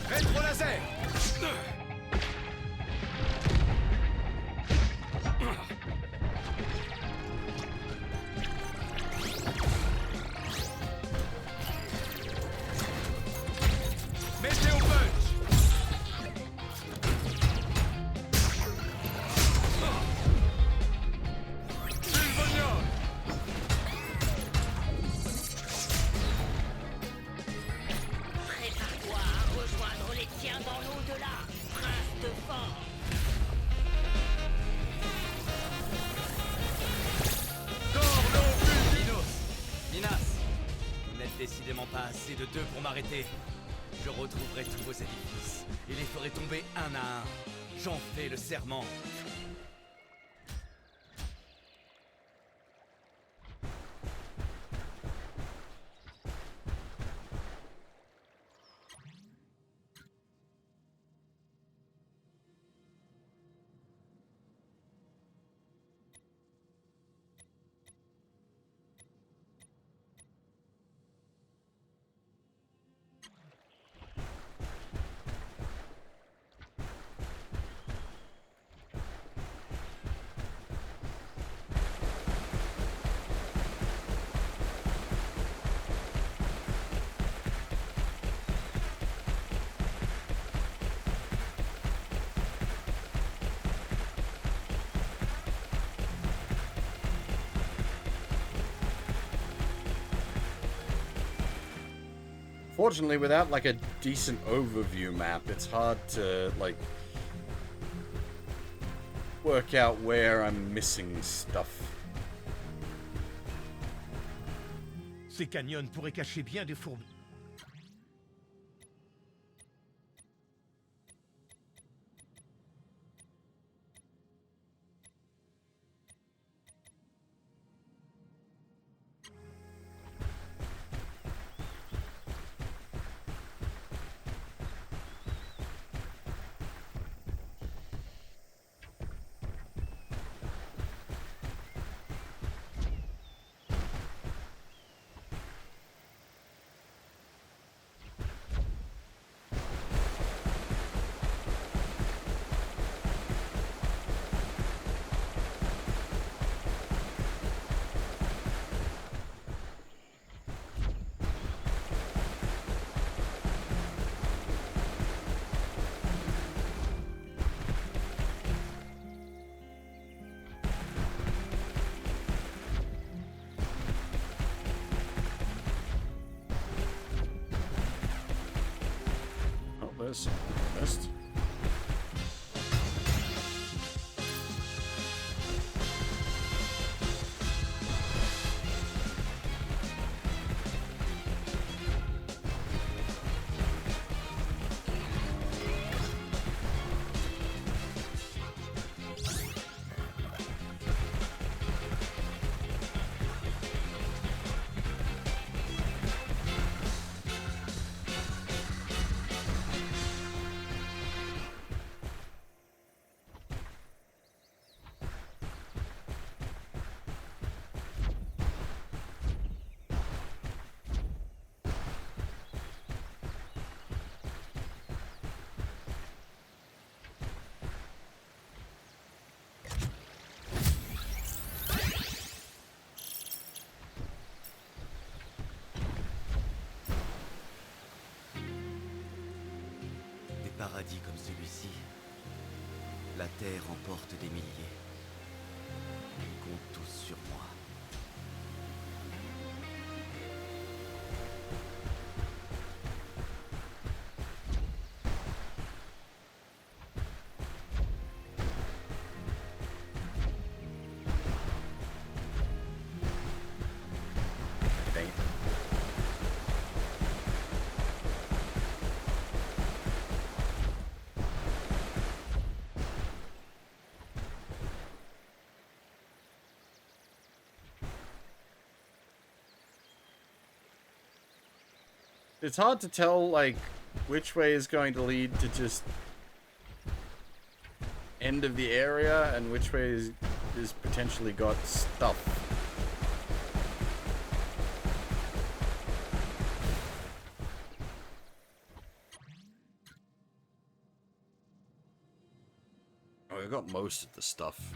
Rétro laser! Météo punch! Pulvonium! Prépare-toi à rejoindre les tiens dans l'au-delà, prince de fort. Minas, vous n'êtes décidément pas assez de deux pour m'arrêter. Je retrouverai tous vos édifices et les ferai tomber un à un. J'en fais le serment. Fortunately, without like a decent overview map, it's hard to like work out where I'm missing stuff. Ces canyons pourraient cacher bien des fourmis. There's missed. paradis comme celui-ci, la Terre emporte des milliers. Ils comptent tous sur moi. It's hard to tell, like, which way is going to lead to just end of the area and which way is potentially got stuff. Oh, we got most of the stuff.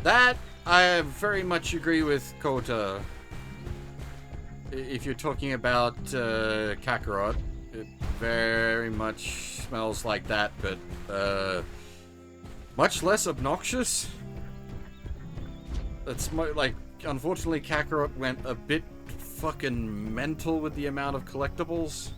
That, I very much agree with Kota. If you're talking about Kakarot, it very much smells like that, but much less obnoxious. That's like, unfortunately, Kakarot went a bit fucking mental with the amount of collectibles.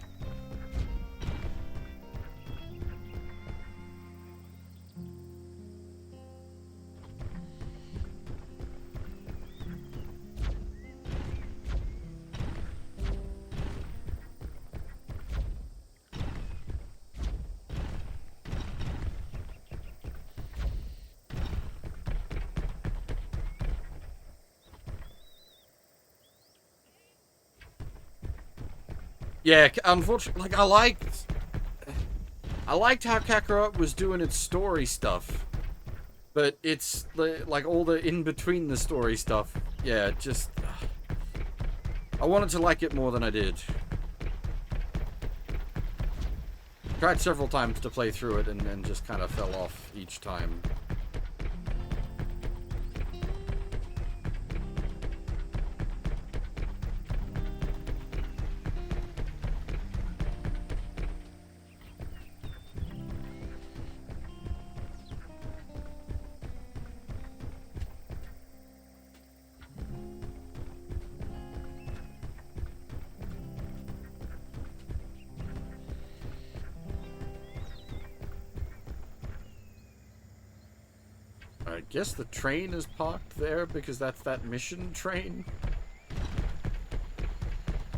Yeah, unfortunately, like, I liked how Kakarot was doing its story stuff, but it's like all the in between the story stuff. Yeah, just I wanted to like it more than I did. Tried several times to play through it and then just kind of fell off each time. I guess the train is parked there because that's that mission train.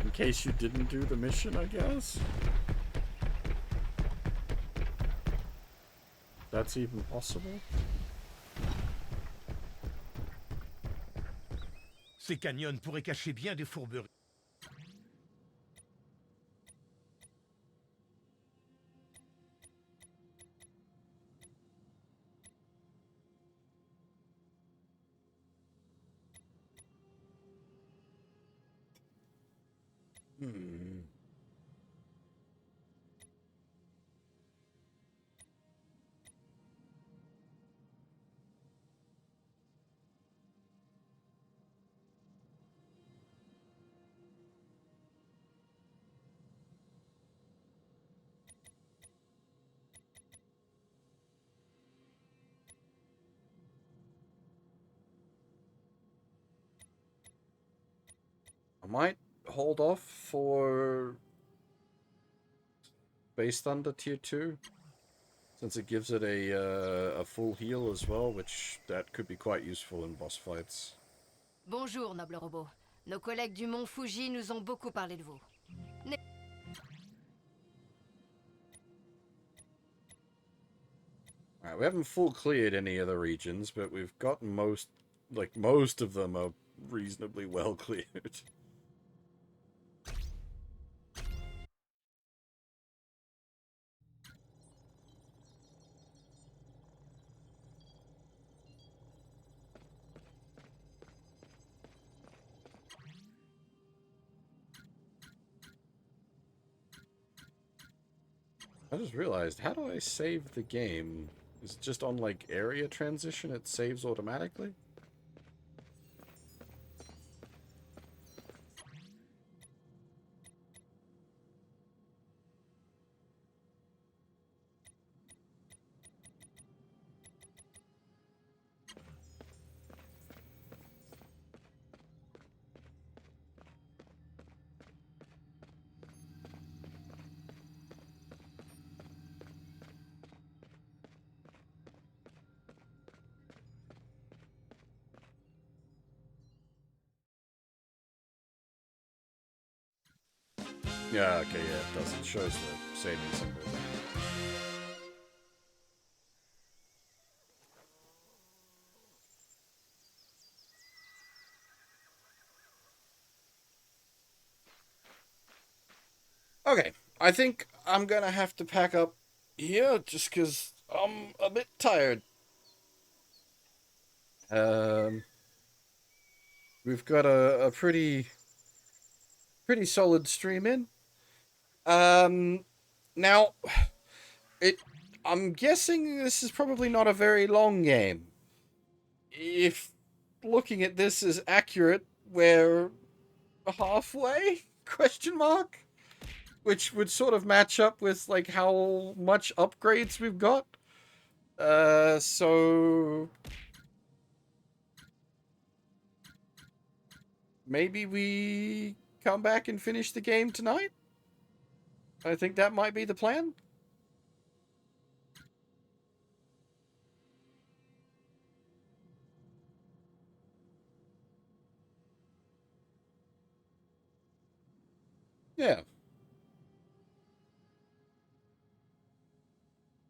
In case you didn't do the mission, I guess. That's even possible. Ces canyons pourraient cacher bien des fourberies. I might hold off for Base Thunder Tier 2, since it gives it a full heal as well, which that could be quite useful in boss fights. Bonjour, noble robot. Nos collègues du Mont Fuji nous ont beaucoup parlé de vous. Alright, we haven't full cleared any of the regions, but we've gotten most of them are reasonably well cleared. I just realized, how do I save the game? Is it just on, like, area transition? It saves automatically? Yeah, okay, yeah, it does. It shows the saving symbol. Okay, I think I'm gonna have to pack up here just because I'm a bit tired. We've got a pretty solid stream in. Now, I'm guessing this is probably not a very long game. If looking at this is accurate, we're halfway? Question mark? Which would sort of match up with, like, how much upgrades we've got. So maybe we come back and finish the game tonight? I think that might be the plan. Yeah.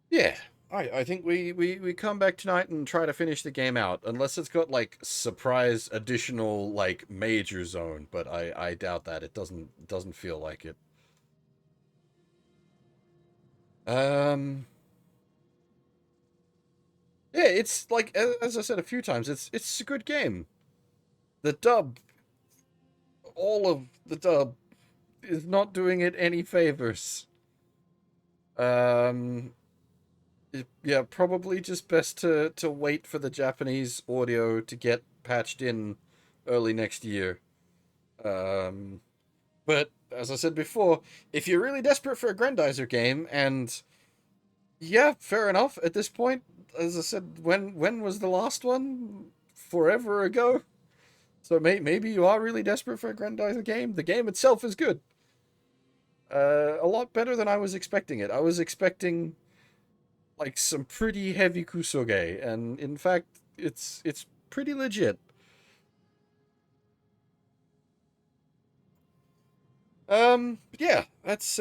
Yeah. I think we come back tonight and try to finish the game out. Unless it's got, like, surprise additional, like, major zone. But I doubt that. It doesn't feel like it. Yeah, it's like, as I said a few times, it's a good game. The dub, all of the dub, is not doing it any favors. Yeah, probably just best to wait for the Japanese audio to get patched in early next year. But as I said before, if you're really desperate for a Grendizer game, and yeah, fair enough. At this point, as I said, when was the last one? Forever ago. So maybe you are really desperate for a Grendizer game. The game itself is good. A lot better than I was expecting it. I was expecting, like, some pretty heavy kusoge, and in fact, it's pretty legit. Yeah, that's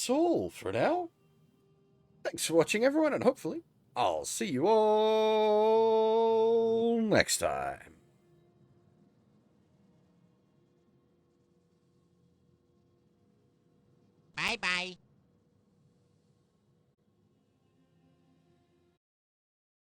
all for now. Thanks for watching, everyone, and hopefully I'll see you all next time. Bye-bye.